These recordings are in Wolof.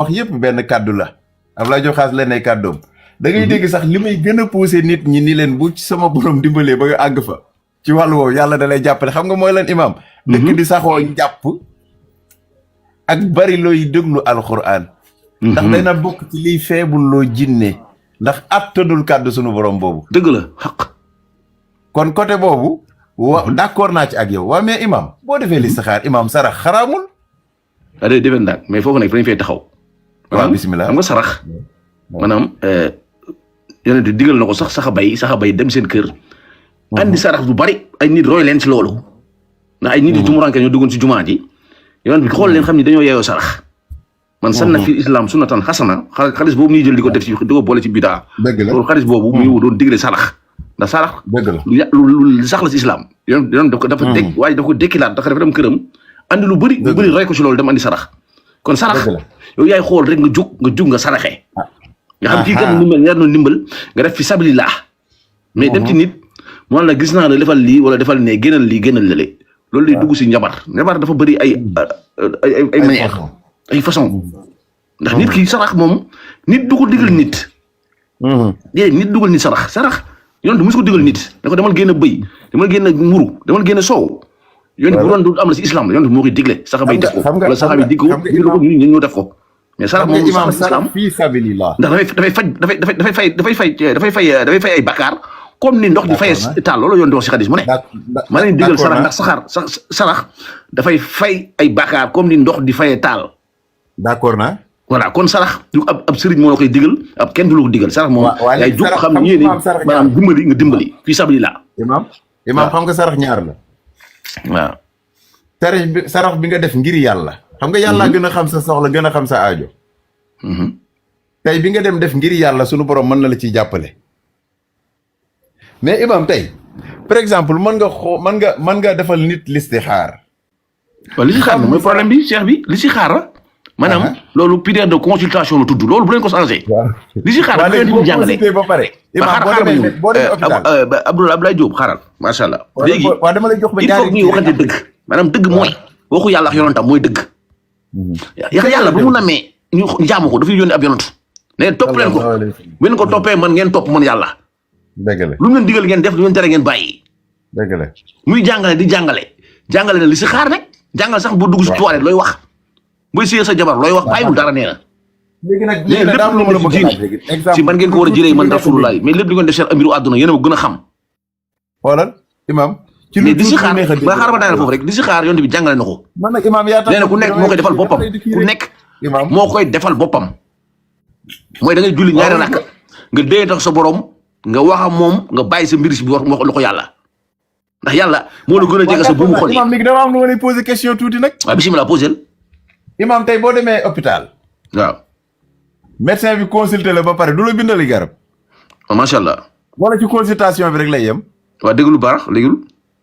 wax yëpp benn kàddu la Abdoulaye Diop Khass leen ay kàddoom da ngay dégg sax li may gën a poussé nit ñi ni leen bu ci sama borom dimbalee ba nga àgg fa ci wàllu woowu yàlla da lay jàppale xam nga mooy leen imam dëkk di saxoo njàpp ak bari looy déglu alxuraan ndax dana bokk ci liy feebul loo jinne ndax attanul kàddu sunu borom boobu dëgg la xaq kon côté boobu d'accord naa ci ak yow waa mais imam boo defee listixaar imam sarax xaraamul day defee nag mais foofu nag dañ fay taxaw waaw bismillah xam nga sarax maanaam yonent bi digal na ko sax saxa bay dem seen kër andi sarax bu bari ay nit roy leen ci loolu ndax ay nit yi tumuranke ñoo duggoon ci jumaa ji yonent bi xool leen xam ni dañoo yeeyoo sarax man sanna fi islam sunnatan xasana xaalis boobu ñuy jël di ko def ci di ko boole ci bidaa loolu xaalis boobu muy doon digle sarax ndax sarax lu sax la ci islam yoon dafa dégg waaye dafa ko dekkilaat dafa dem këram andi lu bëri roy ko ci loolu dem andi sarax kon sarax yow yaay xool rek nga jug nga saraxee nga xam kii kat ndimbal ñaar noonu ndimbal nga def fi sabilillah mais dem ci nit moom la gis naa la defal lii wala defal ne génnal lii génnal lale loolu lay dugg si njabar dafa bëri ay manière ay façon ndax nit ki sarax moom nit du ko digal nit déedéet nit dugal nit sarax yoon du mus ko digal nit da ko demal génn bëy demal génn mburu demal génn soow yoon bu doon du am la si islam yoon moo koy digle saxa bay def ko wala saxa bi dig ko ñu def ko mais sarax moom sax islam fii sabilillah ndax dafay fay ay bakkaar comme ni ndox di fay taal loolu yoon di wax si xadis mu ne ma leen digal sarax ndax sarax dafay fay ay bakkaar comme ni ndox di fayee taal d'accord na voilà kon sarax du ab sëriñ moo la koy digal ab kenn du la ko digal sarax moom yaay jóg xam ne yéene maanaam dimbali nga dimbali fii sabilillah imam xam nga sarax ñaar la waaw sarax bi nga def ngir yàlla xam nga yàlla gën a xam sa soxla gën a xam sa aajo tey bi nga dem def ngir yàlla sunu borom mën na la ciy jàppale mais imam tey par exemple mën nga defal nit listixaar waaw li si xaar mooy problème bi cheikh bi li si xaar maanaam loolu période de consultation la tudd loolu bu leen ko changé li si xaar bu jàngale ba pare Abdoulaye Diop xaaral macha allah léegi waaw dama lay jox ba il faut ñuy waxante dëgg maanaam dëgg mooy waxu yàlla ak yonentam mooy dëgg yàlla bu mu namee ñu jaamu ko dafay yónni ab yonent ne topp leen ko bu ngeen ko toppee man ngeen topp man yàlla dëgg la lu mu leen digal ngeen def lu leen tere ngeen bàyyi dëgg la muy jàngale di jàngale na li si xaar nag jàngale sax bu dugg si toilette looy wax buy sëy sa jabar looy wax bàyyiwul dara nee na léegi nag lépp lu mu diine si man ngeen ko war a jëlee man rasulullah mais lépp li ngeen def seen amiru àdduna yéen a ma gën a xam xoolal imam ci lu di si xaar ba xaar ba daaneel foofu rek di si xaar yonent bi jàngale na ko man nag imam yaa tax nee na ku nekk moo koy defal boppam ku nekk moo koy defal boppam mooy da ngay julli ñaari rakk nga dee tax sa borom nga wax ak moom nga bàyyi sa mbir si bi wax loxo yàlla ndax yàlla moo la gën a jege sa buumu xol yi imam léegi dama am lu ma lay poser question tuuti nag waaw bisimilah posel imam tey boo demee hôpital waaw médecin bi consulté la ba pare du la bindali garab macha allah wala ci consultation bi rek lay yem waaw déglu baax léegi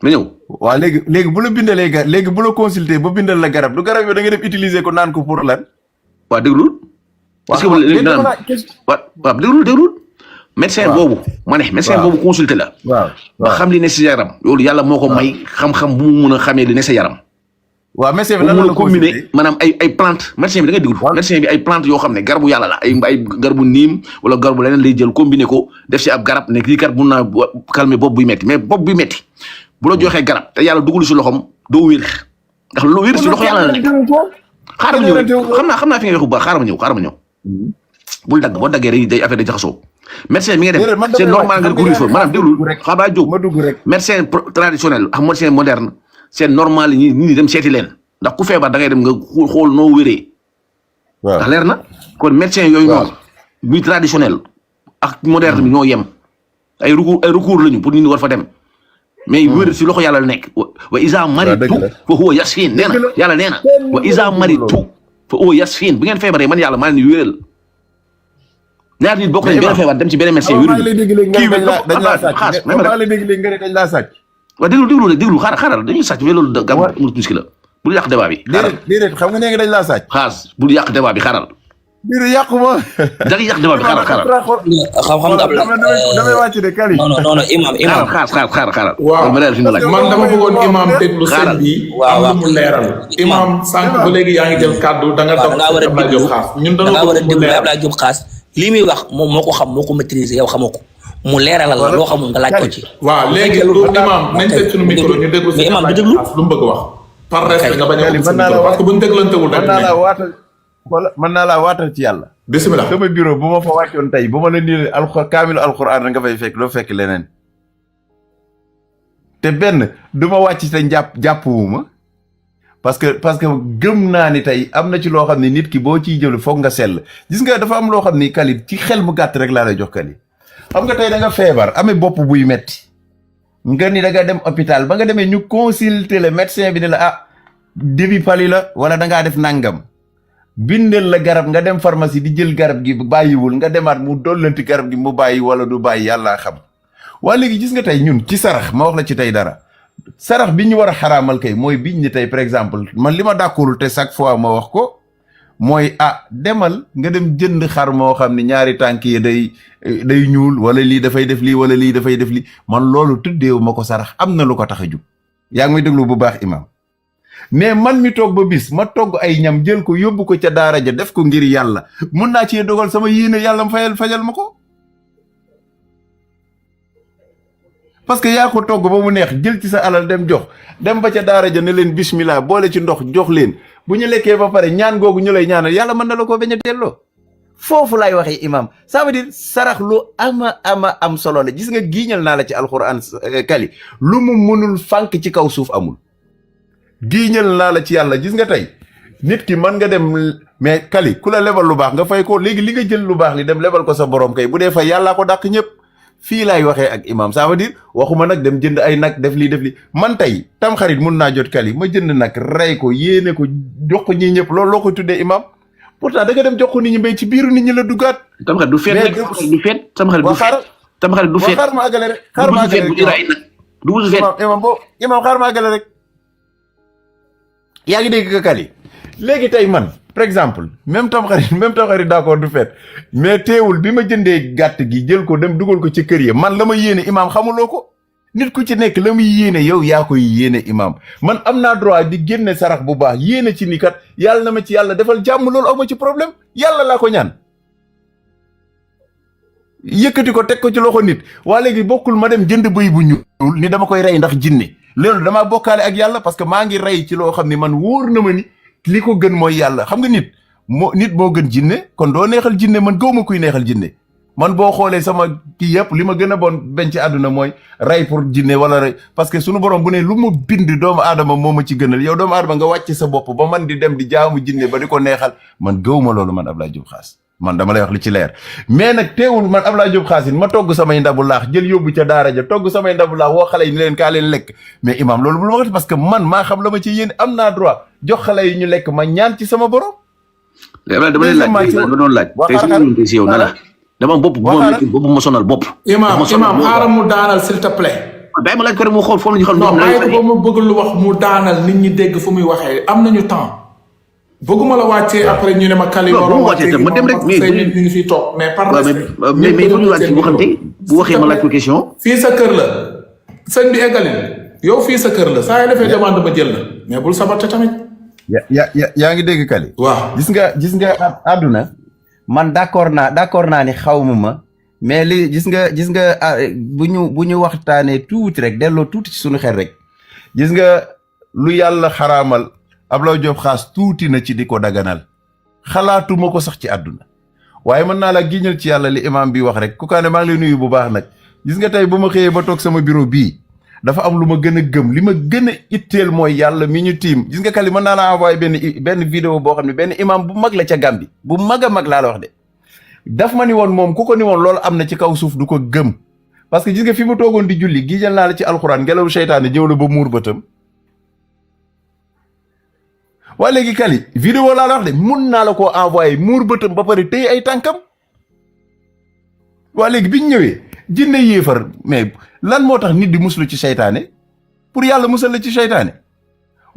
ma ñëw waaw léegi bu la bindalee garab léegi bu la consulté ba bindal la garab du garab yoo da nga dem utiliser ko naan ko pour lan waaw déglul est-ce que léegi naan waaw déglul médecin boobu ma ne médecin boobu consulté la ba xam li ne si yaram loolu yàlla moo ko may xam-xam bu mu mun a xamee li ne sa yaram waaw médecin bi lan la combiner maanaam ay plante médecin bi da ngay déglu médecin bi ay plante yoo xam ne garabu yàlla la ay garabu niim wala garabu leneen lay jël combiner ko def si ab garab ne kii kat mun naa calmer bopp buy metti mais bopp buy metti bu la joxee garab te yàlla dugul si loxom doo wér ndax lu wér si loxo yàlla la nekk xaaral ma ñëw rek xam naa fi nga wax bu baax xaaral ma ñëw bul dagg boo daggee day affaire day jaxasoo médecin mi nga def c'est normal nga gurir fa maanaam déglu xaabaa jóg médecin traditionnel ak médecin moderne c'est normal ñi dem seeti leen ndax ku feebar da ngay dem nga xool noo wéree ndax leer na kon médecin yooyu noonu muy traditionnel ak moderne bi ñoo yem ay recours lañu pour nit ñi war fa dem mais wér si loxo yàlla la nekk wa isa maritu fa huwa yasfin nee na yàlla nee na wa isa maritu fa huwa yasfin bu ngeen feebaree man yàlla maa leen di wéral ñaar nit bokk nañ benn feebar dem ci benn médecin wéru kii dañ laa sàcc waaw déglu xaaral dañuy sàcc mais loolu gam muskila bul yàq débat bi déedéet xam nga nee nga dañ laa sàcc bul yàq débat bi xaaral biir yàquma. da nga yàq débat bi xaaral. xam nga damay wàcc de Kali. non imam xaaral. waaw man dama bëggoon imam déglu sëñ bi. waaw am lu mu leeral. imam sànq ba léegi yaa ngi jël kàddu da nga dox Abdoulaye Diop Khass ñun dañoo war a bëgg mu déglu leeral. Abdoulaye Diop Khass lii muy wax moom moo ko xam moo ko maîtriser yow xamoo ko mu leeralal la loo xamul nga laaj ko ci. waaw léegi lu imam nañ teg suñu micro ñu déglu mais si imam du Abdoulaye déglu. Diop Khass lu mu bëgg wax. par respect nga bañ a Kali, wax mën naa la parce que buñ déglantewul mën naa laa waatal wala mën naa laa waatal ci yàlla. bisimilah. sama bureau bu ma fa wàccoon tey bu ma la nii kaamilu alxuraan nga fay fekk doo fekk leneen. te benn du ma wàcc te jàppuwuma parce que gëm naa ni tey am na ci loo xam ne nit ki boo ciy jël foog nga sell gis nga dafa am loo xam ni Kali ci xel mu gàtt rek laa lay jox Kali. xam nga tey da nga feebar amee bopp buy metti nga ni da nga dem hôpital ba nga demee ñu consulter le médecin bi ne la début pali la wala da ngaa def nangam bindal la garab nga dem pharmacie di jël garab gi bàyyiwul nga demaat mu dollanti garab gi mu bàyyi wala du bàyyi yàllaa xam. waa léegi gis nga tey ñun ci sarax ma wax la ci tey dara sarax bi ñu war a xaraamal kay mooy biñ ni tey par exemple man li ma d'accordul te chaque fois ma wax ko mooy demal nga dem jënd xar moo xam ne ñaari tànk yi day ñuul wala lii dafay def lii wala lii dafay def lii man loolu tuddeewu ma ko sarax am na lu ko tax a jug yaa ngi may déglu bu baax imam mais man mi toog ba bis ma togg ay ñam jël ko yóbbu ko ca daara ja def ko ngir yàlla mun naa cee dogal sama yéene yàlla fajal ma ko parce que yaa ko togg ba mu neex jël ci sa alal dem ba ca daara ja ne leen bismillah boole ci ndox jox leen bu ñu lekkee ba pare ñaan googu ñu lay ñaanal yàlla mën na la ko bañ a delloo foofu laay waxee imam ça veut dire sarax lu am solo la gis nga giiñal naa la ci alxuraan Kali lu mu mënul fànk ci kaw suuf amul giiñal naa la ci yàlla gis nga tey nit ki mën nga dem mais Kali ku la lebal lu baax nga fay ko léegi li nga jël lu baax li dem lebal ko sa borom kay bu dee fay yàllaa ko dàq ñëpp fii laay waxee ak imam ça veut dire waxuma nag dem jënd ay nag def lii man tey tamxarit mun naa jot Kali ma jënd nag rey ko yéene ko jox ko ñii ñëpp loolu loo ko tuddee imam pourtant da nga dem jox ko nit ñi mbéy ci biiru nit ñi la duggaat. tamxarit du feet du feet tamxarit du feet xaar ma àggale rek xaar ma àggale rek du busu feet imam xaar ma àggale rek yaa ngi dégg ka Kali léegi tey man par exemple même tamxarit d'accord du feet mais teewul bi ma jëndee gàtt gi jël ko dem dugal ko ci kër yi man la ma yéene imam xamuloo ko nit ku ci nekk la muy yéene yow yaa koy yéene imam man am naa droit di génne sarax bu baax yéene ci ni kat yàlla na ma ci yàlla defal jàmm loolu aw ma ci problème yàlla laa ko ñaan yëkkati ko teg ko ci loxo nit waa léegi bokkul ma dem jënd bëy bu ñuul ni dama koy rey ndax jinne loolu damaa bokkaale ak yàlla parce que maa ngi rey ci loo xam ne man wóor na ma ni li ko gën mooy yàlla xam nga nit moo gën jinne kon doo neexal jinne man gëw ma kuy neexal jinne man boo xoolee sama kii yëpp li ma gën a bon benn ci àdduna mooy rey pour jinne wala rey parce que sunu borom bu ne lu mu bind doomu aadama moo ma ci gënal yow doomu aadama nga wàcc sa bopp ba man di dem di jaamu jinne ba di ko neexal man gëw ma loolu man Abdoulaye Diop Khass man dama lay wax li ci leer mais nag teewul man Abdoulaye Diop Khass ma togg samay ndabu laax jël yóbbu ca daara ja togg samay ndabu laax woo xale yi ni leen kaa leen lekk mais imam loolu bul ma ko parce que man maa xam la ma ci yéen am naa droit jox xale yi ñu lekk ma ñaan ci sama borom. dama lay laaj nga doon laaj. tey su ñu si yow na la dama bopp bu ma métti bopp ma sonal bopp. imam xaaral mu daanal s'il te plaît. bàyyi ma laaj ko rek mu xool foofu la ñu xool. non bàyyi ko ba mu bëgg lu wax mu daanal nit ñi dégg fu muy waxee am nañu temps. bëgguma la wàccee après ñu ne ma Kali. non bu ma wàccee ma dem rek mais ñu ngi fiy toog mais par respect. mais bu ñu wàccee waxante bu waxee ma laaj ko question. fii sa kër la sëñ bi eggali yow fii sa kër la saa yoo defee demande ma jël la mais bul sabate tamit. yaa ngi dégg Kali. waaw gis nga àdduna man d'accord naa ni xawma ma mais li gis nga bu ñu waxtaanee tuuti rek delloo tuuti ci suñu xel rek gis nga lu yàlla xaraamal Abdoulaye Diop Khass tuuti na ci di ko daganal xalaatuma ko sax ci àdduna waaye mën naa la giñal ci yàlla li imam bi wax rek ku kaane maa ngi lay nuyu bu baax nag gis nga tey bu ma xëyee ba toog sama bureau bii dafa am lu ma gën a gëm li ma gën a itteel mooy yàlla mi ñu tiim gis nga Kali mën naa la envoyé benn vidéo boo xam ne benn imam bu mag la ca Gambie bu mag a mag laa la wax de daf ma ni woon moom ku ko ni woon loolu am na ci kaw suuf du ko gëm parce que gis nga fi mu toogoon di julli giijal naa la ci alxuraan ngelaw seytaane jëw la ba muur bëtam waa léegi Kali vidéo laa la wax de mun naa la koo envoyé muur bëtam ba pare téye ay tànkam waa léegi biñ ñëwee jinne yéefar mais lan moo tax nit di muslu ci seytaane pour yàlla musal la ci seytaane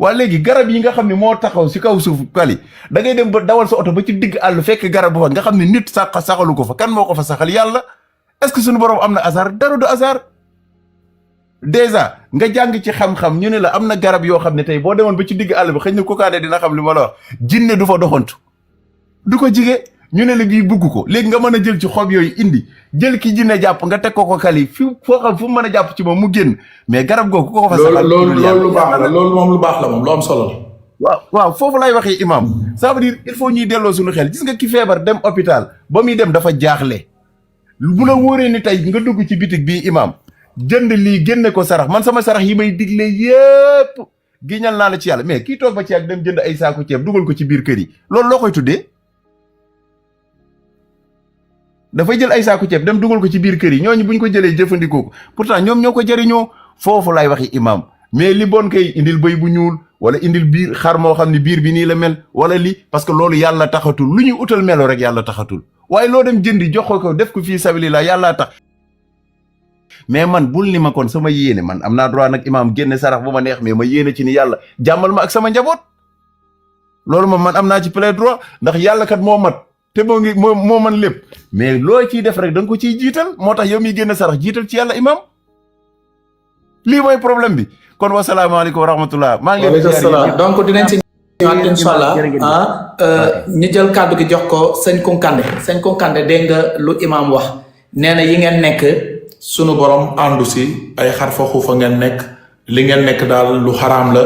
waa léegi garab yi nga xam ne moo taxaw si kaw suuf kali da ngay dem ba dawal sa oto ba ci digg àll fekk garab bu fa nga xam ne nit saxalu ko fa kan moo ko fa saxal yàlla est-ce que suñu borom am na hasard dara du hasard déjà nga jàng ci xam-xam ñu ne la am na garab yoo xam ne tey boo demoon ba ci digg àll bi xëy na kokaade dina xam li ma la wax jinne du fa doxantu du ko jige ñu ne la bii bugg ko léegi nga mën a jël ci xob yooyu indi jël ki jinne jàpp nga teg ko kali fi foo xam fu mu mën a jàpp ci moom mu génn mais garab googu ko fa saxal loolu lu baax la loolu moom lu baax la moom lu am solo la waaw foofu lay waxee imam ça veut dire il faut ñuy delloo suñu xel gis nga ki feebar dem hôpital ba muy dem dafa jaaxle bu la wóoree ni tey nga dugg ci bitig bii imam jënd lii génne ko sarax man sama sarax yi may digle yépp giñal naa la ci yàlla mais kii toog ba ci ak dem jënd ay saaku ceeb dugal ko ci biir kër yi loolu loo koy tuddee dafay jël ay saaku ceeb dem dugal ko ci biir kër yi ñooñu buñ ko jëlee jëfandikoo ko pourtant ñoom ñoo ko jëriñoo foofu lay waxi imam mais li bon kay indil bëy bu ñuul wala indil biir xar moo xam ne biir bi nii la mel wala li parce que loolu yàlla taxatul lu ñuy utal melo rek yàlla taxatul waaye loo dem jëndi jox ko def ko fii sabilillah yàllaa tax mais man bul ni ma kon sama yéene man am naa droit nag imam génne sarax bu ma neex mais ma yéene ci ni yàlla jàmmal ma ak sama njaboot loolu moom man am naa ci plein droit ndax yàlla kat moo mat te moo man lépp mais loo ciy def rek da nga ko ciy jiital moo tax yow miy génne sarax jiital ci yàlla imam lii mooy problème bi kon wasalaamaaleykum wa rahmatullah maa ngi leen salaam donc dinañ ci ñëwaat incha allah ñu jël kàddu gi jox ko sëñ Kunkande dégg nga lu imam wax nee na yi ngeen nekk sunu borom àndu si ay xarfa xuufa ngeen nekk li ngeen nekk daal lu xaraam la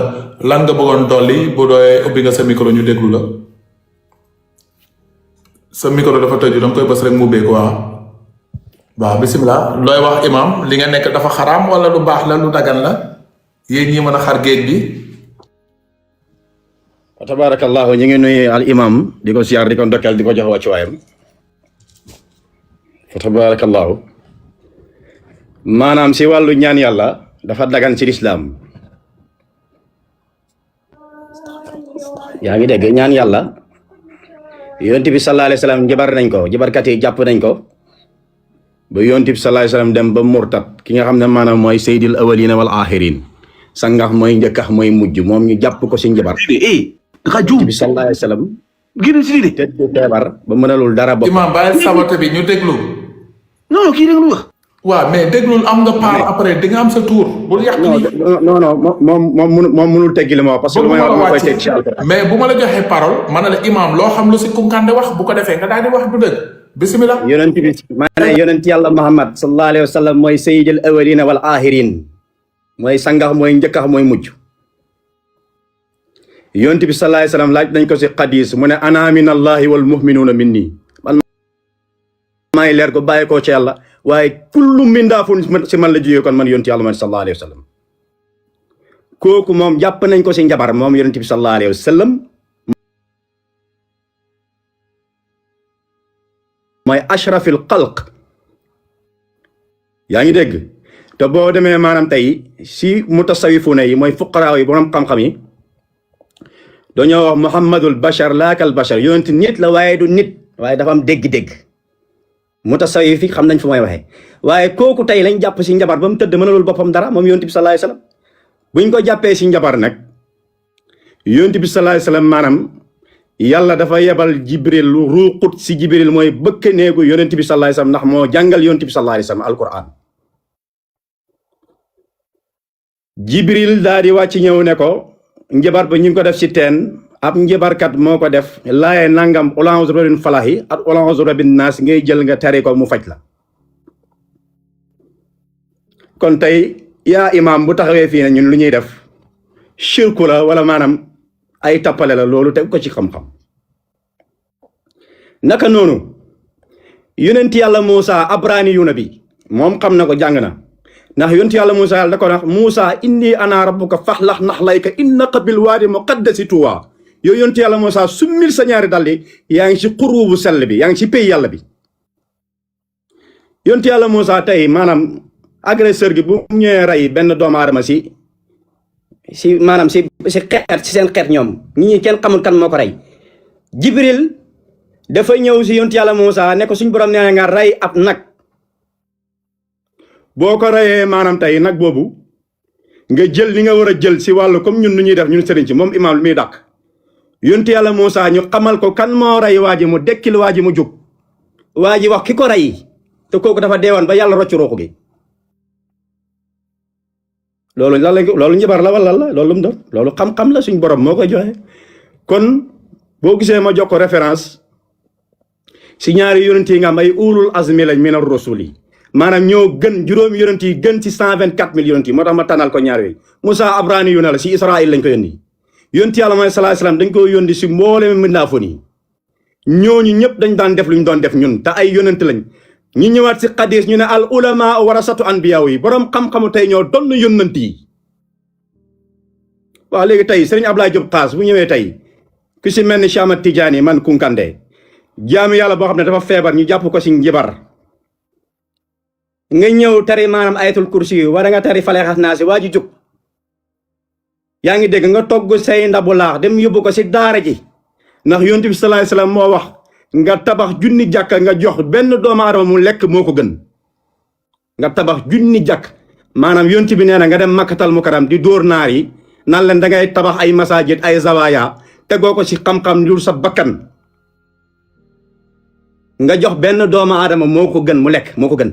lan nga bëggoon dolli bu doyee ubbi nga sa micro ñu déglu la sa micro dafa tëju danga koy bës rek mu ubbeeku waaw bisimilah looy wax imam li ngeen nekk dafa xaraam wala lu baax la lu dagan la yéen ñi mën a xar géej bi wa tabarakallahu ñu ngi nuyu al imam di ko siyaar di ko ndokkeel di ko jox wàccu waayam fa tabarakallahu maanaam si wàllu ñaan yàlla dafa dagan ci lislaam yaa ngi dégg ñaan yàlla yonent bi sallallahu alayhi wasallam jabar nañ ko jabarkat yi jàpp nañ ko ba yonent bi sallallahu alayhi wasallam dem ba murtat ki nga xam ne maanaam mooy sayyidil awwalina wal axirin sangax mooy njëkkax mooy mujj moom ñu jàpp ko si njabar dafa juum bi sallallahu alayhi wasallam génn si lii de feebar ba mënalul dara bopp imam bàyyi sabata bi ñu déglu non kii déglu wax waaw mais déglul am nga part après di nga am sa tour bul yàq nii moom mënul teggi li ma wax parce que lu ma koy teg ci alquran mais bu ma la joxee parole ma ne la imam loo xam lu si Kunkande wax bu ko defee nga daal di wax du dëgg bismillah yonent bi maanaam yonent yàlla Muhammad sallallahu alayhi wa sallam mooy sayyidul awwalina wal axirin mooy sangax mooy njëkkax mooy mujj yonent bi sallallahu alayhi wa sallam laaj nañ ko si xadis mu ne ana min allahi wal mu'minuna minni man maay leer ko bàyyi koo ci yàlla waaye kullu mindaafun si man la jógee kon man yonent yàlla man sallallahu alayhi wa sallam kooku moom jàpp nañ ko si njabar moom yonent bi sallallahu alayhi wa sallam mooy ashrafil xalq yaa ngi dégg te boo demee maanaam tey si mutasawifuna yi mooy fuqaraaw yi borom xam-xam yi dañoo wax muhammadul bashar laakal bashar yonent nit la waaye du nit waaye dafa am dégg-dégg mutasawif yi xam nañ fu may waxee waaye kooku tey lañ jàpp si njabar ba mu tëdd mënalul boppam dara moom yonent bi sallallahu alayhi wasallam buñ ko jàppee si njabar nag yonent bi sallallahu alayhi wasallam maanaam yàlla dafa yebal jibril ruuxut si jibril mooy bëkk néegu yonent bi sallallahu alayhi wasallam ndax moo jàngal yonent bi sallallahu alayhi wasallam alquran jibril daal di wàcc ñëw ne ko njabar ba ñu ngi ko def si teen ab njabarkat moo ko def laaye nangam ulange robin falahi ak ulange robin naas ngay jël nga tari ko mu faj la kon tey yaa imam bu taxawee fii ne ñun lu ñuy def shirku la wala maanaam ay tappale la loolu teg ko ci xam-xam naka noonu yonent yàlla Muusa abrani yu na bi moom xam na ko jàng na ndax yonent yàlla Muusa yàlla da ko wax Muusa inni ana rabbuka faxlax naxlayka innaka bil waadi muqaddasi tuwa yow yonent yàlla Muusa summil sa ñaari daldi yaa ngi ci xurwu bu sell bi yaa ngi ci pays yàlla bi yonent yàlla Muusa tey maanaam agresseur gi bu ñëwee rey benn doomu aadama si maanaam si xeet si seen xeet ñoom ñi kenn xamul kan moo ko rey Jibril dafa ñëw si yonent yàlla Muusa ne ko suñ borom nee na nga rey ab nag boo ko reyee maanaam tey nag boobu nga jël li nga war a jël si wàllu comme ñun nu ñuy def ñun sëriñ ci moom imaam lu muy dàq yonent yàlla Moussa ñu xamal ko kan moo rey waa ji mu dekkil waa ji mu jug waa ji wax ki ko rey te kooku dafa deewoon ba yàlla rocc ruuxu gi loolu lan lañ ko loolu njabar la wala la loolu mu doon loolu xam-xam la suñ borom moo koy joxe kon boo gisee ma jox ko référence si ñaari yonent yi nga am ay ulul azmi lañ min ar-rusul yi maanaam ñoo gën juróomi yonent yi gën ci 124 000 yonent yi moo tax ma tànnal ko ñaar yooyu Moussa abrani yu na la si Israël lañ ko yónni yonent yàlla mooy sallallahu alayhi wasallam dañ ko yónni si mboolem mbindaafoon yi ñooñu ñëpp dañ daan def lu ñu doon def ñun te ay yonent lañ ñu ñëwaat si xadis ñu ne al ulama warasatu anbiyaaw yi borom xam-xamu tey ñoo doon yonent yi waaw léegi tey Serigne Ablaye Diop Xaas bu ñëwee tey ku si mel ni Cheikh Ahmad Tidiane man Kunkande jaamu yàlla boo xam ne dafa feebar ñu jàpp ko si njibar nga ñëw tari maanaam ayatul kursi yi wala nga tari Falaq Naas waa ji jóg yaa ngi dégg nga togg say ndabu laax dem yóbbu ko si daara ji ndax yonent bi sallallahu alayhi wasallam moo wax nga tabax junni jàkka nga jox benn doomu aadama mu lekk moo ko gën nga tabax junni jàkk maanaam yonent bi nee na nga dem Makkatal Mukarram di dóor naar yi naan leen da ngay tabax ay masajid ay zawaya tegoo ko si xam-xam lu sa bakkan nga jox benn doomu aadama moo ko gën mu lekk moo ko gën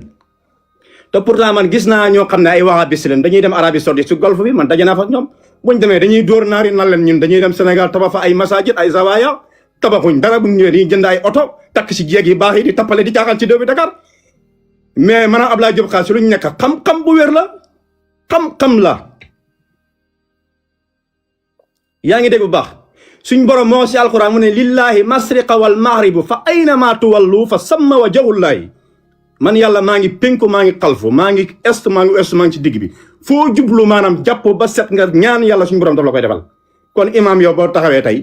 te pourtant man gis naa ñoo xam ne ay wahabis leen dañuy dem Arabie Saoudite su golfe bi man daje naa fa ak ñoom buñ demee dañuy dóor naar yi nan leen ñun dañuy dem Sénégal tabax fa ay masajid ay zawaya tabaxuñ dara bu ñëwee dañuy jënd ay oto takk si jéeg yi baax yi di tappale di jaaxal ci dëkk bi Dakar mais maanaam Abdoulaye Diop Xaas luñ nekk xam-xam bu wér la xam-xam la yaa ngi dégg bu baax suñ borom moo si alquran mu ne lillahi masriqa wal maghribu fa aynama tuwallu fa samma wajhullahi man yàlla maa ngi penku maa ngi xalfu maa ngi est maa ngi ouest maa ngi ci digg bi foo jublu maanaam jàpp ba set nga ñaan yàlla suñu borom daf la koy defal kon imaam yow boo taxawee tey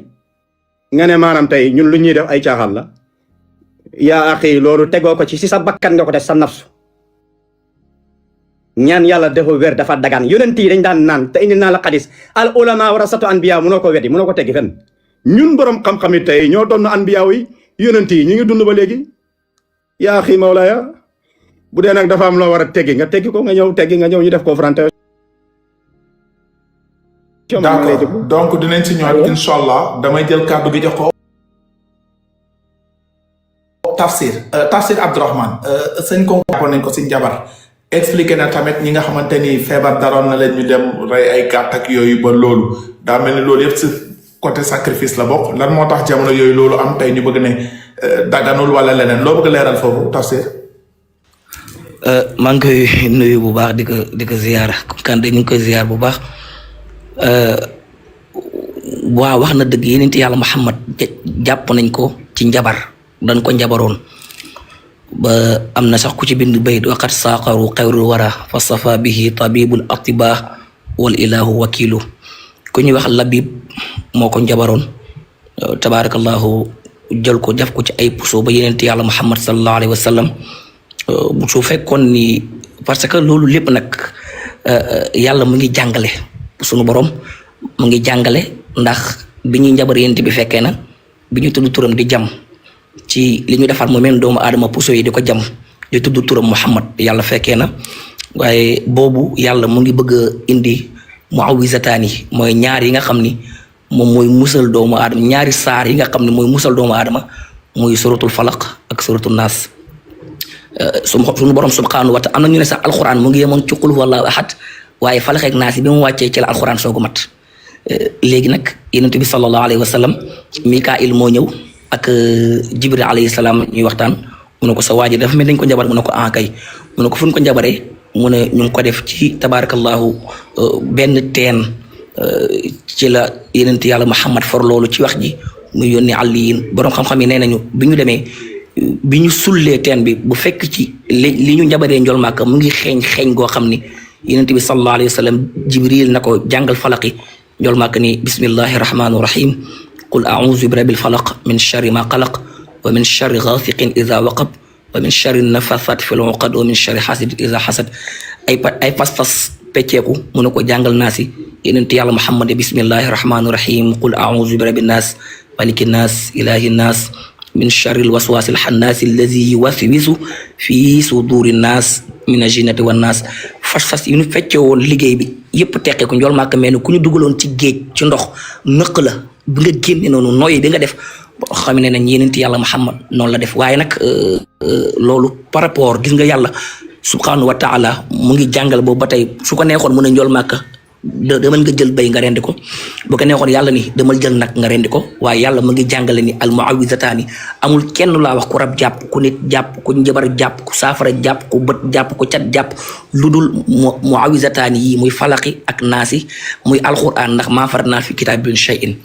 nga ne maanaam tey ñun lu ñuy def ay caaxaan la yaa axi loolu tegoo ko ci si sa bakkan nga ko def sa nafsu ñaan yàlla dafa wér dafa dagaan yonent yi dañ daan naan te indi naa la xadis al ulama warasatu anbiya munoo ko weddi munoo ko teggi fenn ñun borom xam-xam yi tey ñoo doon anbiya yi yonent yi ñu ngi dund ba léegi yaa axi mawlaya bu dee nag dafa am loo war a teggi nga teggi ko nga ñëw teggi nga ñëw ñu def confrontation. d'accord donc dinañ si ñëwaat incha allah damay jël kàddu gi jox ko Tafsir Abdourahmane sëñ ko nañ ko si njabar expliqué na tamit ñi nga xamante ni feebar daroon na leen ñu dem rey ay gàtt ak yooyu ba loolu daa mel ni loolu yëpp si côté sacrifice la bokk lan moo tax jamono yooyu loolu am tey ñu bëgg ne daganul wala leneen loo bëgg leeral foofu Tafsir. maa ngi koy nuyu bu baax di ko ziyaara kan ñu ngi koy ziyaar bu baax waaw wax na dëgg yeneen yàlla Muhammad jàpp nañ ko ci njabar dañ ko njabaroon ba am na sax ku ci bind bayt waqat saaqaru xayrul wara fa safa bihi tabibul atiba wal ilahu wakilu ku ñuy wax labib moo ko njabaroon tabarakallahu jël ko def ko ci ay puso ba yeneen yàlla Muhammad sallallahu alayhi wa sallam bu su fekkoon ni parce que loolu lépp nag yàlla mu ngi jàngale sunu borom mu ngi jàngale ndax bi ñuy njabar yent bi fekkee na bi ñu tudd turam di jam ci li ñu defar mu mel doomu aadama puso yi di ko jam di tudd turam Muhammad yàlla fekkee na waaye boobu yàlla mu ngi bëgg a indi muawizataani mooy ñaar yi nga xam ni moom mooy musal doomu aadama ñaari saar yi nga xam ne mooy musal doomu aadama muy suratul falaq ak suratul naas suñu borom subhanahu wa ta'ala am na ñu ne sax alxuraan mu ngi yemoon ci qul huwallahu ahad waaye falaq ak naas bi mu wàccee ci la alxuraan soogu mat léegi nag yonent bi sallallahu alayhi wa sallam Mikail moo ñëw ak Jibril alayhi salaam ñuy waxtaan mu ne ko sa waaji dafa mel dañ ko njabar mu ne ko kay mu ne ko fu ñu ko njabaree mu ne ñu ngi ko def ci tabarakallahu benn teen ci la yonent yàlla Muhammad for loolu ci wax ji muy yónni àlliyin borom xam-xam yi nee nañu bi ñu demee bi ñu sullee teen bi bu fekk ci li ñu njabaree njol Màkka mu ngi xeeñ goo xam ni yonent bi sallallahu alayhi wa sallam Jibril na ko jàngal falaqi njol Màkka ni bismillahi rahmani rahim qul a'udhu bi rabbil falaq min sharri ma qalaq wa min sharri ghasiqin idha waqab wa min sharri nafathati fil 'uqad wa min sharri hasidin idha hasad ay pas-pas pecceeku mu ne ko jàngal naa si yonent yàlla Muhammad bismillahi rahmani rahim qul a'udhu bi rabbin nas malikin nas ilahin nas min sharri alwaswasi alxannaasi allazi yuwaswisu fi suduri nnaas min aljinnati wannaas fas yu ñu feccee woon liggéey bi yëpp teqee ko njool màkk mel ni ku ñu dugaloon ci géej ci ndox nëq la bi nga génne noonu nooyi bi nga def xam ne nañ yénenti yàlla Muhammad noonu la def waaye nag loolu par rapport gis nga yàlla subhanahu wa taala mu ngi jàngal boobu ba tey su ko neexoon mu ne njool màkk demal nga jël bay nga rendi ko bu ko neexoon yàlla ni demal jël nag nga rendi ko waaye yàlla mu ngi jàngale ni al muawizataani amul kenn laa wax ku rab jàpp ku nit jàpp ku njabar jàpp ku saafara jàpp ku bët jàpp ku cat jàpp lu dul muawizataani yi muy falaqi ak naasi muy alquran ndax maa faratnaa fi kitaabin shay'in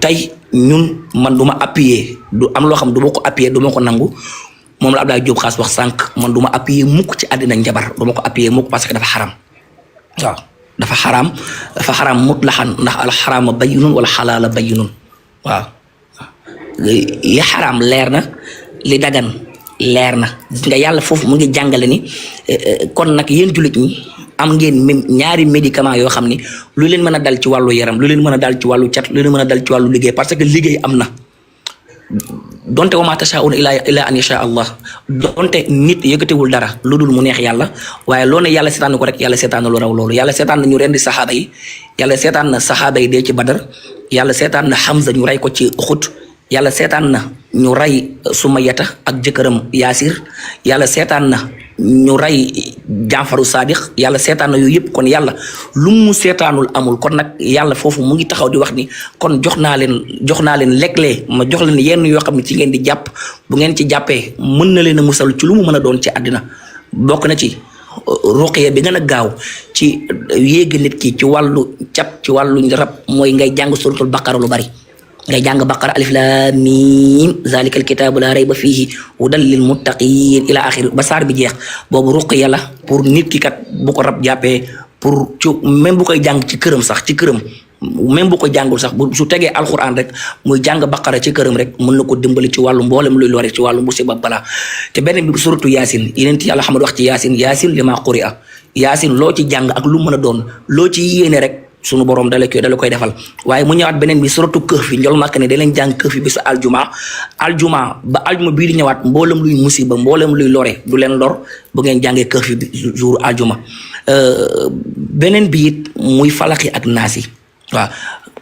tey ñun man du ma appuyer du am loo xam du ma ko appuyer du ma ko nangu moom la Abdoulaye Diop Khass wax sànq man du ma appuyer mukk ci àddina njabar du ma ko appuyer mukk parce que dafa xaram waaw dafa xaram mutlaxan ndax alxaraama bayyinun wala xalaala bayyinun waaw li xaram leer na li dagan leer na gis nga yàlla foofu mu ngi jàngale ni kon nag yéen jullit ñi am ngeen même ñaari médicament yoo xam ni lu leen mën a dal ci wàllu yaram lu leen mën a dal ci wàllu cat lu leen mën a dal ci wàllu liggéey parce que liggéey am na donte wa ma tashaa'uuna illa an yasha Allah donte nit yëkkatiwul dara lu dul mu neex yàlla waaye loo ne yàlla seetaan na ko rek yàlla seetaan na lu raw loolu yàlla seetaan na ñu rendi saxaaba yi yàlla seetaan na saxaaba yi dee ci Badar yàlla seetaan na Hamza ñu rey ko ci Uhud yàlla seetaan na ñu rey Sumayata ak jëkkëram Yaasir yàlla seetaan na ñu rey Jaafaru Sadiq yàlla seetaan na yooyu yëpp kon yàlla lu mu seetaanul amul kon nag yàlla foofu mu ngi taxaw di wax ni kon jox naa leen lekk-lee ma jox leen yenn yoo xam ne ci ngeen di jàpp bu ngeen ci jàppee mën na leen a musal ci lu mu mën a doon ci àddina bokk na ci ruqya bi gën a gaaw ci yéegi nit ki ci wàllu cat ci wàllu rab mooy ngay jàng suratul baqara lu bari ngay jàng baqara alif laam miim zalika alkitaabu laa rayba fiihi hudan lil muttaqiin ila axiri ba saar bi jeex boobu ruqya la pour nit ki kat bu ko rab jàppee pour ci même bu koy jàng ci këram sax ci këram même bu ko jàngul sax bu su tegee alquran rek muy jàng baqara ci këram rek mën na ko dimbali ci wàllu mboolem luy lore ci wàllu musiba balaa te beneen bi suratu yaasin yeneen yàlla xam wax ci yaasin li maa quri'a yaasin loo ci jàng ak lu mën a doon loo ci yéene rek sunu borom dala koy defal waaye mu ñëwaat beneen bi suratu Kahf njol màkk ne da leen jàng Kahf bi su aljuma ba aljuma bii di ñëwaat mboolem luy musiba mboolem luy lore du leen lor bu ngeen jàngee Kahf bi jour aljuma beneen bi it muy falaqi ak naasi waaw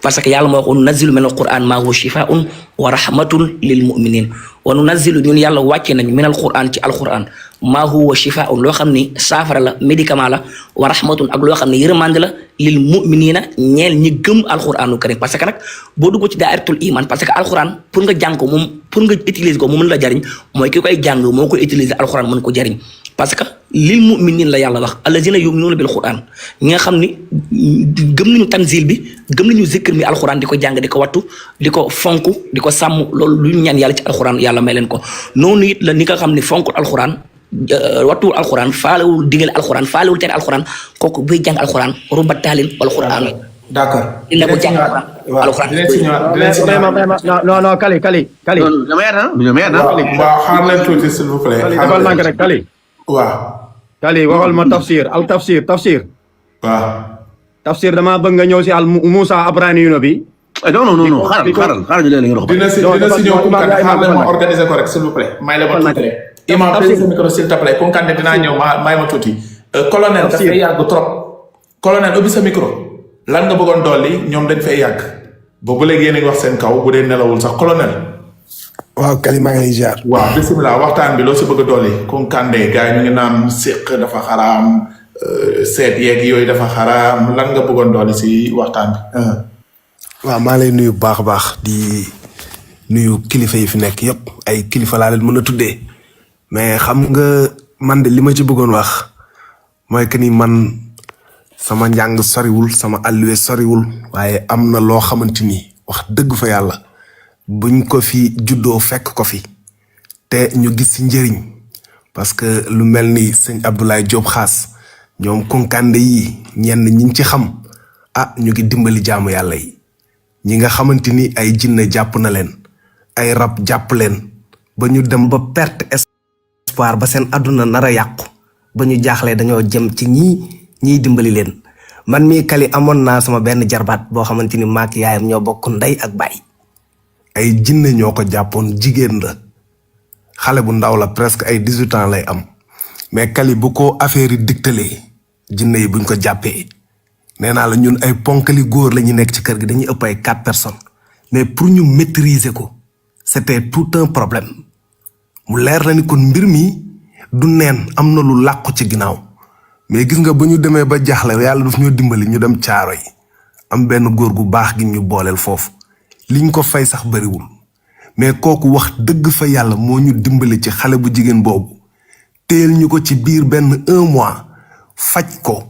parce que yàlla moo ko nunazzilu min alquran ma huwa shifaun wa rahmatun lil muminin wa nunazzilu ñun yàlla wàcce nañ min alquran ci alquran ma huwa shifaun loo xam ni saafara la médicament la wa rahmatun ak loo xam ne yërmande la lil muminina ñeel ñi gëm alquranu karim parce que nag boo dugg ci dairatul iman parce que alquran pour nga jàng ko moom pour nga utiliser ko mu mën la jariñ mooy ki koy jàng moo koy utiliser alquran mën ko jariñ parce que lil muminin la yàlla wax allazina yuminuuna bil quran ñi nga xam ni gëm nañu tanzil bi gëm nañu zikr mi alquran di ko jàng di ko wattu di ko fonk di ko sàmm loolu lu ñu ñaan yàlla ci alquran yàlla may leen ko noonu it la ni nga xam ni fonkul alquran wattuwul alquran faalewul digal alquran faalewul tere alquran kooku buy jàng alquran ruba taalin wal quran d'accord dina ko jàng alquran non kali dama yaat na waaw xaar leen tuuti s'il vous plaît defal nank rek kali waaw kali waxal ma tafsir waaw tafsir dama bëgg nga ñëw si al Moussa Abrani yuno bi non xaaral ñu leen li nga wax dina si ñëw Kounkandé xaar leen ma organiser ko rek s'il vous plaît may la ma tuuti rek imam tey sa micro s'il te plaît Kounkandé dinaa ñëw may ma tuuti colonel dafay yàgg trop colonel ubbi sa micro lan nga bëggoon dolli ñoom dañ fay yàgg boobu léegi yéen a ngi wax seen kaw bu dee nelawul sax colonel waaw Kali maa ngi lay ziar. waaw bisimilah waxtaan bi loo si bëgg a dolli Kounkandé gars yi ñu ngi naan séq dafa xaraam seet yeeg yooyu dafa xaraam lan nga bëggoon dolli si waxtaan bi. waaw maa lay nuyu bu baax a baax di nuyu kilifa yi fi nekk yëpp ay kilifa laa leen mën a tuddee mais xam nga man de li ma ci bëggoon wax mooy que ni man sama njàng soriwul sama alluwe soriwul waaye am na loo xamante ni wax dëgg fa yàlla buñ ko fi juddoo fekk ko fi te ñu gis ci njëriñ parce que lu mel ni sëñ Abdoulaye Diop Khass ñoom Kounkandé yi ñenn ñi ci xam ñu ngi dimbali jaamu yàlla yi ñi nga xamante ni ay jinne jàpp na leen ay rab jàpp leen ba ñu dem ba perte espoir ba seen àdduna nar a yàqu ba ñu jaaxlee dañoo jëm ci ñiy dimbali leen man mii Kali amoon naa sama benn jarbaat boo xamante ni maak yaayam ñoo bokk ndey ak baay ay jinne ñoo ko jàppoon jigéen la xale bu ndaw la presque ay 18 ans lay am mais Kali bu ko affaire yi digtalee jinne yi buñ ko jàppee nee naa la ñun ay ponkali góor la ñu nekk ci kër gi dañuy ëpp ay 4 personnes mais pour ñu maîtriser ko c'était tout un problème mu leer na ni kon mbir mi du neen am na lu làqu ci ginnaaw mais gis nga ba ñu demee ba jaaxle yàlla daf ñoo dimbali ñu dem caaro yi am benn góor gu baax gi ñu booleel foofu liñ ko fay sax bariwul mais kooku wax dëgg fa yàlla moo ñu dimbali ci xale bu jigéen boobu teel ñu ko ci biir benn 1 mois faj ko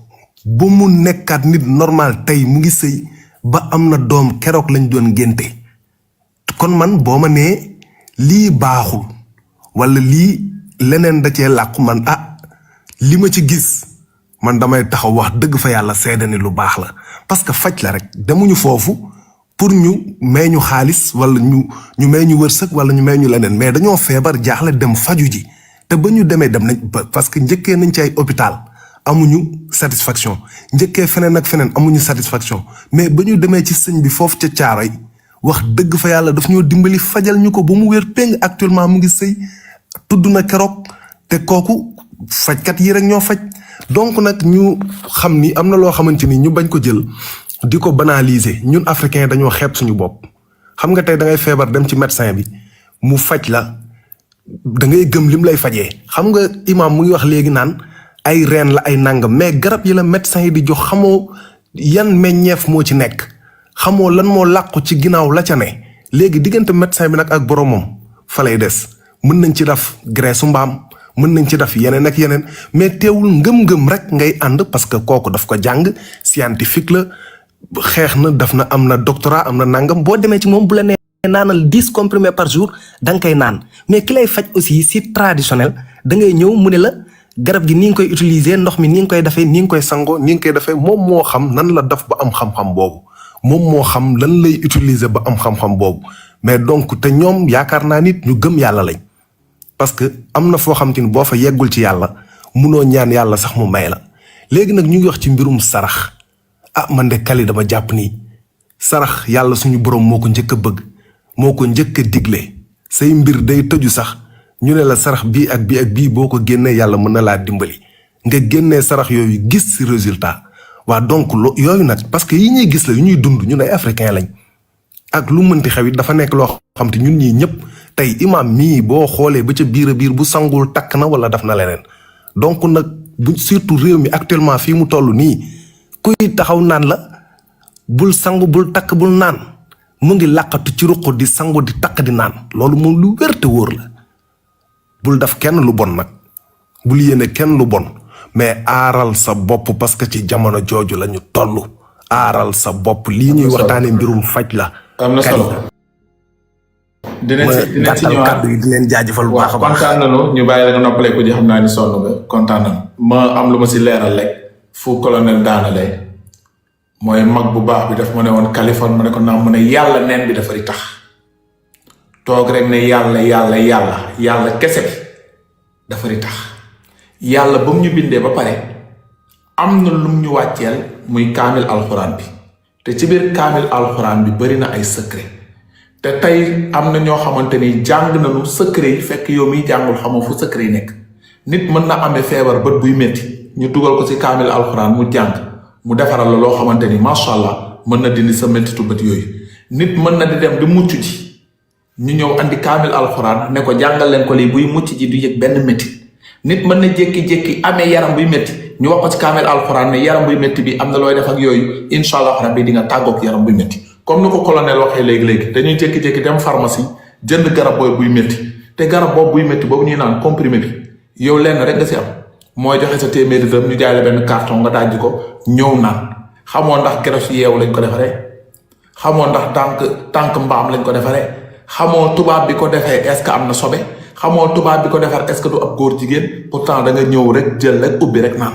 ba mu nekkaat nit normal tey mu ngi sëy ba am na doom keroog lañ doon ngénte kon man boo ma nee lii baaxul wala lii leneen da cee làqu man li ma ci gis man damay taxaw wax dëgg fa yàlla seede ni lu baax la parce que faj la rek demuñu foofu pour ñu may ñu xaalis wala ñu may ñu wërsëg wala ñu may ñu leneen mais dañoo feebar jaaxle dem faju ji te ba ñu demee dem nañ parce que njëkkee nañ ci ay hôpital amuñu satisfaction njëkkee feneen ak feneen amuñu satisfaction mais ba ñu demee ci sëñ bi foofu ca caaro yi wax dëgg fa yàlla daf ñoo dimbali fajal ñu ko ba mu wér péng actuellement mu ngi sëy tudd na keroog te kooku fajkat yi rek ñoo faj donc nag ñu xam ni am na loo xamante ni ñu bañ ko jël di ko banaliser ñun africain dañoo xeeb suñu bopp xam nga tey da ngay feebar dem ci médecin bi mu faj la da ngay gëm lim lay fajee xam nga imam mu ngi wax léegi naan ay reen la ay nangam mais garab yi la médecin yi di jox xamoo yan meññeef moo ci nekk xamoo lan moo làqu ci ginnaaw la ca ne léegi diggante médecin bi nag ak boromam fa lay des mën nañ ci def graisse mbaam mën nañ ci def yeneen ak yeneen mais teewul ngëm-ngëm rek ngay ànd parce que kooku daf ko jàng scientifique la xeex na daf na am na doctorat am na nangam boo demee ci moom bu la nee naanal 10 comprimés par jour da nga koy naan mais ki lay faj aussi si traditionnel da ngay ñëw mu ne la garab gi ni nga koy utiliser ndox mi ni nga koy defee ni nga koy sangoo ni nga koy defee moom moo xam nan la def ba am xam-xam boobu moom moo xam lan lay utiliser ba am xam-xam boobu mais donc te ñoom yaakaar naa nit ñu gëm yàlla lañ parce que am na foo xam te ni boo fa yeggul ci yàlla munoo ñaan yàlla sax mu may la léegi nag ñu ngi wax ci mbirum sarax man de Kali dama jàpp ni sarax yàlla suñu borom moo ko njëkk a bëgg moo ko njëkk a digle say mbir day tëju sax ñu ne la sarax bii ak bii ak bii boo ko génnee yàlla mën na laa dimbali nga génnee sarax yooyu gis ci résultat waa donc yooyu nag parce que yi ñuy gis la yu ñuy dund ñun ay africain lañ ak lu mënti xew it dafa nekk loo xam te ñun ñii ñëpp tey imam mii boo xoolee ba ca biir a biir bu sangul takk na wala daf na leneen donc nag bu surtout réew mi actuellement fii mu toll nii kuy taxaw naan la bul sangu bul takk bul naan mu ngi làqatu ci ruq di sangu di takk di naan loolu moom lu wér te wóor la bul def kenn lu bon nag bul yéene kenn lu bon mais aaral sa bopp parce que ci jamono jooju la ñu toll aaral sa bopp lii ñuy waxtaane mbirum faj la. am na solo dinañ ci ñëwaat kàddu yi di leen jaajëfal bu baax a baax. kontaan nañu ñu bàyyi la nga noppale ko ji xam naa ni sonn nga kontaan nañu ma am lu ma si leeral rek fu colonel daanale mooy mag bu baax bi daf ma ne woon Californie ma ne ko naam mu ne yàlla neen bi dafa di tax toog rek ne yàlla kese bi dafa di tax yàlla ba mu ñu bindee ba pare am na lum ñu wàcceel muy kaamil alxuraan bi te ci biir kaamil alxuraan bi bari na ay secret te tey am na ñoo xamante ni jàng nañu secret yi fekk yow miy jàngul xamoo fu secret yi nekk nit mën na amee feebar bët buy métti ñu dugal ko ci kaamil alxuraan mu jàng mu defaral la loo xamante ni macha allah mën na dindi sa méttitu bët yooyu nit mën na di dem di mucc ji ñu ñëw andi kaamil alxuraan ne ko jàngal leen ko lii buy mucc ji du yëg benn métti nit mën na jékki-jékki amee yaram buy métti ñu wax ko ci kaamil alxuraan ne yaram buy métti bi am na looy def ak yooyu incha allah rabbi di nga tàggoog yaram buy métti comme ni ko colonel waxee léegi-léegi dañuy jékki-jékki dem pharmacie jënd garab boobu buy métti te garab boobu buy métti boobu ñuy naan comprimé bi yow lenn rek nga si am mooy joxe sa téeméeri dërëm ñu jaay la benn carton nga dajji ko ñëw naan xamoo ndax graisse yeewu lañ ko defaree xamoo ndax tànk mbaam lañ ko defaree xamoo tubaab bi ko defee est-ce que am na sobe xamoo tubaab bi ko defar est-ce que du ab góor jigéen pourtant da nga ñëw rek jël rek ubbi rek naan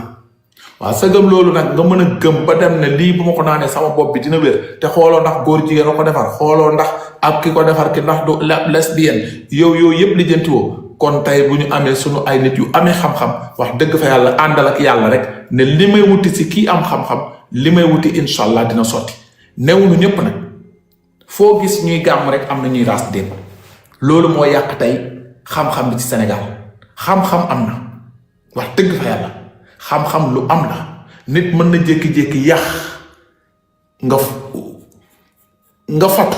waaw sa gëm loolu nag nga mën a gëm ba dem ne lii bu ma ko naanee sama bopp bi dina wér te xooloo ndax góor jigéen a ko defar xooloo ndax ak ki ko defar ki ndax du lesbienne yow yooyu yëpp lijjanti woo kon tey bu ñu amee sunu ay nit yu amee xam-xam wax dëgg fa yàlla àndal ak yàlla rek ne li may wuti si kii am xam-xam li may wuti incha allah dina sotti newuñu ñëpp nag foo gis ñuy gàmm rek am na ñuy raas démb loolu moo yàq tey xam-xam bi ci Sénégal xam-xam am na wax dëgg fa yàlla xam-xam lu am la nit mën na jékki-jékki yax nga fatu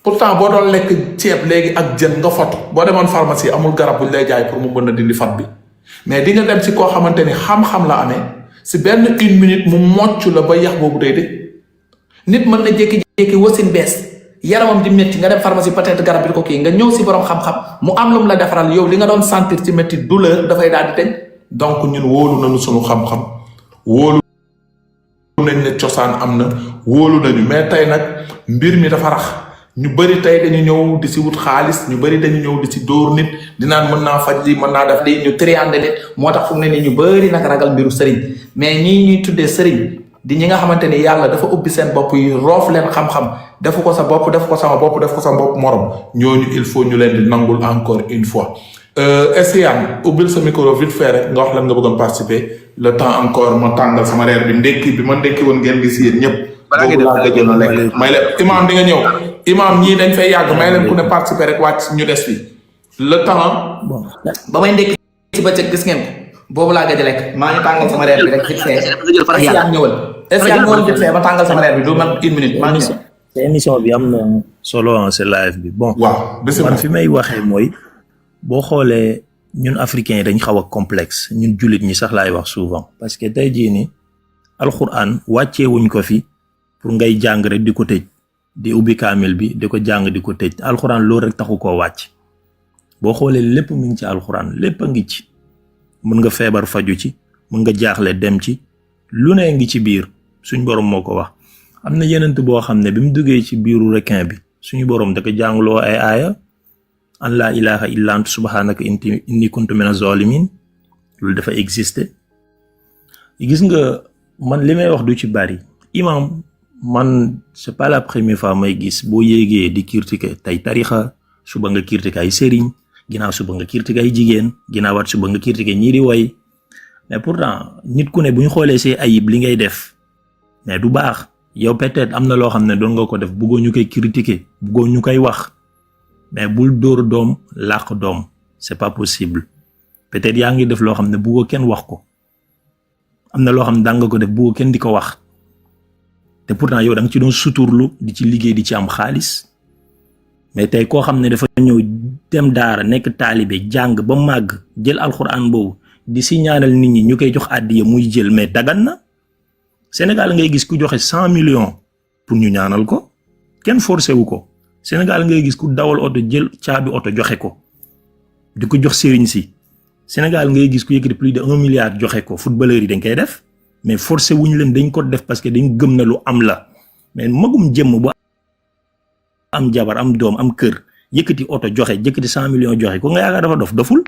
pourtant boo doon lekk ceeb léegi ak jën nga fatu boo demoon pharmacie amul garab buñ lay jaay pour mu mën a dindi fat bi mais di nga dem si koo xamante ni xam-xam la amee si benn 1 minute mu mocc la ba yax boobu day de nit mën na jékki-jékki wasin bees yaramam di métti nga dem pharmacie peut-être garab bi ko kii nga ñëw si borom xam-xam mu am lu mu la defaral yow li nga doon sentir ci métti douleur dafay daal di deñ donc ñun wóolu nañu sunu xam-xam wóolu nañ ne cosaan am na wóolu nañu mais tey nag mbir mi dafa rax ñu bëri tey dañu ñëw di si wut xaalis ñu bëri dañu ñëw di si dóor nit di naan mën naa faj li mën naa def lii ñu triande nit moo tax fu mu ne nii ñu bëri nag ragal mbiru sëriñ mais ñii ñuy tuddee sëriñ di ñi nga xamante ni yàlla dafa ubbi seen bopp yi roof leen xam-xam defu ko sa bopp def ko sama bopp def ko sa bopp morom ñooñu il faut ñu leen di nangul encore une fois. Essiane ubbil sa micro vite fait rek nga wax lan nga bëggoon participer le temps encore ma tàngal sama reer bi ndekki bi ma ndekki woon ngeen gis yéen ñëpp. balaa ngeen boobu laa gëjoon a lekk may leen imaam di nga ñëw imaam ñii dañ fay yàgg may leen ku ne participer rek wàcc ñu des fi le temps. bon ba may ndekki ci bëccëg gis ngeen ko boobu laa gëj a lekk maa ngi tàngal sama reer bi rek vite fait Essiane ñëwal Essiane ñëwal vite fait ma tàngal sama reer bi du man 1 minute maa ngi ñëw. te émission bi am na solo en ce live bi bon. waaw man fi may waxee mooy boo xoolee ñun africains yi dañ xaw a complexe ñun jullit ñi sax laay wax souvent parce que tey jii ni alxuraan wàccee wuñ ko fi pour ngay jàng rek di ko tëj di ubbi kaamil bi di ko jàng di ko tëj alxuraan loolu rek taxu koo wàcc boo xoolee lépp mi ngi ci alxuraan lépp a ngi ci mën nga feebar faju ci mën nga jaaxle dem ci lu ne ngi ci biir suñ borom moo ko wax am na yenent boo xam ne bi mu duggee ci biiru requin bi suñu borom da ko jàngloo ay aaya an laa ilaha illa anta subhanaka inni kuntu mina zalimin loolu dafa exister gis nga man li may wax du ci bari imam man c'est pas la première fois may gis boo yéegee di critiquer tey tarixa suba nga critiquer ay sëriñ ginnaaw suba nga critiquer ay jigéen ginnaawaat suba nga critiquer ñii di way mais pourtant nit ku ne bu ñu xoolee see ayib li ngay def mais du baax yow peut-être am na loo xam ne doon nga ko def bëggoo ñu koy critiquer bëggoo ñu koy wax mais bul dóor doom làq doom c'est pas possible peut-être yaa ngi def loo xam ne bëggoo kenn wax ko am na loo xam ne daan nga ko def bëggoo kenn di ko wax te pourtant yow da nga ci doon suturlu di ci liggéey di ci am xaalis mais tey koo xam ne dafa ñëw dem daara nekk taalibe jàng ba màgg jël alxuraan boobu di si ñaanal nit ñi ñu koy jox àddiya muy jël mais dagan na Sénégal ngay gis ku joxe 100 millions pour ñu ñaanal ko kenn forcé wu ko Sénégal ngay gis ku dawal oto jël caabi oto joxe ko di ko jox sëriñ si Sénégal ngay gis ku yëkkati plus de 1 milliard joxe ko footballeur yi dañ koy def mais forcé wuñu leen dañ ko def parce que dañ gëm na lu am la mais magum jëmm bu am jabar am doom am kër yëkkati oto joxe yëkkati 100 millions joxe ko nga yaakaar dafa doful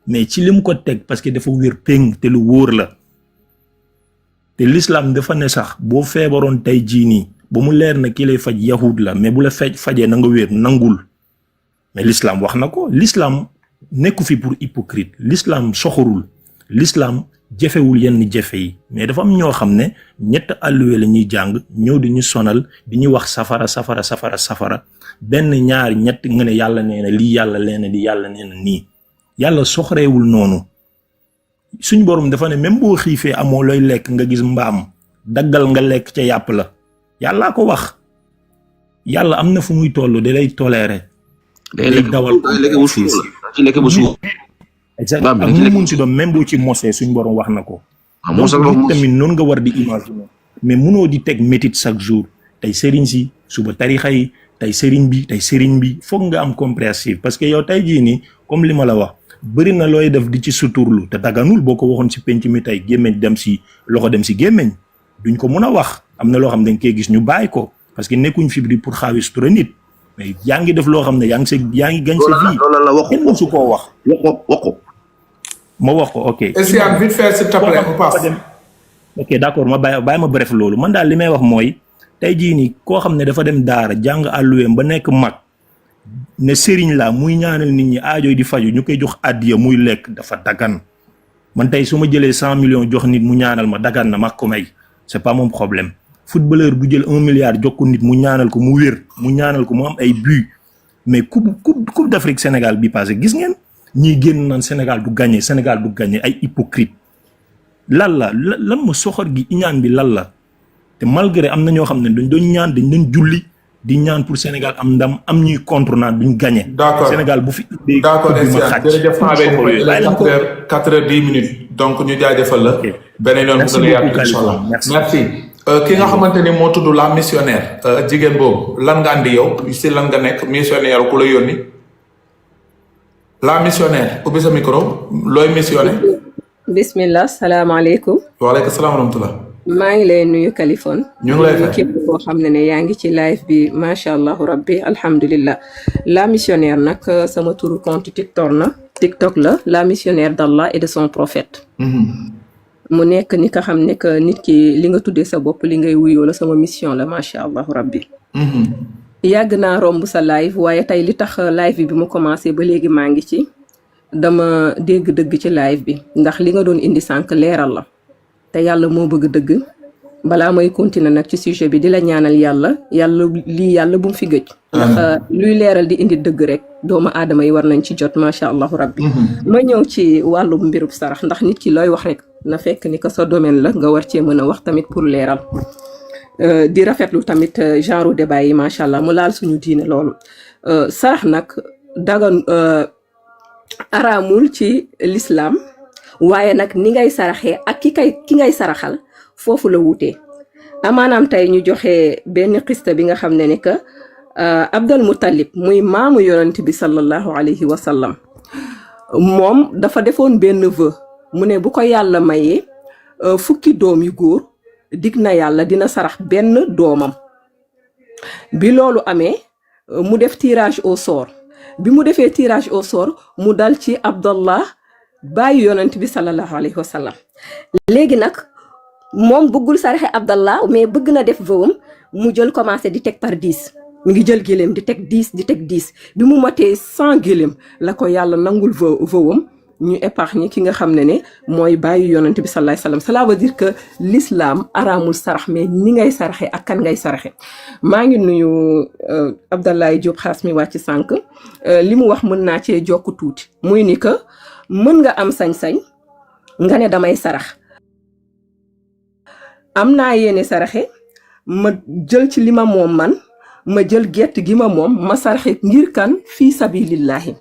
mais ci li mu ko teg parce que dafa wér péng te lu wóor la te l'islam dafa ne sax boo feebaroon tey jii nii ba mu leer na ki lay faj yahud la mais bu la fajee na nga wér nangul mais l'islam wax na ko l'islam nekku fi pour hypocrite l'islam soxorul l'islam jëfewul yenn jëfe yi mais dafa am ñoo xam ne ñett àlluwe la ñuy jàng ñëw di ñu sonal di ñu wax safara benn ñaari ñett nga ne yàlla nee na lii yàlla nee na lii yàlla nee na nii yàlla soxreewul noonu suñ borom dafa ne même boo xiifee amoo looy lekk nga gis mbaam daggal nga lekk ca yàpp la yàllaa ko wax yàlla am na fu muy toll da lay tolérer day dawal ci lekk bu suuf exactement ak mu mun si doon même boo ci mosee suñ borom wax na ko donc nit tamit noonu nga war di imaginer mais munoo di teg métit chaque jour tey sëriñ si suba tarixa yi tey sëriñ bi foog nga am compréhensif parce que yow tey jii nii comme li ma la wax bëri na looy def di ci suturlu te daganul boo ko waxoon si penc mi tey gémmeñ dem si loxo dem si gémmeñ duñ ko mun a wax am na loo xam dañ koy gis ñu bàyyi ko parce que nekkuñ fi di pour xaawi sutura nit mais yaa ngi def loo xam ne yaa ngi gañ sa vie kenn mësu koo wax ma wax ko ok Essiane vite fait s'il te plaît on passe ok d'accord ma bàyyi ma bref loolu man daal li may wax mooy tey jii nii koo xam ne dafa dem daara jàng àlluweem ba nekk mag ne sëriñ la muy ñaanal nit ñi aajoy di faju ñu koy jox àddiya muy lekk dafa dagan man tey su ma jëlee 100 millions jox nit mu ñaanal ma dagan na ma ko may c'est pas mon problème footballeur bu jël 1 milliard jox ko nit mu ñaanal ko mu wér mu ñaanal ko mu am ay but mais coupe d'Afrique Sénégal bi passé gis ngeen ñii génn naan Sénégal du gagné Sénégal du gagné ay hypocrite lan ma soxor gi iñaan bi lan la te malgré am na ñoo xam ne dañ doon ñaan dañ doon julli di ñaan pour Sénégal am ndam am ñuy contre naan duñ gagné. D'accord Sénégal bu fi. d'accord jërëjëf temps bi 4h10 donc ñu jaajëfal la. beneen yoon bu gën a yaatu incha allah merci. ki nga xamante ni moo tudd la missionnaire jigéen boobu lan nga andi yow si lan nga nekk missionnaire ku la yónni la missionnaire ubbi sa micro looy missionné. bismillah salaamaaleykum. waaleykum salaam wa rahmatulah. maa ngi lay nuyu Kaliphone. ñu ngi lay fay képp koo xam ne yaa ngi ci live bi macha allah rabbi alhamdulillah la missionnaire nag sama turu compte TikTok la missionnaire d'Allah et de son prophète. mu nekk ni nga xam ne que nit ki li nga tuddee sa bopp li ngay wuyoo la sama mission la macha allah rabbi. yàgg naa romb sa live waaye tey li tax live bi mu commencé ba léegi maa ngi ci dama dégg dëgg ci live bi ndax li nga doon indi sànq leeral la. te yàlla moo bëgg dëgg balaa may continuer nag ci sujet bi di la ñaanal yàlla bu mu fi gëj. ndax luy leeral di indi dëgg rek doomu aadama yi war nañ ci jot macha allah rabbi. ma ñëw ci wàllu mbirub sarax ndax nit ki looy wax rek na fekk ni que sa domaine la nga war cee mën a wax tamit pour leeral. di rafetlu tamit genre débat yi macha allah mu laal suñu diine loolu sarax nag dagan araamul ci l'islam. waaye nag ni ngay saraxee ak ki ngay saraxal foofu la wutee amaanaam tey ñu joxe benn xista bi nga xam ne ni que Abdul Muttalib muy maamu yonent bi sallallahu alayhi wa sallam moom dafa defoon benn vœu mu ne bu ko yàlla mayee fukki doom yu góor dig na yàlla dina sarax benn doomam bi loolu amee mu def tirage au sort bi mu defee tirage au sort mu dal ci Abdallah bàyyi yonent bi sallallahu alayhi wa sallam léegi nag moom bëggul saraxe Abdallah mais bëgg na def vëwam mu jël commencé di teg par 10 mi ngi jël gëléem di teg 10 bi mu matee 100 gëléem la ko yàlla nangul vëwam ñu épargne ki nga xam ne mooy bàyyi yonent bi sallallahu alayhi wa sallam cela veut dire que l'islam araamul sarax mais ni ngay saraxe ak kan ngay saraxe maa ngi nuyu Abdallah Diop xaas mi wàcc sànq li mu wax mën naa cee jokk tuuti muy ni que mën nga am sañ-sañ nga ne damay sarax am naa yéene saraxe ma jël ci li ma moom man ma jël gett gi ma moom ma saraxe ngir kan fii sabilillahi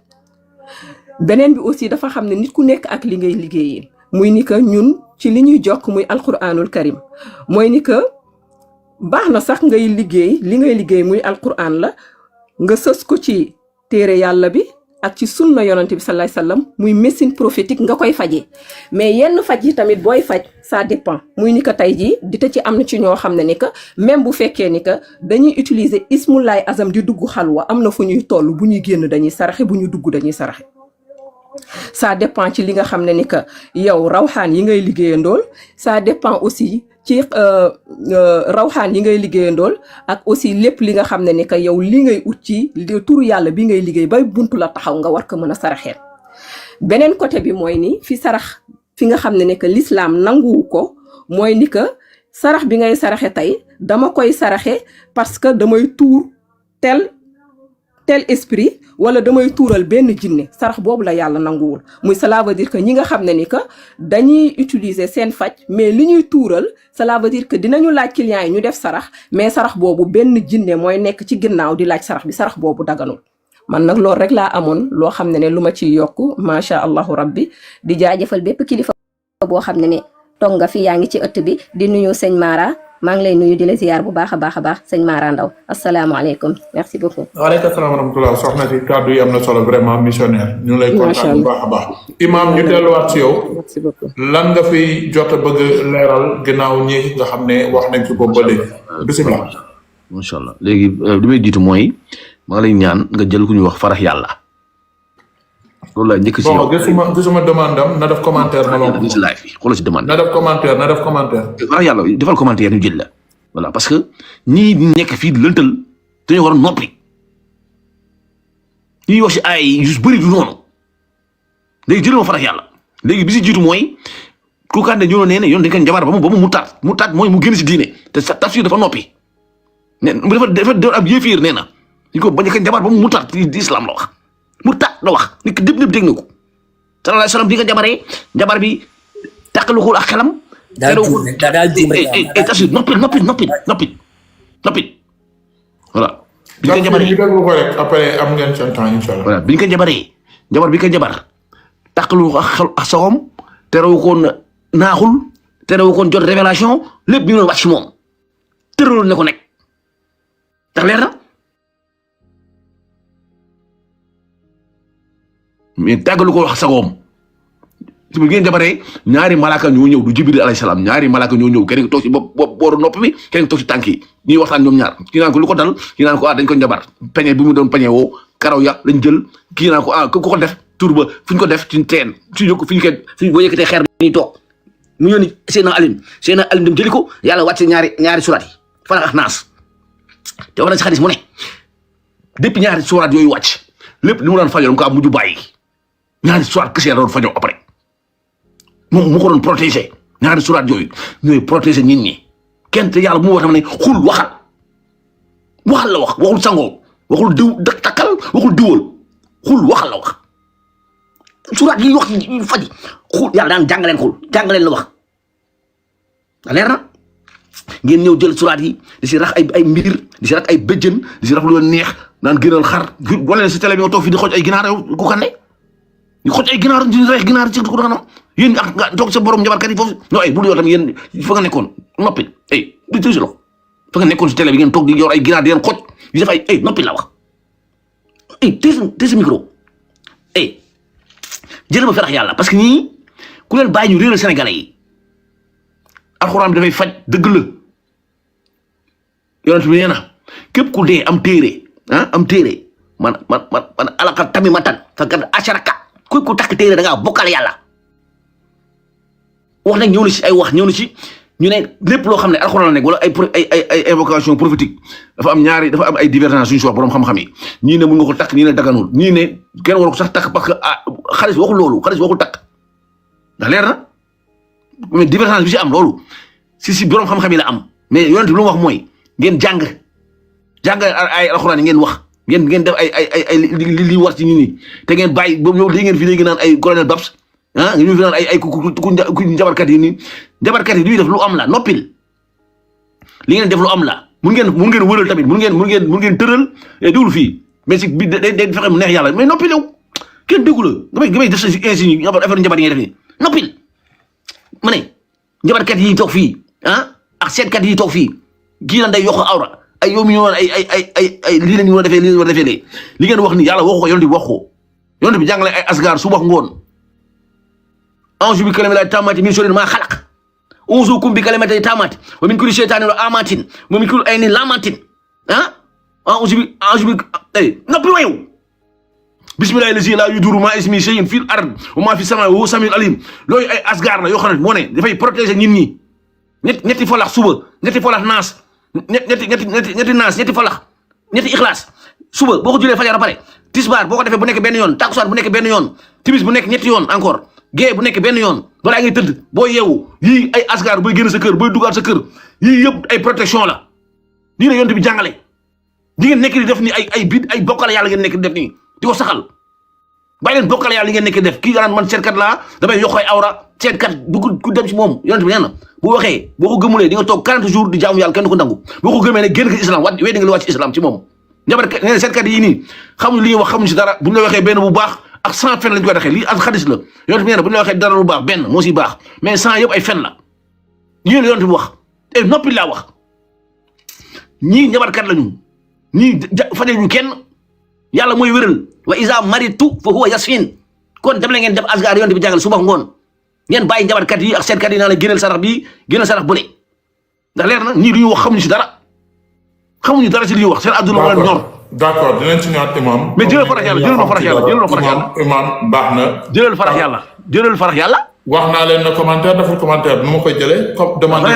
beneen bi aussi dafa xam ne nit ku nekk ak li ngay liggéeyee muy ni que ñun ci li ñuy jokk muy alquranul karim mooy ni que baax na sax ngay liggéey li ngay liggéey muy alquran la nga sës ko ci téere yàlla bi ak ci sunna yonante bi sallallahu alayhi wasallam muy médecine prophétique nga koy fajee mais yenn faj yi tamit booy faj ça dépend muy ni que tey jii dita ci am na ci ñoo xam ne ni que même bu fekkee ni que dañuy utiliser ismullahi azam di dugg xalwa am na fu ñuy toll bu ñuy génn dañuy saraxe bu ñu dugg dañuy saraxe ça dépend ci li nga xam ne ni que yow rawxaan yi ngay liggéeyandool ça dépend aussi ci rawxaan yi ngay liggéeyandool ak aussi lépp li nga xam ne ni que yow li ngay ut ci turu yàlla bi ngay liggéey bay buntu la taxaw nga war ko mën a saraxeel beneen côté bi mooy ni fi sarax fi nga xam ne ni que l'islam nanguwu ko mooy ni que sarax bi ngay saraxe tey dama koy saraxe parce que damay tuur tel esprit wala damay tuural benn jinne sarax boobu la yàlla nanguwul muy cela veut dire que ñi nga xam ne ni que dañuy utiliser seen faj mais li ñuy tuural cela veut dire que dinañu laaj clients yi ñu def sarax mais sarax boobu benn jinne mooy nekk ci ginnaaw di laaj sarax bi sarax boobu daganul man nag loolu rek laa amoon loo xam ne lu ma ciy yokk macha allahu rabbi di jaajëfal bépp kilifa boo xam ne toog nga fi yaa ngi ci ëtt bi di nuyu sëñ Mara maa ngi lay nuyu di la ziar bu baax a baax sëñ Mara Ndaw asalaamaaleykum merci beaucoup. waaleykum salaam wa rahmatulah soxna si kàddu yi am na solo vraiment missionnaire. ñu lay kontaan bu baax a baax. Imaam ñu delluwaat si yow. merci beaucoup. lan nga fi jot a bëgg leeral ginnaaw ñi nga xam ne wax nañ ci boobu ba léegi. bisimilah. macha allah léegi li may jiitu mooy maa lay ñaan nga jël ku ñuy wax farax yàlla. loolu la njëkk si yow gisuma demande am na def commentaire ma loolu. si live bi xoolal si demande. na def commentaire. farax yàlla defal commentaire ñu jël la. voilà parce que ñii nekk fii di lëntal dañoo war a noppi ñuy wax si ay yu bëri du noonu léegi jël ma farax yàlla léegi bi si jiitu mooy Kounkandé ñoo nee ne yoon dañ ko njabar ba mu mutaat mooy mu génn si diine te sa tafsir dafa noppi ne dafa doon ab yéefiir nee na ñu ko bañ a njabar ba mu mutaat di islam la wax mutaat la wax nit ki dépp dégg na ko sallallahu alayhi wasallam bi nga jabaree jabar bi tàqaluxul ak xelam. daal juum rek daal juum rek. Tafsir noppil voilà. bi nga jabaree ñu déglu ko rek après am ngeen seen temps incha allah. voilà bi nga jabaree jabar bi nga jabar tàqalu ak xel ak saxoom terewu koon naaxul terewu koon jot révélation lépp bi nga wàcc moom tëraloon ne ko nekk ndax leer na mais tàggalu ko wax sagoom ci bi ngeen jabaree ñaari malaaka ñoo ñëw du Jibril alayhi salaam ñaari malaaka ñoo ñëw kenn toog ci bopp booru nopp bi kenn toog ci tànk yi ñuy waxtaan ñoom ñaar kii naan ko lu ko dal kii naan ko dañ ko njabar peñe bi mu doon peñe woo karaw ya lañ jël kii naan ko ku ko def tur ba fu ñu ko def ci teen fi ñu boo yëkkatee xeer bi ñuy toog mu ñëw ni Seydina Alioune dem jëli ko yàlla wàcce ñaari surat yi Falaq ak Naas te wax na si xadis mu ne depuis ñaari surat yooyu wàcc lépp li mu daan fajoo ko am mujj bàyyi ñaari surat kese la doon fajoo après moom mu ko doon protéger ñaari surat yooyu ñooy protéger nit ñi kenn te yàlla bu mu wax ne xul waxal la wax waxul sangoo waxul diw takkal waxul diwal xul waxal la wax surat yi wax faji xul yàlla daan jàngaleen xul jàngaleen la wax leer na ngeen ñëw jël surat yi di si rax ay mbir di si rax ay bëjjën di si rax lu neex naan gënal xar wala si télé bi nga toog fi di xooj ay ginaar yow ku kande ñu xooj ay ginaar di reex ginaar ci ko daanam yéen ak nga toog sa borom njabarkat yi foofu non bul yow tam yéen fa nga nekkoon noppi du tuuti lo fa nga nekkoon si télé bi ngeen toog di yor ay ginaar di leen xooj di def ay noppi la wax tey sa micro jël ma ferax yàlla parce que ñii ku leen bàyyi ñu réeral Sénégalais yi alxuraan bi dafay faj dëgg la yonent bi nee na képp ku dee am téere man alaka tami matan fakat asharaka ku takk téere da ngaa bokkal yàlla wax nag ñëw na ci ay wax ñëw na ci ñu ne lépp loo xam ne alxuraan la nekk wala ay invocation prophétique dafa am ay divergence suñu si wax borom xam-xam yi ñii ne mun nga ko takk ñii ne daganul ñii ne kenn waru ko sax takk parce que xaalis waxul loolu xaalis waxul takk ndax leer na mais divergence bi si am loolu si borom xam-xam yi la am mais yonent bi lu mu wax mooy ngeen jàng ay alxuraan yi ngeen wax ngeen def ay li war ci nit ñi te ngeen bàyyi boobu yow li ngeen fi léegi naan ay colonel Babs ñu fi naan ay ku njabarkat yi nii njabarkat yi li def lu am la noppil li ngeen def lu am la mun ngeen wëral tamit mun ngeen tëral déglu fii mais si bi day fexe mu neex yàlla mais noppil yow kenn déggu la nga may def sa insigne affaire njabar yi ngay def nii noppil ma ne njabarkat yi toog fii ak seetkat yi toog fii kii naan day yokk awra ay yow mi ñu woon ay lii la ñu war a defee lii la ñu war a defee léegi li ngeen wax ni yàlla waxu ko yonent bi wax ko yonent bi jàngale ay asgar suba ngoon a'uuzu bi kalimaatin taammaati min sharri maa xalaq u'uuzukum bi kalimaatin taammaati wa min kulli shaytaanin rajiim wa min kulli aynin laamatin a'uuzu bi noppi wayow bismillahi lazi laa yadurru maa ismihi shay'un fil ard wa maa fis samaa'i wa huwa samiul alim loolu ay asgar la yoo xam ne moo ne dafay protéger nit ñi ñetti falax suba ñetti falax naas ñetti naas ñetti falax ñetti ixlaas suba boo ko julee fajar pare tisbaar boo ko defee bu nekk benn yoon takusaan bu nekk benn yoon timis bu nekk ñetti yoon encore gée bu nekk benn yoon balaa ngay tëdd boo yeewu yii ay asgar booy génn sa kër booy dugaat sa kër yii yëpp ay protection la lii la yonent bi jàngale di ngeen nekk di def ni ay bokkale yàlla ngeen nekk di def nii di ko saxal bàyyi leen bokkale yàlla li ngeen nekk di def kii daan man seetkat laa damay yokk ay awra seetkat du ku dem ci moom yonent bi nee na bu waxee boo ko gëmulee di nga toog 40 jours di jaamu yàlla kenn du ko nangu boo ko gëmee ne génn ko islam wet nga lu wàcc islam ci moom njabarkat nee na seetkat yi nii xamuñu li ñuy wax xamuñu si dara bu ñu la waxee benn bu baax ak 100 fen lañ koy waxee lii ak xadis la yonent bi nee na bu ñu la waxee dara lu baax benn moo si baax mais 100 yëpp ay fen la ñii la yonent bi wax te noppi laa wax ñii njabarkat lañu ñii fajee ñu kenn yàlla mooy wéral wa iza maritu fa huwa yasfin kon dem la ngeen def asgar yonent bi jàngal suba ngoon ngeen bàyyi njabarkat yi ak seetkat yi naa la génneel sarax bi génneel sarax bu ne ndax leer na ñii lu ñuy wax xamuñu si dara xamuñu dara si li ñuy wax seen àdduna moo leen ñor. d'accord dinañ ci ñëwaat imam. mais jëlal farax yàlla jëlal ma farax yàlla jëlal ma farax yàlla. imam baax na. jëlal farax yàlla jëlal farax yàlla. wax naa leen ne commentaire deful commentaire nu ma koy jëlee comme demande.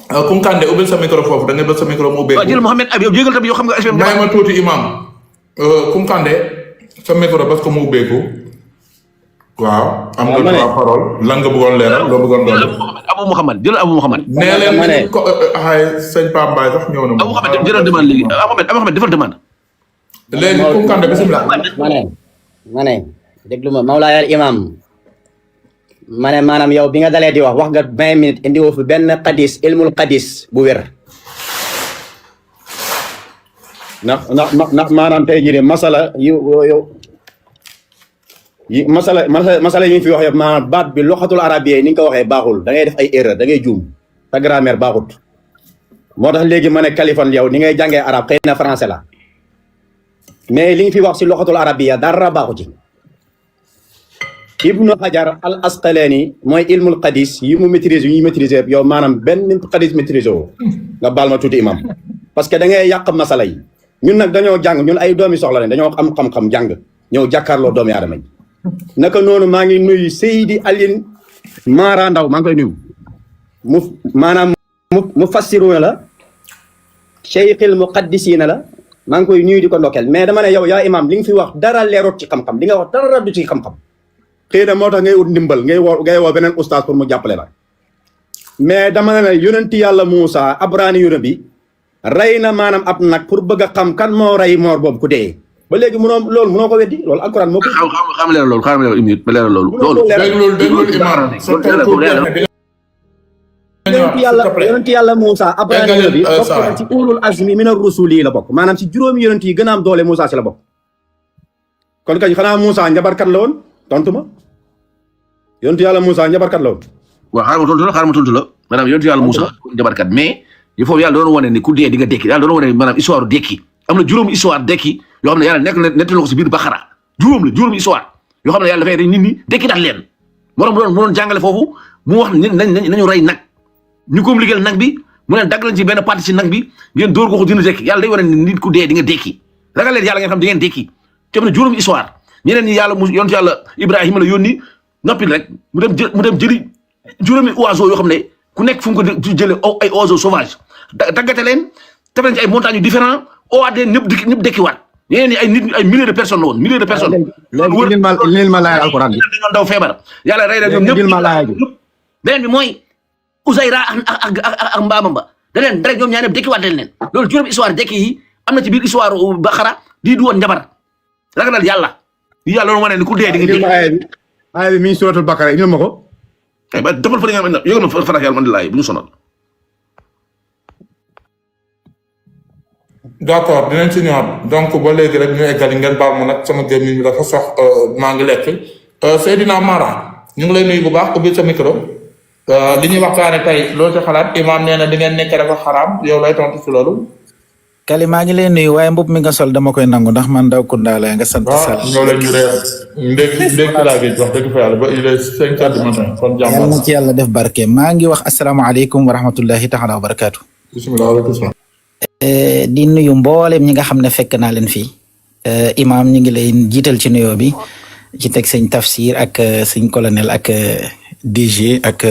Kounkandé ubbil sa micro foofu da ngay bës sa micro mu ubbeeku. waaw jël Mouhamed Ab yow jégal tamit yow xam nga. may ma tuuti imam Kounkandé sa micro bës ko mu ubbeeku. waaw am nga trois parole lan nga bëggoon leeral loo bëggoon doon. Abou Mouhamed jëlal Abou Mouhamed. nee leen ko ay sëñ Pape Mbaye sax ñëw na. Abou Mouhamed jëlal demande léegi Abou Mouhamed defal demande. léegi Kounkandé bisimilah. ma ne déglu ma Mawlaaya al imam ma ne maanaam yow bi nga dalee di wax nga 20 minutes indi woo fi benn xadis ilmul xadis bu wér. ndax maanaam tey jii de masala masala yi ñu fi wax yëpp maanaam baat bi loxatul arabiyya ni nga ko waxee baaxul da ngay def ay erreur da ngay juum ta grammaire baaxut moo tax léegi ma ne Kaliphone yow ni ngay jàngee arab xëy na français la mais li ñu fi wax si loxatul arabiyya dara baaxu ci. Ibnu Hajar al Asqalani mooy ilmul xadis yi mu maîtriser yu ñuy maîtriser yow maanaam benn xadis maîtriser woo nga baal ma tuuti imam parce que da ngay yàq masala yi ñun nag dañoo jàng ñun ay doomi soxla lañ dañoo am xam-xam jàng ñëw jàkkaarloo doomi aadama yi naka noonu maa ngi nuyu Seydi Aline Mara Ndaw maa ngi koy nuyu mu fassiru la cheikhil muqaddisina la maa ngi koy nuyu di ko ndokkeel mais dama ne yow yaa imam li nga fi wax dara leerut ci xam-xam li nga wax dara du ci xam-xam xëy na moo tax ngay ut ndimbal ngay woo beneen oustaz pour mu jàppale la mais dama ne yonenti yàlla Moussa abraani yónent bi rey na maanaam ab nag pour bëgg a xam kan moo rey moor boobu ku dee ba léegi mënoo ko weddi loolu alquran moo ko xam leeral loolu une minute ba leeral loolu yonenti yàlla Moussa abraani yónent bi bokk na ci ulul azmi min ar-rusul yi la bokk maanaam ci juróomi yonent yi gën a am doole Moussa si la bokk kon kañ xanaa Moussa njabarkat la woon tontu ma yontu yàlla Moussa njabarkat la woon. waaw xaaral ma tontu la maanaam yontu yàlla Moussa njabarkat mais il faut yàlla doon wane ni ku dee di nga dekki yàlla doon wane maanaam histoire dekki am na juróomi histoire dekki yoo xam ne yàlla nettali ko si biir Bakara juróomi histoire yoo xam ne yàlla dafay nit ñi dekki daal leen moo tax mu doon jàngale foofu mu wax nañu rey nag ñu ko liggéeyal nag bi mu ne dagg lañ ci benn partie ci nag bi ngeen dóor ko dina dekki yàlla day wane ni nit ku dee di nga dekki ragal leen yàlla ngeen xam di ngeen dekki te am na juróomi histoire ñeneen ñi yàlla yontu yàlla Ibrahima la yónni noppi rek mu dem jëli juróomi oiseau yoo xam ne ku nekk fu mu ko jëlee ay oiseaux sauvages daggate leen def leen ci ay montagnes yu différents owaat leen ñëpp dekkiwaat ñeneen ñi ay nit ay milliers de personnes la woon milliers de personnes. léegi lil ma laay alquran bi dañoo daw feebar yàlla rey leen ñoom ñëpp beneen bi mooy Uzayra ak mbaamam ba da leen rek ñoom ñaar ñëpp dekkiwaat leen loolu juróomi histoire dekki yi am na ci biir histoire Bakara di du woon njabar ragalal yàlla yàlla loolu wane ni ku dee di nga aaya bi mi ngi suratul Bakara indil ma ko. ba defal fa nga yëgal ma farak yàlla man di laay bu ñu sonal. d'accord dinañ ci ñëwaat donc ba léegi rek ñu eggali ngeen baal ma nag sama gémmiñ bi dafa sox maa ngi lekk Seydina Mara ñu ngi lay nuyu bu baax ubbil sa micro li ñuy waxtaane tey loolu ci xalaat imaam nee na di ngeen nekk dafa xaraam yow lay tontu ci loolu. Kali maa ngi lay nuyu waaye mbubb mi nga sol dama koy nangu ndax man daw Kounda la nga sant Sall. waaw ñoo leen ñu reer ndékki laa gi wax dëgg fa yàlla ba il est 5 heures du matin kon jàmm yàlla na ci yàlla def barke maa ngi wax asalaamaaleykum wa rahmatullahi taala wa barakaatu. bisimilah waaleykum salaam. di nuyu mboolem ñi nga xam ne fekk naa leen fii imaam ñu ngi lay jiital ci nuyoo bi ci teg sëñ Tafsir ak sëñ colonel ak DG ak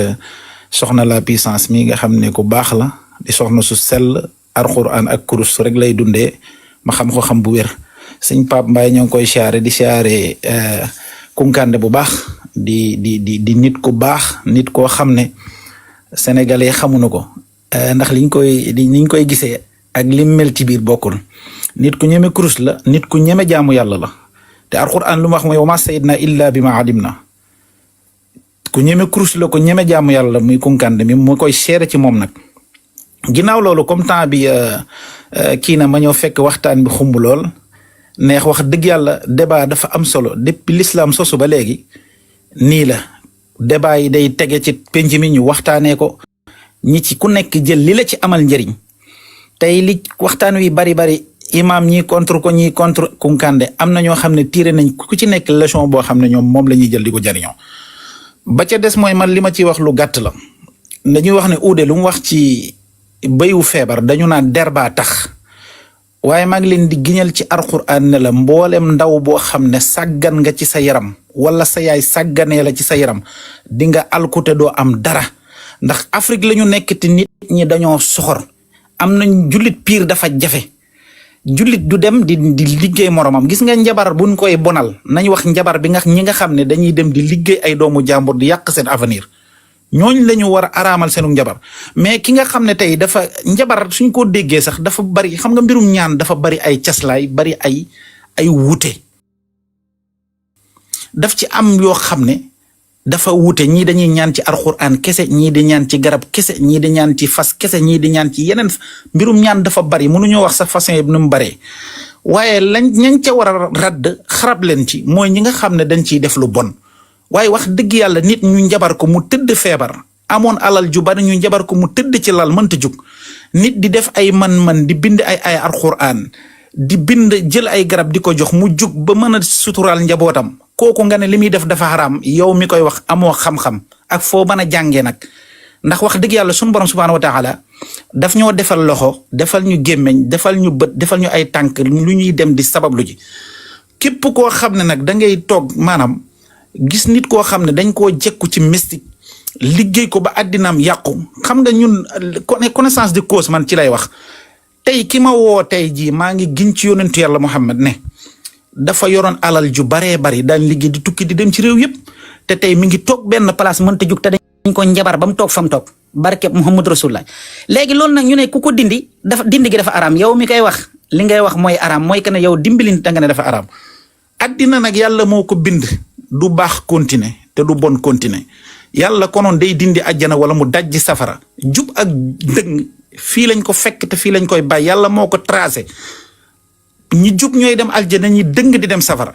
soxna la puissance mi nga xam ne ku baax la di soxna su sell alxuraan ak kurus rek lay dundee ma xam ko xam bu wér sëñ Pape Mbaye ñoo ngi koy siyaare di siyaare Kunkande bu baax di nit ku baax nit koo xam ne sénégalais xamuñu ko ndax liñ koy gisee ak lim mel ci biir bokkul nit ku ñeme kurus la nit ku ñeme jaamu yàlla la te alxuraan lu mu wax mooy wa ma sayidna illa bi ma alimna ku ñeme kurus la ko ñeme jaamu yàlla muy Kunkande mi mu koy seere ci moom nag ginnaaw loolu comme temps bi kii na ma ñëw fekk waxtaan bi xumb lool neex wax dëgg yàlla débat dafa am solo depuis l'islam sosu ba léegi nii la débat yi day tege ci penc mi ñu waxtaanee ko ñi ci ku nekk jël li la ci amal njëriñ tey li waxtaan wi bari imam ñi contre ko ñi contre Kunkande am na ñoo xam ne tiré nañ ku ci nekk leçon boo xam ne ñoom moom la ñuy jël di ko jëriñoo ba ca des mooy man li ma ciy wax lu gàtt la dañuy wax ne uude lu mu wax ci béyu feebar dañu naan derbaa tax waaye maa ngi leen di giñal ci alxuraan ne la mboolem ndaw boo xam ne sàggan nga ci sa yaram wala sa yaay sàgganee la ci sa yaram di nga alkute doo am dara ndax Afrique la ñu nekk te nit ñi dañoo soxor am nañ jullit piir dafa jafe jullit du dem di liggéey moromam gis nga njabar buñ koy bonal nañ wax njabar bi nga ñi nga xam ne dañuy dem di liggéey ay doomu jàmbur di yàq seen avenir ñooñ la ñu war a araamal seenu njabar mais ki nga xam ne tey dafa njabar suñ ko déggee sax dafa bari xam nga mbirum ñaan dafa bari ay caslaay bari ay wuute daf ci am yoo xam ne dafa wuute ñii dañuy ñaan ci alxuraan kese ñii di ñaan ci garab kese ñii di ñaan ci fas kese ñii di ñaan ci yeneen mbirum ñaan dafa bari mënuñoo wax sa façon yi nu mu baree waaye ñañ ca war a radd xarab leen ci mooy ñi nga xam ne dañ ciy def lu bon waaye wax dëgg yàlla nit ñu njabar ko mu tëdd feebar amoon alal ju bari ñu njabar ko mu tëdd ci lal mënta jug nit di def ay man-man di bind ay alxuraan di bind jël ay garab di ko jox mu jug ba mën a suturaal njabootam kooku nga ne li muy def dafa xaraam yow mi koy wax amoo xam-xam ak foo mën a jàngee nag ndax wax dëgg yàlla sunu borom subhaanahu wa taala daf ñoo defal loxo defal ñu gémmeñ defal ñu bët defal ñu ay tànk lu ñuy dem di sabablu ji képp koo xam ne nag da ngay toog maanaam gis nit koo xam ne dañ koo jekku ci mystique liggéey ko ba addinaam yàqu xam nga ñun connaissance de cause man ci lay wax tey ki ma woo tey jii maa ngi giñ ci yonentu yàlla Muhammad ne dafa yoroon alal ju baree bari daan liggéey di tukki di dem ci réew yëpp te tey mi ngi toog benn place mënta jug te dañ ko njabar ba mu toog fa mu toog barke Muhammad Rasulullah léegi loolu nag ñu ne ku ko dindi gi dafa araam yow mi koy wax li ngay wax mooy araam mooy que ne yow dimbali da nga ne dafa araam addina nag yàlla moo ko bind du baax continuer te du bon continuer yàlla konoon day dindi àjjana wala mu dajji safara jub ak dëng fii lañ ko fekk te fii lañ koy bàyyi yàlla moo ko tracé ñi jub ñooy dem aljana ñi dëng di dem safara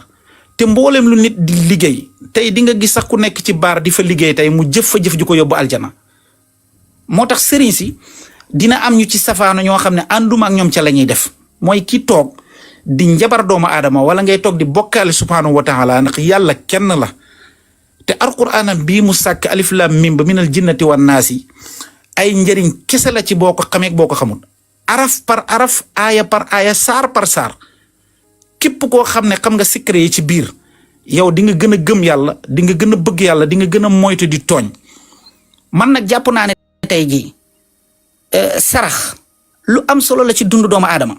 te mboolem lu nit di liggéey tey di nga gis sax ku nekk ci baar di fa liggéey tey mu jëf fa jëf ju ko yóbbu aljana moo tax sëriñ si dina am ñu ci safaano ñoo xam ne ànduma ak ñoom ca la ñuy def mooy ki toog di njabar doomu aadama wala ngay toog di bokkaale subhaanahu wa taala ndax yàlla kenn la te alquraan bii mu sàkk alif lam mim ba minal jinnati wan naasi ay njëriñ kese la ci boo ko xamee boo ko xamul araf par araf aaya par aaya saar par saar képp koo xam ne xam nga secret yi ci biir yow di nga gën a gëm yàlla di nga gën a bëgg yàlla di nga gën a moytu di tooñ man nag jàpp naa ne tey jii sarax lu am solo la ci dundu doomu aadama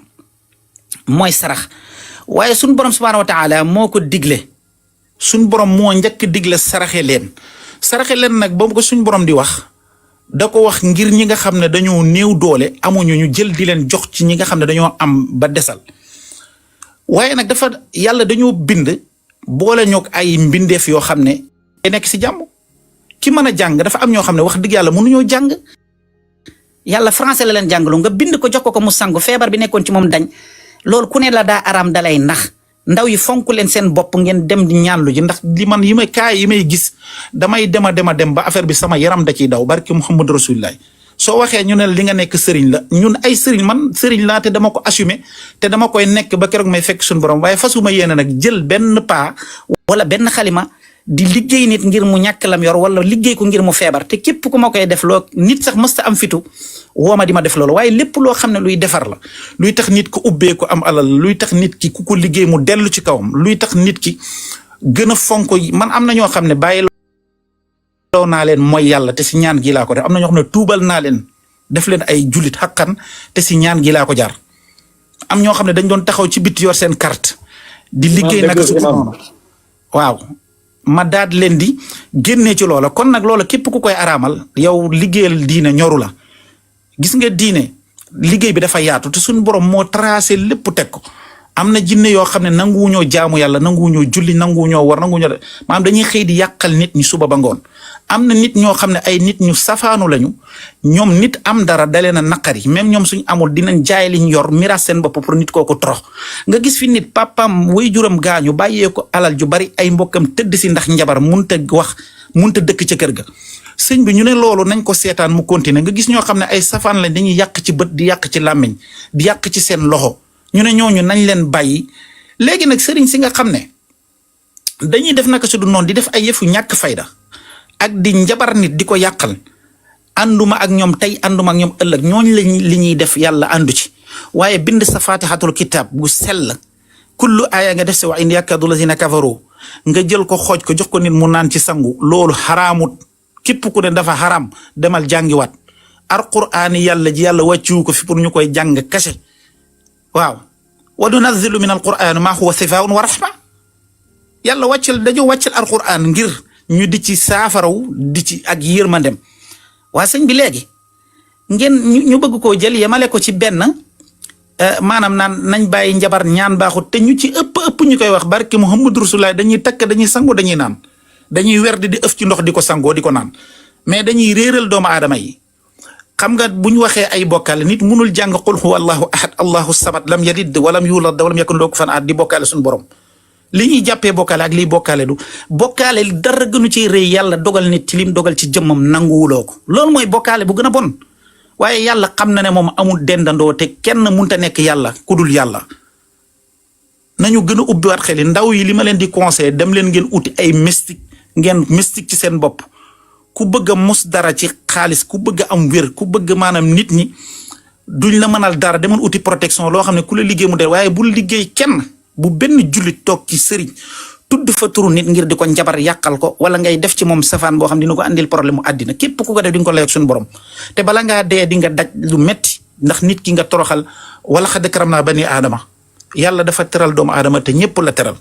mooy sarax waaye suñ borom subhaanahu wa taala moo ko digle suñ borom moo njëkk digle saraxe leen nag ba ko suñ borom di wax da ko wax ngir ñi nga xam ne dañoo néew doole amuñu ñu jël di leen jox ci ñi nga xam ne dañoo am ba desal waaye nag dafa yàlla dañoo bind boole ñoog ay mbindeef yoo xam ne nekk si jàmm ki mën a jàng dafa am ñoo xam ne wax dëgg yàlla mënuñoo jàng yàlla français la leen jàngalu nga bind ko jox ko mu sangu feebar bi nekkoon ci moom dañ loolu ku ne la daa araam dalay nax ndaw yi fonk leen seen bopp ngeen dem di ñaanlu ji ndax li man yi may gis damay dem ba affaire bi sama yaram da ciy daw barki Muhammad Rasulullah soo waxee ñu ne li nga nekk sëriñ la ñun ay sëriñ man sëriñ laa te dama ko assumer te dama koy nekk ba keroog may fekk suñu borom waaye fasuma yéene nag jël benn paa wala benn xalima di liggéey nit ngir mu ñàkk lam yor wala liggéey ko ngir mu feebar te képp ku ma koy def loo nit sax mësta am fitu wooma di ma def loolu waaye lépp loo xam ne luy defar la luy tax nit ko ubbee ko am alal luy tax nit ki ku ko liggéey mu dellu ci kawam luy tax nit ki gën a fonk man am na ñoo xam ne bàyyi loo naa leen mooy yàlla te si ñaan gi laa ko def am na ñoo xam ne tuubal naa leen def leen ay jullit xaqan te si ñaan gi laa ko jaar am ñoo xam ne dañ doon taxaw ci biti yor seen carte di liggéey naka su noonu waaw ma daat leen di génnee ci loola kon nag loola képp ku koy araamal yow liggéeyal diine ñoru la gis nga diine liggéey bi dafa yaatu te suñu borom moo tracé lépp teg ko am na jinne yoo xam ne nanguwuñoo jaamu yàlla nanguwuñoo julli nanguwuñoo war nanguwuñoo maanaam dañuy xëy di yàqal nit ñi suba ba ngoon am na nit ñoo xam ne ay nit ñu safaanu lañu ñoom nit am dara dalee na naqari même ñoom suñ amul dinañ jaay liñ yor miraas seen bopp pour nit kooku torox nga gis fi nit papam way juram gaañu bàyyee ko alal ju bari ay mbokkam tëdd si ndax njabar munta wax munta dëkk ca kër ga sëñ bi ñu ne loolu nañ ko seetaan mu continuer nga gis ñoo xam ne ay safaan lañ dañuy yàq ci bët di yàq ci làmmiñ di yàq ci seen loxo ñu ne ñooñu nañ leen bàyyi léegi nag sëriñ si nga xam ne dañuy def naka su du noonu di def ay yëfu ñàkk fayda ak di njabar nit di ko yàqal ànduma ak ñoom tey ànduma ak ñoom ëllëg ñooñu lañ li ñuy def yàlla àndu ci waaye bind sa fatihatul kitab gu sell kullu aaya nga def si wa in yakadu lazina kafaru nga jël ko xooj ko jox ko nit mu naan ci sangu loolu xaraamut képp ku ne dafa xaraam demal jàngiwaat alquraan yàlla ji yàlla wàcciwu ko fi pour ñu koy jàng kase waaw wa nunazzilu min alquraan maa huwa shifaa'un wa rahma yàlla dañoo wàccal alquraan ngir ñu di ci saafaraw di ci ak yërmandem waa sëñ bi léegi ngeen ñu bëgg koo jël yemale ko ci benn maanaam naan nañ bàyyi njabar ñaan baaxut te ñu ci ëpp ñu koy wax barke Muhammadu Rasulullah dañuy takk dañuy sango dañuy naan dañuy werd di ëf ci ndox di ko sangoo di ko naan mais dañuy réeral doomu aadama yi. xam nga bu ñu waxee ay bokkaale nit munul jàng qul huwa allahu ahad allahu samad lam yalid walam yulad walam yakun lahu kufuwan ahad di bokkaale suñu borom li ñuy jàppee bokkaale ak liy bokkaale du bokkaale dara gënu ci rëy yàlla dogal nit ci lim dogal ci jëmmam nanguwuloo ko loolu mooy bokkaale bu gën a bon waaye yàlla xam na ne moom amul dendandoo te kenn munta nekk yàlla ku dul yàlla nañu gën a ubbiwaat xel yi ndaw yi li ma leen di conseillé dem leen ngeen uti ay mystique ngeen mystique ci seen bopp ku bëgg a mos dara ci xaalis ku bëgg a am wér ku bëgg maanaam nit ñi duñ la mënal dara demal uti protection loo xam ne ku la liggéey mu de waaye bul liggéey kenn bu benn jullit toog ci sëriñ tudd fa turu nit ngir di ko njabar yàqal ko wala ngay def ci moom safaan boo xam dina ko andil problème mu àddina képp ku ko def di nga ko lay ak suñu borom te bala ngaa dee di nga daj lu metti ndax nit ki nga toroxal wala xad karam naa bani aadama yàlla dafa teral doomu aadama te ñëpp la teral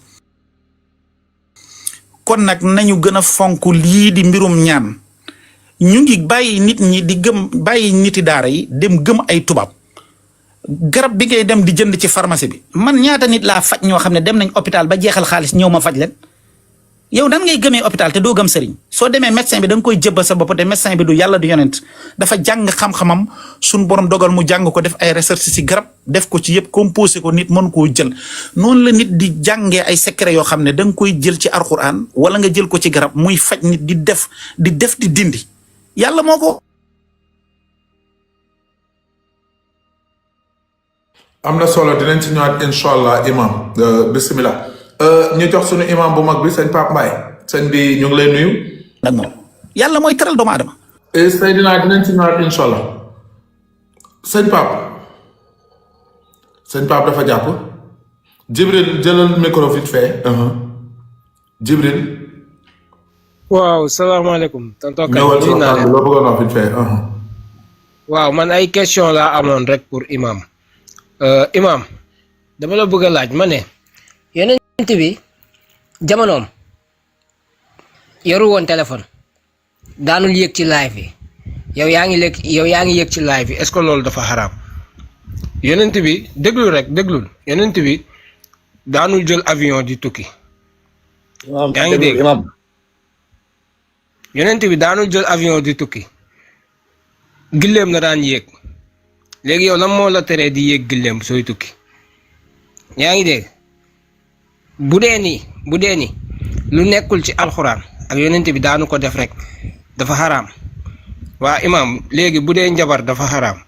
kon nag nañu gën a fonk lii di mbirum ñaan ñu ngi bàyyi nit ñi di gëm bàyyi niti daara yi dem gëm ay tubaab garab bi ngay dem di jënd ci pharmacie bi man ñaata nit laa faj ñoo xam ne dem nañ hôpital ba jeexal xaalis ñëw ma faj leen yow dan ngay gëmee hôpital te doo gëm sëriñ soo demee médecin bi da nga koy jëbbal sa bopp te médecin bi du yàlla du yonent dafa jàng xam-xamam suñ borom dogal mu jàng ko def ay recherche ci garab def ko ci yëpp composé ko nit mën koo jël noonu la nit di jàngee ay secret yoo xam ne da nga koy jël ci alxuraan wala nga jël ko ci garab muy faj nit di def di dindi yàlla moo ko. am na solo dinañ ci ñëwaat incha allah imam bisimilah ñu jox suñu imam bu mag bi sëñ Pape Mbaye sëñ bi ñu ngi lay nuyu. nag moom yàlla mooy teral doomu aadama. Seydina dinañ ci ñëwaat incha allah sëñ Pape dafa jàpp Jibril jëlal micro vite fait Jibril. waaw salaamaaleykum. tonton Kane ñëwal si waxtaan bi loo bëggoon wax vite fait. waaw man ay question laa amoon rek pour imam. imam dama la bëgg a laaj ma ne yonent bi jamonoom yoru woon téléphone daanul yëg ci live bi yow yaa ngi yëg ci live bi est-ce que loolu dafa xaraam yonent bi déglul yonent bi daanul jël avion di tukki yaa ngi dégg yonent bi daanul jël avion di tukki gilleem na daan yéeg léegi yow lan moo la teree di yéeg gilleem sooy tukki yaa ngi dégg bu dee ni lu nekkul ci alxuraan ak yonent bi daanu ko def rek dafa xaraam waa imam léegi bu dee njabar dafa xaraam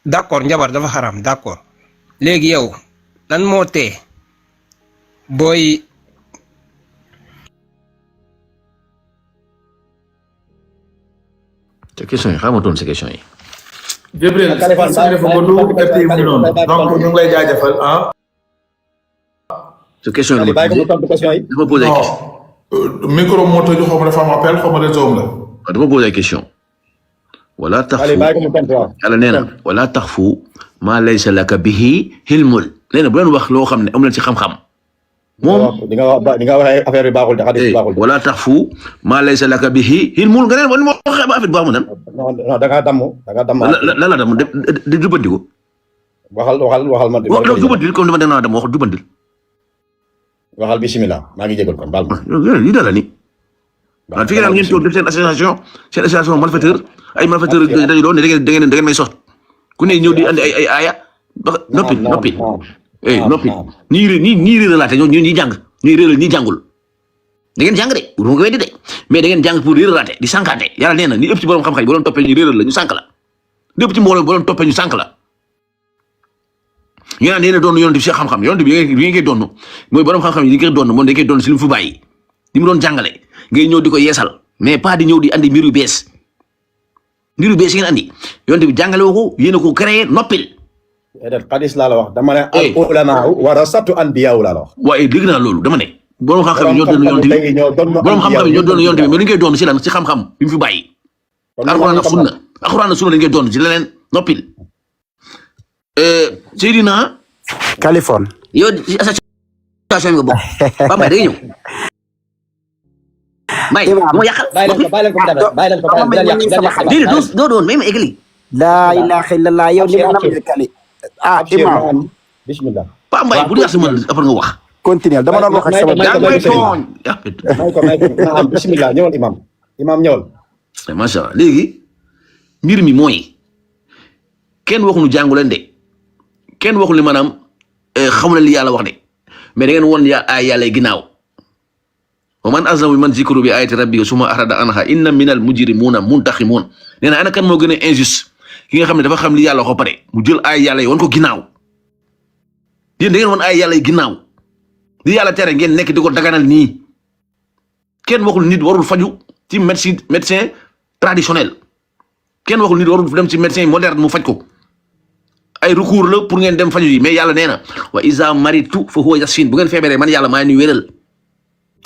d'accord njabar dafa xaraam d'accord léegi yow lan moo tee booy te question yi xamatoon si question yi. Jibril donc ñu ngi lay jaajëfal su question yi dafa posé ay question. micro moo tëju xaw ma dafa am appel xaw ma réseau la. waaw dafa posé ay question. wala taxfu yàlla nee na wala taxfu maa laysa laka bihi hilmul nee na bu leen wax loo xam ne amu leen ci xam-xam. moom di nga wax affaire bi baaxul de xadis baaxul de. wala taxfu maa laysa laka bihi hilmul nga ne moo waxee ba affaire baaxul nan. non da ngaa damm. lan la damm de jubanti ko. waxal ma. jubantil comme dama danaa dem wax jubantil. waxal bisimilah maa ngi jégal kon baal ma. lii daal la ni. waaw fi ngeen ngeen toog def seen association malfaiteur ay malfaiteur dañu doon ne da ngeen may sox ku ne ñëw di andi ay aaya noppi noppi ñii réeralaate ñi jàng ñuy réeral ñi jàngul da ngeen jàng de bu ma ko weddi de mais da ngeen jàng pour réeralaate di sànkaate yàlla nee na ni ëpp ci borom xam-xam yi bu doon toppee ñu réeral la ñu sànk la li ëpp ci mbooloo bu doon toppee ñu sànk la ñu naan yéen a doon yonent bi si xam-xam yonent bi yi ngay doon mooy borom xam-xam yi di koy doon moom dañ koy doon si li mu fu bàyyi li mu doon jàngale ngay ñëw di ko yeesal mais pas di ñëw di andi mbir yu bees yi ngeen andi yonent bi jàngale woo ko yéen a ko créé noppil. xadis laa la wax dama ne al ulamaa warasatu anbiyaa laa la wax. waaye dégg naa loolu dama ne. borom xam-xam yi ñoo doon yonent bi borom xam-xam yi ñoo doon yonent bi mais dañu koy doon si lan si xam-xam bi mu fi bàyyi. alxuraan ak sunna lañu koy doon si leneen noppil. Seydina. Californie. yow ci association nga bokk Pape Mbaye da ngay ñëw. Mbaye moo yàqal. bàyyi leen ko déedéet doo doon may ma eggali. laa ilaaha illallah yow li ma nam kali imam bismillah Pa Mbaye bu dee man après nga wax. continuer dama doon wax ak sama yaa ngi may tooñ. may ko bismillah ñëwal imam ñëwal. macha allah léegi mbir mi mooy kenn waxuñu jàngu leen de kenn waxul ni maanaam xamu leen li yàlla wax de mais da ngeen woon ay yàlla ginnaaw wa man azlamu man zikru bi ayati rabbika summa arada anha inna minal mujrimuna muntaximun nee na ana kan moo gën a injuste ki nga xam ne dafa xam li yàlla wax ba pare mu jël ay yàlla yi wan ko ginnaaw yéen da ngeen woon ay yàlla yi ginnaaw li yàlla tere ngeen nekk di ko daganal nii kenn waxul nit warul faju ci médecin traditionnel kenn waxul nit warul dem ci médecin moderne mu faj ko ay recours la pour ngeen dem faju yi mais yàlla nee na wa iza maritu fa huwa yasfin bu ngeen feebaree man yàlla maa ni wéral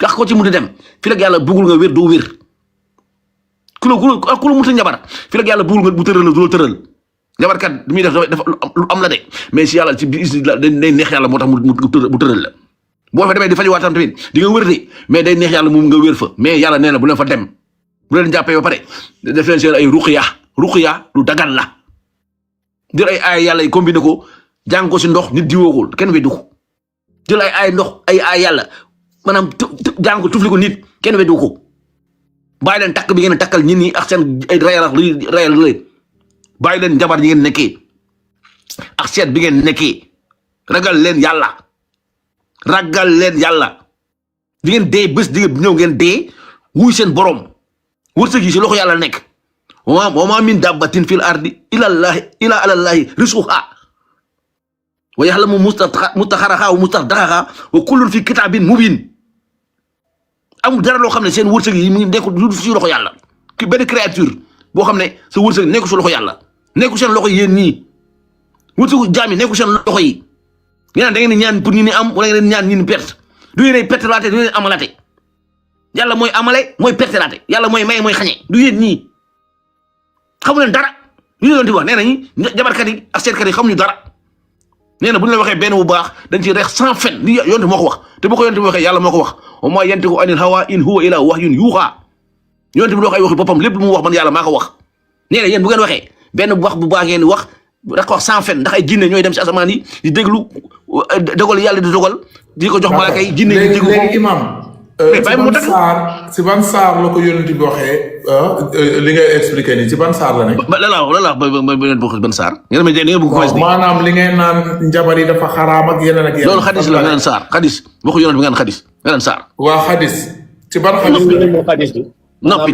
wax ko ci mu dem fi la yàlla bëggul nga wér doo wér ku la muta njabar fi la yàlla bëggul nga bu tëral la doo tëral njabarkat li muy def dafa lu am la de mais si yàlla ci bi day neex yàlla moo tax mu tëral la boo fa demee di fajuwaatam tamit di nga wér de mais day neex yàlla moom nga wér fa mais yàlla nee na bu leen fa dem bu leen jàppee ba pare def leen seen ay ruqiya lu dagan la jël ay yàlla yi combiné ko jàng ko si ndox nit diwoo ko kenn weddu ko jël ay ndox ay yàlla maanaam jàng ko tufli ko nit kenn weddu ko bàyyi leen takk bi ngeen takkal ñit ñi ak seen ay rayal leen bàyyi leen njabar yi ngeen nekkee ak seet bi ngeen nekkee ragal leen yàlla di ngeen dee bés di ngeen ñëw ngeen dee wuy seen borom wërsëg yi si loxo yàlla nekk wa ma min dabbatin fil ardi ila alallahi rizquha wa ya'lamu mustaqarraha wa mustawda'aha wa kullun fi kitabin mubin amul dara loo xam ne seen wërsëg yi mu ngi nekk lu si loxo yàlla ki benn créature boo xam ne sa wërsëg nekku si loxo yàlla nekku seen loxo yéen ñii wërsëgu jaam yi nekku seen loxo yi ngeen da ngeen ñaan pour ñu ni am wala ngeen ñaan ñu ni perte du yéen ay perte laate du yéen amalaate yàlla mooy amale mooy perte laate yàlla mooy maye mooy xañe du yéen ñii xamu leen dara li ñu doon di wax nee nañu jabarkat yi ak seetkat yi xamuñu dara nee na bu ñu la waxee benn bu baax dañ ci reex sans fin li yonte moo ko wax te bu ko yonte bi waxee yàlla moo ko wax wa maa yantiqu anil hawa in huwa illa wahyun yuuhaa yonte bi du wax ay waxi boppam lépp lu mu wax man yàlla maa ko wax nee na yéen bu ngeen waxee benn wax bu baax ngeen wax da ko wax sans fin ndax ay jinne ñooy dem si asamaan yi di déglu dogal yàlla di dogal di ko jox malaaka yi jinne yi di déglu léegi imam si ban saar la ko yonent bi waxee li ngay expliqué nii si ban saar la nekk. ban saar. maanaam li ngay naan njabar yi dafa xaraam ak yeneen ak yeneen. loolu xadis la nga naan saar xadis waxu yonent bi nga naan xadis nga naan saar. waa xadis si ban xadis bi. noppi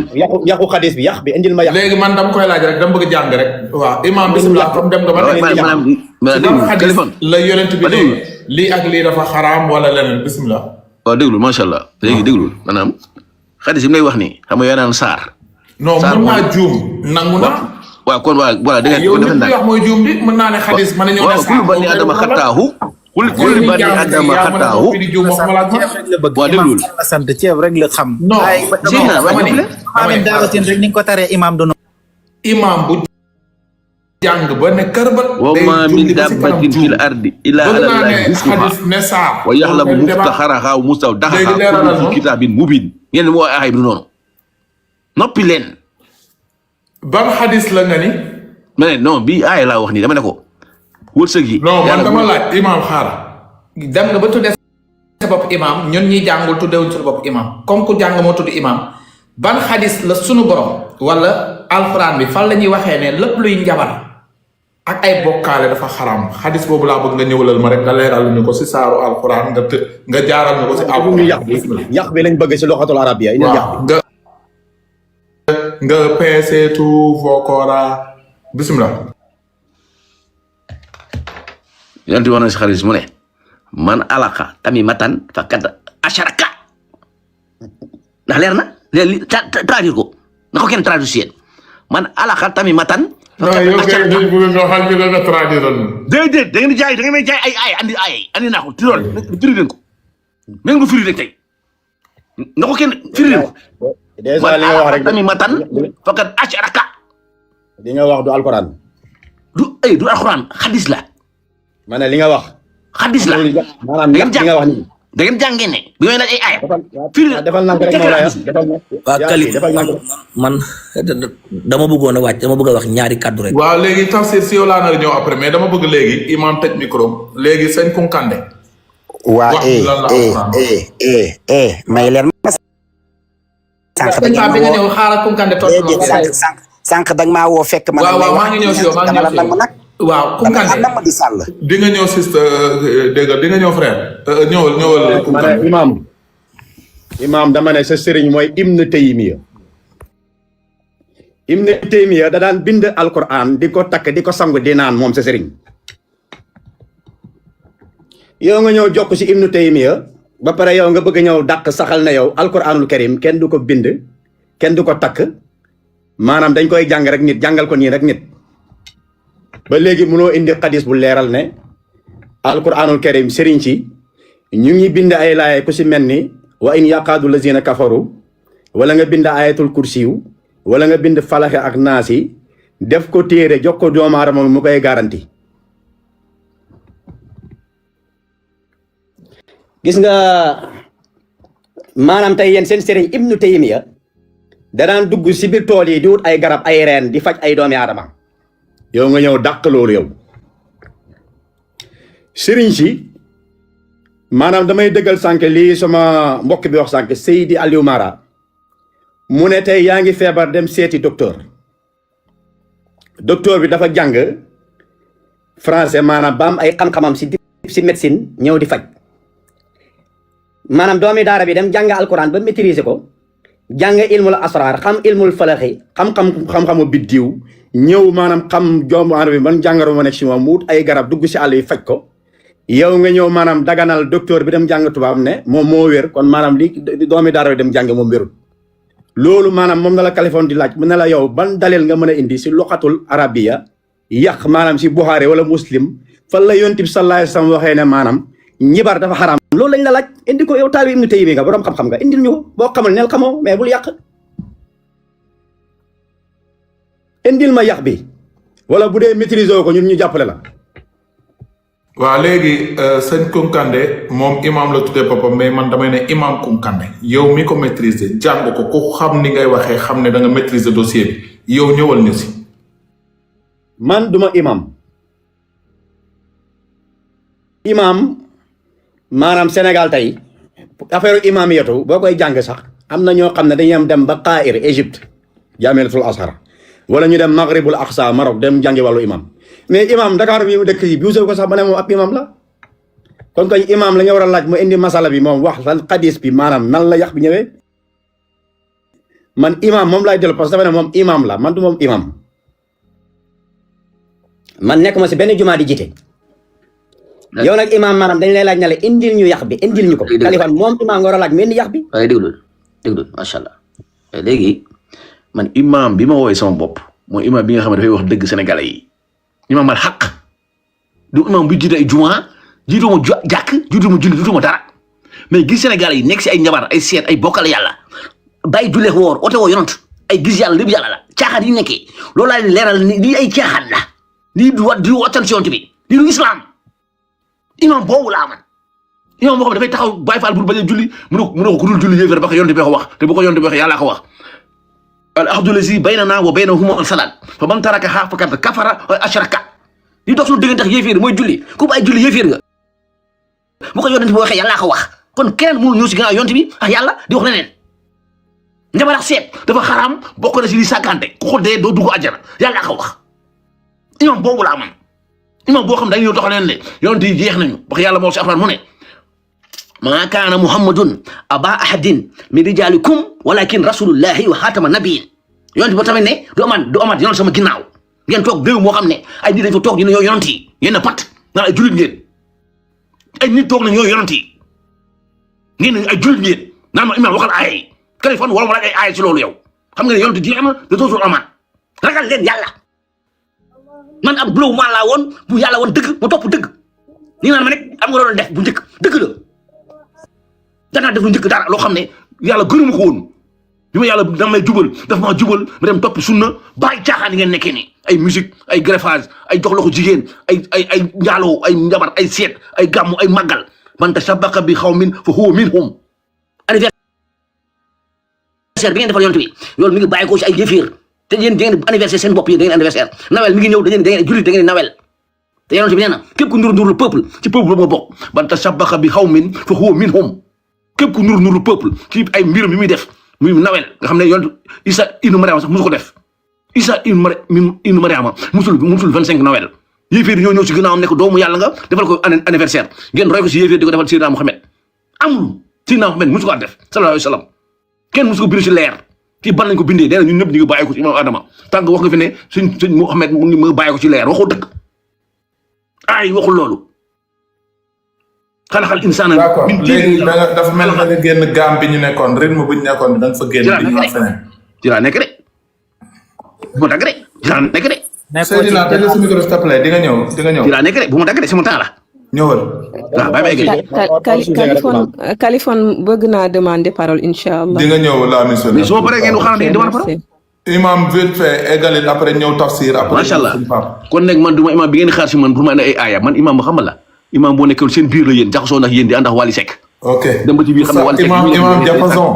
yàqu xadis bi yàq bi indil ma yàq. léegi man dama koy laaj rek dama bëgg jàng rek. waaw imam bisimilah comme dem nga ba nekk. si ban xadis la yonent bi ne lii ak lii dafa xaraam wala leneen bisimilah. waaw déglu macha allah léegi déglu maanaam xadis yi mu lay wax nii xam nga yaa naan saar. non mën naa juum nangu na. waaw kon waa voilà da ngeen yow li wax mooy juum di mën naa ne xadis mën nañoo ne saar. kullu bani adama xataahu. kullu bani adama xataahu. waaw déglu la sant ceeb rek la xam. non Amin daawatin rek ni nga ko taree imam doon. imam bu jàng ba ne kërbat. wa ma min dabbatin fil ardi illa ala llahi rizquha wa ya'lamu mustaqarraha wa mustawda'aha kullun fi kitabin mubin ngeen moo ay bi noonu noppi leen. ban xadis la nga ni. ma ne non bii aay laa wax nii dama ne ko wërsëg yi. non man dama laaj imam xaar. dem nga ba tuddee sa bopp imam ñun ñi jàngul tuddewuñ suñu bopp imam comme ku jàng moo tudd imam ban xadis la sunu borom wala alxuraan bi fan la ñuy waxee ne lépp luy njabar ak ay bokkaale dafa xaram xadis boobu laa bëgg nga ñëwalal ma rek nga leeral ñu ko si saaru alxuraan nga jaaral ñu ko si alxuraan. yàq bi lañ bëgg si loxatul arabia yi. waaw nga peeseetu vokora bisimilah. yonent bi wax na si xadis mu ne man alaka tamimatan faqad asharaka ndax leer na léegi traduire ko na ko kenn traduire man alaka tamimatan. déedéet da ngeen di jaay da ngeen may jaay ay andi naa ko ci loolu firi leen ko ngeen ko firi rek tey na ko kenn firi leen ko. déjà li nga wax rek tamit matan faqad asharaka. li nga wax du alquran. du alquran xadis la. ma ne li nga wax. xadis la maanaam li nga wax nii. da ngeen jàngee ne bi may laaj ay aaya defal naa ko rek moo lay waa Kali man dama bëggoon a wàcc dama bëgg a wax ñaari kàddu rek. waaw léegi Tafsir si yow laa nar a ñëw après mais dama bëgg léegi imam tëj micro léegi sëñ Kunkande. waa may leen ma. sànq bi nga ñëw xaaral Kunkande tontu sànq da nga maa woo fekk ma. waaw maa ngi ñëw si yow maa ngi ñëw si yow nag. waaw Kunkande dama nam di sàll. di nga ñëw sister dégg nga di nga ñëw frère. ñëwal Kunkande. imam dama ne sa sëriñ mooy Ibn Taymiya. Ibn Taymiya da daan bind alquran di ko takk di ko sangu di naan moom sa sëriñ. yow nga ñëw jokk si Ibn Taymiya ba pare yow nga bëgg ñëw dàq saxal na yow alquranul karim kenn du ko bind kenn du ko takk maanaam dañ koy jàng rek nit jàngal ko nii rek nit. ba léegi mënoo indi xadis bu leeral ne alquranul karim sëriñ si ñu ngi bind ay laaye ku si mel ni wa in yaqaadu lazina kafaru wala nga bind ayatul kursiyu wala nga bind falaxe ak naasi def ko téere jox ko doomu aadama mu koy garanti. gis nga maanaam tey yéen seen sëriñ Ibnu Taymiya danaan dugg si biir tool yi di wut ay garab ay reen di faj ay doomi aadama yow nga ñëw dàq loolu yow sëriñ si maanaam damay dëggal sànq lii sama mbokk bi wax sànq Seydi Aliou Mara mu ne tey yaa ngi feebar dem seeti docteur bi dafa jàng français maanaam ba am ay xam-xamam si médecine ñëw di faj maanaam doomi daara bi dem jàng alquran ba maîtriser ko jàng ilmul asrar xam ilmul falaxi xam-xamu biddiw ñëw maanaam xam doomu aadama bi man jàngaro ma nekk si moom mu wut ay garab dugg si àll yi faj ko yow nga ñëw maanaam daganal docteur bi dem jàng tubaab ne moom moo wér kon maanaam li doomi daara bi dem jàng moom wérul loolu maanaam moom na la Californie di laaj mu ne la yow ban dalil nga mën a indi si luxatul arabiya yàq maanaam si Buxaari wala muslim fan la yonent bi sallallahu alayhi wasallam waxee ne maanaam ñibar dafa xaraam loolu lañ la laaj indi ko yow taalibe Ibnu Taymiya nga borom xam-xam nga indil ñu ko boo xamal neel xamoo mais bul yàq indil ma yàq bi wala bu dee maîtriser ko ñun ñu jàppale la. waaw léegi sëñ Kunkande moom imam la tuddee boppam mais man damay ne imam Kunkande yow mi ko maîtriser jàng ko ku xam ni ngay waxee xam ne da nga maîtriser dossier bi yow ñëwal ñu si. man duma imam maanaam Sénégal tey affaire imam yetu boo koy jàng sax am na ñoo xam ne dañuy am dem ba Qaahir Égypte jaamiatul Azhar wala ñu dem Maghribul Aqsa Maroc dem jàngi wàllu imam mais imam Dakar bi mu dëkk yi biusé ko sax ba ne moom ab imam la kon koy imam la ñu war a laaj mu indi masala bi moom wax lan xadis bi maanaam nan la yàq bi ñëwee man imam moom laay dellu parce que dafa ne moom imam la man du moom imam man nekk ma si benn jumaa di jiite yow nag imam maanaam dañ lay laaj ne la indil ñu yàq bi indil ñu ko Kaliphone moom imam nga war a laaj mu indi yàq bi waaye déglu macha allah léegi man imam bi ma woowee sama bopp mooy imam bi nga xam ne dafay wax dëgg sénégalais yi imam al xaq du imam bu jiite ay juma jiituma jàkk jiituma julli jiituma dara mais gis sénégalais yi nekk si ay njabar ay seet ay bokkale yàlla bàyyi julleek woor ote woo yonant ay gis yàlla lépp yàlla la caaxaan yi nekkee loolu laa leen leeral ni lii ay caaxaan la lii di wattan si yonent bi lii du islam imam boobu laa man imam boo xam ne dafay taxaw bàyyi faal bu bañ a julli mu ne ko ku dul julli yéeféer ba ko yonent bi ko wax te bu ko yonent bi waxee yàllaa ko wax al ahdu lazi baynana wa baynahum as-salaat fa man tarakaha faqad kafara wa ashraka li dox suñu diggante ak yéeféer mooy julli ku bàyyi julli yéeféer nga bu ko yonent bi waxee yàllaa ko wax kon keneen mënu ñëw si ginnaaw yonent bi ak yàlla di wax leneen njabarax seet dafa xaraam bokk na si li sàkkante ku ko dee doo dugg àjjana yàllaa ko wax imam boobu laa man imam boo xam dañu ñëw taxaw leen ne yonent yi jeex nañu wax yàlla moo si alxuraan mu ne maa kaana muhammadun aba ahadin min rijalikum walakin rasulullahi wa xaatama nabiyin yonent ba tamit ne du amaat yonent sama ginnaaw ngeen toog réew moo xam ne ay nit dañ fa toog ñu ne yow yonent yi ngeen ne pat naan ay jullit ngeen ay nit toog nañ yow yonent yi ngeen ne ay jullit ngeen naan ma imam waxal aaya yi Kaliphone wala ma laaj ay aaya ci loolu yow xam nga ne yonent jeex na da dootul amaat ragal leen yàlla man ab blow maa laa woon bu yàlla woon dëgg ma topp dëgg ni naan ma nekk am nga loolu def bu njëkk dëgg la danaa def lu njëkk dara loo xam ne yàlla gënuma ko woon bi ma yàlla dama may jubal daf maa jubal ma dem topp sunna bàyyi caaxaan yi ngeen nekkee nii ay musique ay greffage ay jox loxo jigéen ay njaaloo ay njabar ay seet ay gàmmu ay màggal man tashabbaha bi qawmin fa huwa minhum anniversaire bi ngeen defal yonent bi loolu mi ngi bàyyi ko ci ay yëfiir te yéen da ngeen anniversaire seen bopp yéen da ngeen anniversaire nawel mi ngi ñëw da ngeen jullit da ngeen nawel te yonent bi nee na képp ku nuru peuple ci peuple boobu nga bokk man tashabbaha bi qawmin fa huwa minhum képp ku nuru peuple ci ay mbirum yi muy def muy nawel nga xam ne yonent Isa ibnu Mariama sax musu ko def Isa ibnu Mariama musul 25 nawel yéeféer ñoo ñëw ci ginnaawam ne ko doomu yàlla nga defal ko anniversaire ngeen roy ko si yéeféer di ko defal Seydina Muhammad amul Seydina Muhammad musu ko def sallallahu alayhi wa sallam kenn musu ko bind si leer ci ban lañ ko bindee nee na ñun ñëpp ñu ngi bàyyi ko ci imam Adama tant que wax nga fi ne suñ Muhammad mu ngi bàyyi ko ci leer waxoo dëgg ay waxul loolu xalaxal insaan d'accord léegi dafa mel na nga génn gaam bi ñu nekkoon rythme bi ñu nekkoon da nga fa génn di ñu feneen ci laa nekk de bu ma dagg de ci laa nekk de Seydina tëjee sa micro s'il te plaît di nga ñëw ci laa nekk de bu ma dagg de sama temps la ñëwal waaw bàyyi ma Kaliphone bëgg naa demander parole incha allah. di nga ñëw la mission mais soo paree ngeen waxaan ne demande parole imam vite fait égalé après ñëw tafsir après macha allah kon nag man duma imam bi ngeen xaar si man pour ma andi ay aaya man imam ma xamal la imam boo nekkul seen biir la yéen jaxasoo nag yéen di ànd ak Wally Seck ok dem ba ci biir xam ne Wally Seck imam diapason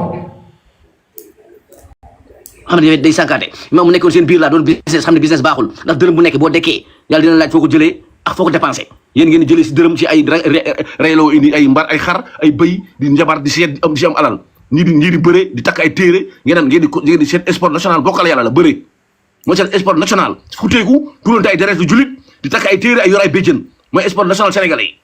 xam ne day sànkaate imam mu nekkoon seen biir laa doon business xam ne business baaxul ndax dërëm bu nekk boo dekkee yàlla dina laaj foo ko jëlee ak foo ko dépensé yéen ngeen jëlee si dërëm ci ay reyloo indi ay mbar ay xar ay bëy di njabar di seet di am alal ñii di bëre di takk ay téere ngeen di seen sport national bokkal yàlla la bëre mooy seen sport national futeeku dugalante ay deret du julit di takk ay téere ay yor ay béjjën mooy sport national sénégalais yi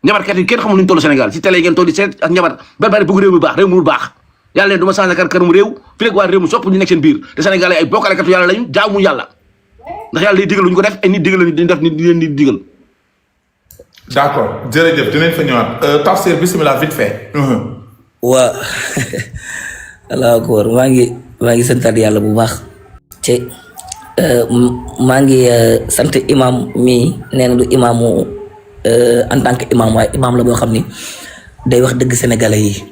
njabarkat yi kenn xamul nuñu toll Sénégal ci télé ngeen toll di seet ak njabar bari bëgg réew mi baax réew mu baax yàlla leen du ma changé kanamu réew fi rek waa réew mi sopp ñu nekk seen biir te sénégalais ay bokkalekatu yàlla lañu jaamu yàlla ndax yàlla day digal lu ñu ko def ay nit digal la dañu def nit di leen di digal d'accord jërëjëf dinañ fa ñëwaat tafsir bismillah vite fait waa allahu akbar maa ngi santaat yàlla bu baax te maa ngi sant imam mi nee na du imaamu en tant que imam waaye imam la boo xam ni day wax dëgg sénégalais yi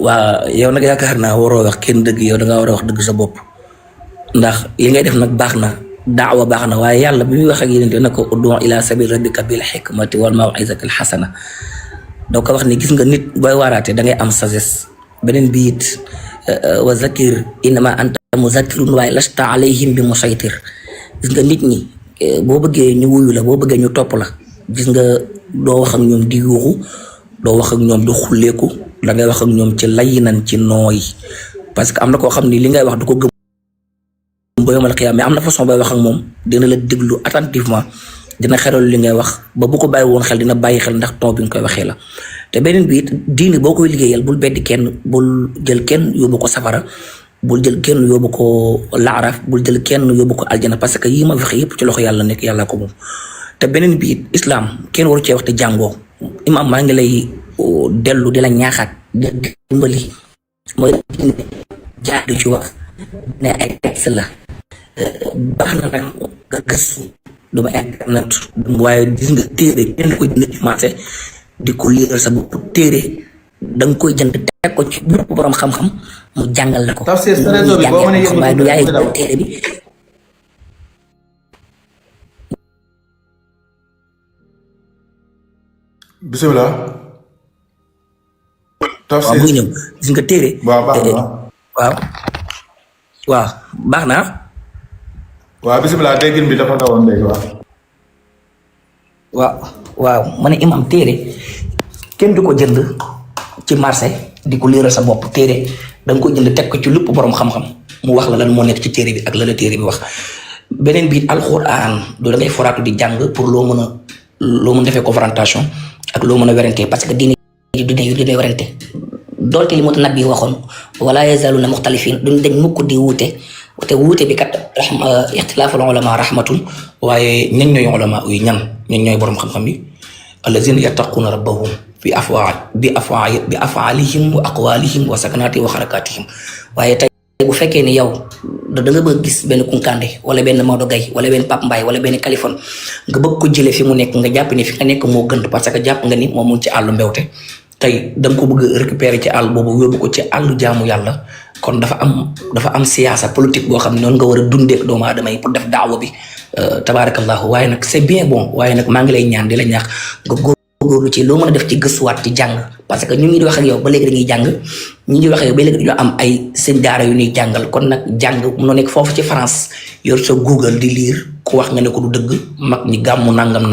waa yow nag yaakaar naa waroo wax kenn dëgg yow da ngaa war a wax dëgg sa bopp ndax li ngay def nag baax na daawa baax na waaye yàlla bi muy wax ak yéen na ko ud'u ila sabil rabbika bil hikmati wal maw'izati al hasana doo ko wax ni gis nga nit booy waaraate da ngay am sagesse beneen bi it wa zakir innama anta muzakkirun waaye lasta alayhim bi musaytir gis nga nit ñi boo bëggee ñu wuyu la boo bëggee ñu topp la gis nga doo wax ak ñoom di yuuxu doo wax ak ñoom di xulleeku da ngay wax ak ñoom ci layinan ci nooy parce que am na koo xam ni li ngay wax du ko gëm ba yomal xiyaam mais am na façon booy wax ak moom dina la déglu attentivement dina xeral li ngay wax ba bu ko bàyyi woon xel dina bàyyi xel ndax ton bi nga koy waxee la te beneen bi it diini boo koy liggéeyal bul beddi kenn bul jël kenn yóbbu ko safara bul jël kenn yóbbu ko laaraf bul jël kenn yóbbu ko aljana parce que yii ma wax yëpp ci loxo yàlla nekk yàlla ko moom te beneen bi it islam kenn waru cee wax te jàngoo imam maa ngi lay dellu di la ñaaxaat di dimbali mooy jaadu ci wax ne ay texte la baax na nag nga gëstu duma internet waaye gis nga téere kenn koy jënd ci marché di ko liiral sa bopp téere da nga koy jënd teg ko ci bopp borom xam-xam mu jàngal la ko waaye du yaay téere bi bismillah waaw muy ñëw gis nga téere waaw baax na waaw bismillah déggin bi dafa dawoon léegi waaw ma ne imam téere kenn du ko jënd ci marché di ko liiral sa bopp téere da nga ko jënd teg ko ci lépp borom xam-xam mu wax la lan moo nekk ci téere bi ak la téere bi wax beneen bi alxuraan du da ngay foraatu di jàng pour loo mën a defee confrontation ak loo mën a werante parce que diine yu werante doonte li mut nabi waxoon wala yazaluna muxtalifin duñ dañ mukk di wuute te wuute bi kat ixtilaaful ulama rahmatun waaye ñan ñooy ulama yi ñan ñooy borom xam-xam yi allazina yattaquuna rabbahum bi afaalihim wa aqwalihim wa sakanatihim wa xarakatihim waaye tey bu fekkee ni yow da nga bëgg gis benn Kunkande wala benn Maodo Gaye wala benn Pape Mbaye wala benn Kaliphone nga bëgg ko jëlee fi mu nekk nga jàpp ni fi nga nekk moo gën parce que jàpp nga ni moom mu ngi ci àllu mbewte tey da nga ko bëgg récupérer ci àll boobu yóbbu ko ci àllu jaamu yàlla kon dafa am siyaasa politique boo xam ne noonu nga war a dundee doomu aadama yi pour def daawa bi tabaarakallahu waaye nag c'est bien bon waaye nag maa ngi lay ñaan di la ñaax nga góorgóorlu ci loo mën a def ci gëstuwaat ci jàng parce que ñun ñi di wax ak yow ba léegi dañuy jàng ñi di wax ak yow ba léegi dañoo am ay seen daara yu ñuy jàngal kon nag jàng munoo nekk foofu ci France yor sa Google di lire ku wax nga ne ko du dëgg mag ñi gàmmu nangam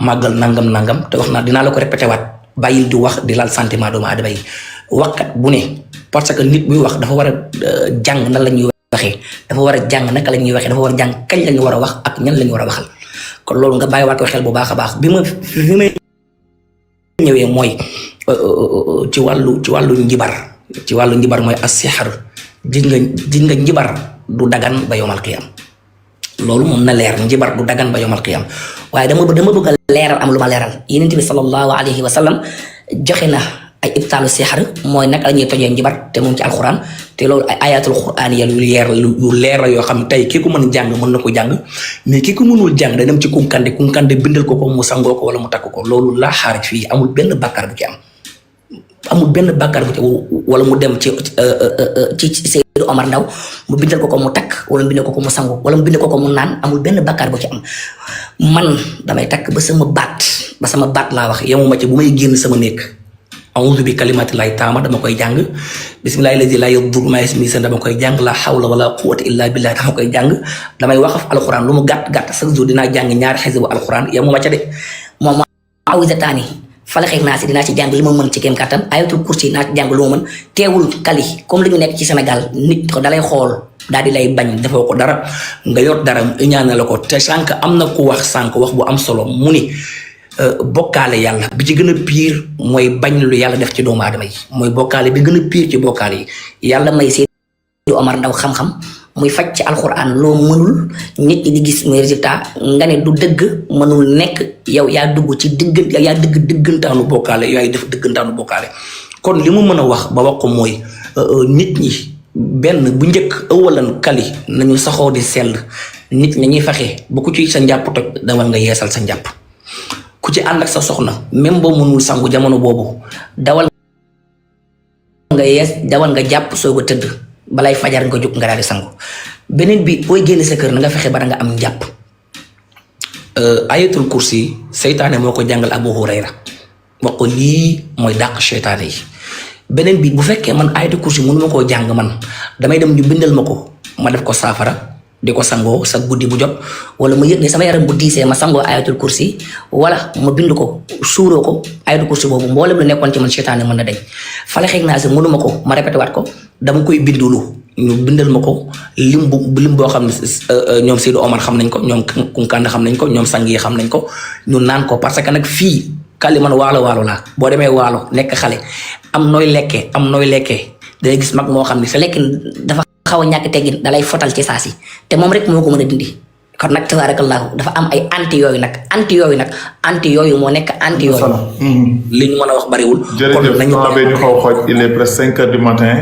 màggal nangam te wax naa dinaa la ko répété waat bàyyil di wax di laal sentiment doomu aadama yi waxkat bu ne parce que nit buy wax dafa war a jàng nan la ñuy waxee dafa war a jàng naka la ñuy waxee dafa war a jàng kañ la ñu war a wax ak ñan la ñu war a waxal kon loolu nga bàyyiwaat ko xel bu baax a baax bi ma ñëwee mooy ci wàllu njibar mooy as-sihr gis nga njibar du dagan ba yowmal qiyam loolu moom na leer njibar du dagan ba yowmal qiyam waaye dama bëgg a leeral am lu ma leeral Yonent bi sallallahu alayhi wa sallam joxe na ay ibtaalu sihr mooy naka la ñuy tojee njibar te moom ci alquran te loolu ay ayatul quraan ya yu leer la yoo xam ne tey ki ko mën jàng mën na ko jàng mais ki ko mënul jàng day dem ci kunkande bindal ko mu sangoo ko wala mu takk ko loolu laa xaarij fii amul benn bàkkaar bu ci am wala mu dem ci Seydou Omar Ndaw mu bindal ko mu takk wala mu bindal ko mu sangu wala mu bindal ko mu naan amul benn bàkkaar bu ci am man damay takk ba sama baat laa wax yemuma ci bu may génn sama néeg a'udhu bi kalimatillahi taama dama koy jàng bismillahi lazi la yadurru ma'a ismihi dama koy jàng la hawla wala quwwata illa billah dama koy jàng damay waxaf alquran lu mu gàtt chaque jour dinaa jàng ñaari xisbu alquran yemuma ca de moom awizataani falaxeeg naa si dinaa ci jàng li ma mën ci kéem kattan ayatul kursi naa ci jàng lu ma mën teewul kali comme li ñu nekk ci Sénégal nit ko dalay xool daal di lay bañ defoo ko dara nga yor dara ñaan la ko te sànq am na ku wax wax bu am solo mu ni bokkaale yàlla bi ci gën a piir mooy bañ lu yàlla def ci doomu aadama yi mooy bokkaale bi gën a piir ci bokkaale yi yàlla may Seydou Omar Ndaw xam-xam muy faj ci alxuraan loo mënul nit ñi di gis muy résultat nga ne du dëgg mënul nekk yow yaa dugg ci dëggantaanu bokkaale yaay def dëggantaanu bokkaale kon li mu mën a wax ba wax ko mooy nit ñi benn bu njëkk ëwalan kali nañu saxoo di sell nit ñi ñuy fexe bu ku ci sa njàpp toj dawal nga yeesal sa njàpp ku ci ànd ak sa soxna même boo mënul sangu jamono boobu dawal nga jàpp soog a tëdd balay fajar nga jóg nga daal di sangu beneen bi booy génn sa kër na nga fexe ba nga am njàpp ayatul kursi seytaane moo ko jàngal Abu Hurayra wax ko lii mooy dàq seytaane yi beneen bi bu fekkee man ayatul kursi mënu ma koo jàng man damay dem ñu bindal ma ko ma def ko saafara di ko sangoo sa guddi bu jot wala ma yëg ne sama yaram bu diisee ma sangoo ayatul kursi wala ma bind ko suuroo ko ayatul kursi boobu mboolem lu nekkoon ci man seytaane mën na dañ falaxeeg naa si mënuma ko ma répété waat ko dama koy bindulu ñu bindal ma ko lim boo xam ne ñoom Seydou Omar xam nañ ko ñoom Kunkande xam nañ ko ñoom sang yi xam nañ ko ñu naan ko parce que nag fii kali man waalo laa boo demee waalo nekk xale am nooy lekkee day gis mag moo xam ne sa lekk dafa xaw a ñàkk teggin dalay fotal ci saasi te moom rek moo ko mën a dindi kon nag tabarakallahu dafa am ay anti yooyu moo nekk anti yooyu li ñu mën a wax bariwul jërëjëf temps bi ñu xaw xooj il est presque 5 heures du matin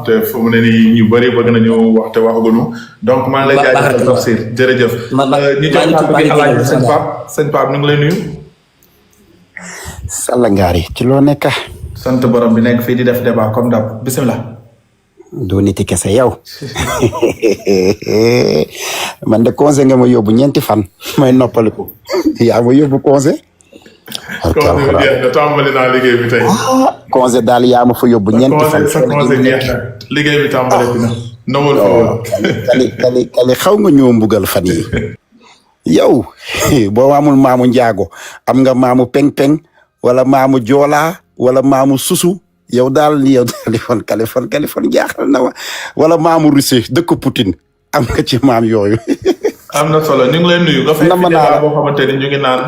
te fu mu ne nii ñu bëri bëgg nañu wax te waxaguñu donc maa ngi lay jaajëfal Tafsir jërëjëf ñu jox kàddu gi Alaaji sëñ Pape ñu ngi lay nuyu Salla Ngaari ci loo nekk sant borom bi nekk fii di def débat comme d'hab bismillah doo niti kese yow man de conseil nga ma yóbbu ñeenti fan may noppaliku yaa ma yóbbu conseil. tàmbali naa liggéey bi tey. conseil daal yaa ma fa yóbbu ñeenti fan. sa conseil jeex na liggéey bi tàmbali bi na nawul fa woon. kali xaw nga ñëw mbugal fan yi yow boo amul maamu njaago am nga maamu peng-peng wala maamu joolaa wala maamu susu. yow daal Californie jaaxal na ma wala maamu Russie dëkk Poutine am nga ci maam yooyu. am na solo ñu ngi lay nuyu. nga fekk fi débat boo xamante ni ñu ngi naan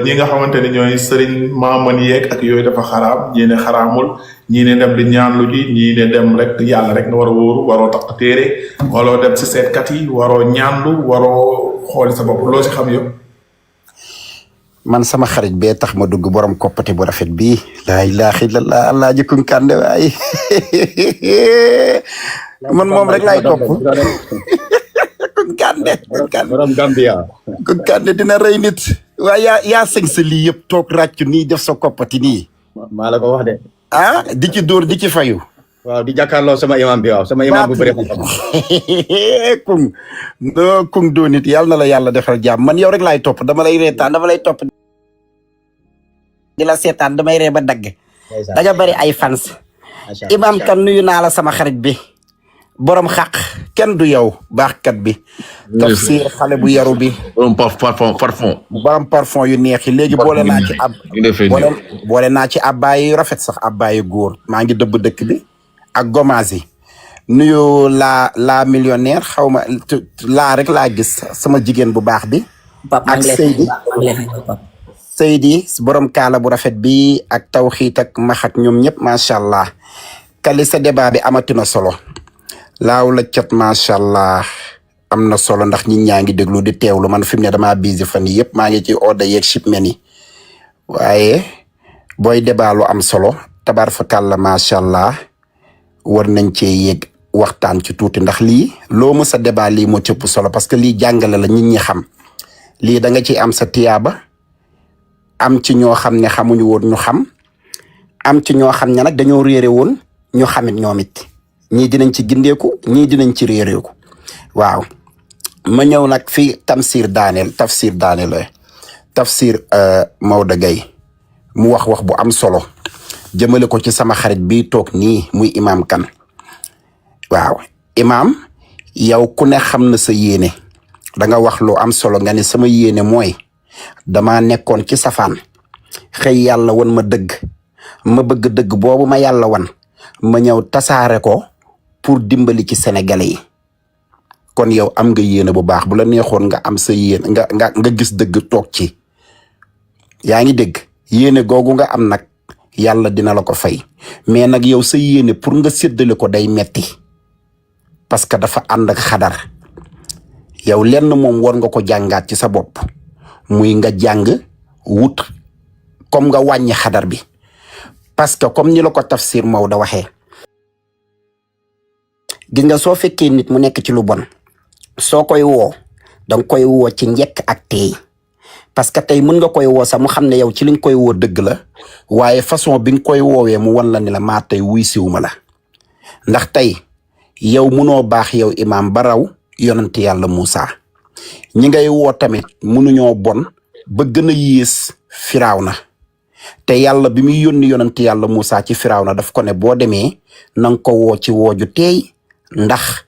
ñi nga xamante ni ñooy sëriñ maaman yeeg ak yooyu dafa xaraam ñii ne xaraamul ñii ne dem di ñaanlu ji ñii ne dem rek yàlla rek nga war a wóoru waroo tax téere waroo dem si seetkat yi waroo ñaanlu waroo xooli sa bopp loo si xam yow. man sama xarit bee tax ma dugg borom koppati bu rafet bii laa ilaaha illallah allah ji Kunkande waaye man moom rek laay topp Kunkande borom Gambia Kunkande dina rey nit waaye yaa sëñ sa lii yëpp toog ràccu nii def sa koppati nii maa la ko wax de di ci dóor di ci fayu waaw di jàkkaarloo sama imam bi waaw sama imam bu bëri kung doo nit yàlla na la yàlla defal jàmm man yow rek laay topp dama lay reetaan dama lay topp di la seetaan damay ree ba dagg da nga bari ay fans Imam Kane nuyu naa la sama xarit bi borom xaq kenn du yow baaxkat bi Tafsir xale bu yaru bi borom parfum borom parfum yu neex yi léegi boole naa ci ab boole naa ci abbaay yu rafet sax abbaay yu góor maa ngi dëbb dëkk bi ak gommage yi nuyu la millionnaire xaw ma laa rek laa gis sama jigéen bu baax bi ak Seydi borom kaala bu rafet bi ak tawxiit ak max ak ñoom ñëpp macha allah kali sa débat bi amatina solo laaw la cat macha allah am na solo ndax nit ñaa ngi déglu di teewlu man fi mu ne damaa busy fan yi yëpp maa ngi ci order yeeg shipment yi waaye booy débat lu am solo tabar fa kàlla macha allah war nañ cee yéeg waxtaan ci tuuti ndax lii loo mës a débat lii moo cëpp solo parce que lii jàngale la nit ñi xam lii da nga ci am sa tiyaaba am ci ñoo xam ne xamuñu woon ñu xam am ci ñoo xam ne nag dañoo réere woon ñu xamit ñoom it ñii dinañ ci gindeeku ñii dinañ ci réereeku waaw ma ñëw nag fi tafsir daaneel Maodo Gaye mu wax bu am solo jëmale ko ci sama xarit bi toog nii muy Imam Kane waaw Imam yow ku ne xam na sa yéene da nga wax lu am solo nga ne sama yéene mooy dama nekkoon ci safaan xëy yàlla wan ma dëgg ma bëgg dëgg boobu ma yàlla wan ma ñëw tasaare ko pour dimbali ci sénégalais yi kon yow am nga yéene bu baax bu la neexoon nga am sa yéene nga gis dëgg toog ci yaa ngi dégg yéene googu nga am nag yàlla dina la ko fay mais nag yow sa yéene pour nga séddale ko day metti parce que dafa ànd ak xadar yow lenn moom war nga ko jàngaat ci sa bopp muy nga jàng wut comme nga wàññi xadar bi parce que comme ni la ko Tafsir Maodo waxee gis nga soo fekkee nit mu nekk ci lu bon soo koy woo danga koy woo ci njekk ak teey parce que tey mën nga koy woo sax mu xam ne yow ci li nga koy woo dëgg la waaye façon bi nga koy woowee mu wan la ni la maa tey wuy siwuma la ndax tey yow munoo baax yow Imam ba raw yonent yàlla Moussa ñi ngay woo tamit munuñoo bon ba gën a yées Firawna te yàlla bi muy yónni yonent yàlla Moussa ci Firawna daf ko ne boo demee na nga ko woo ci wooju teey ndax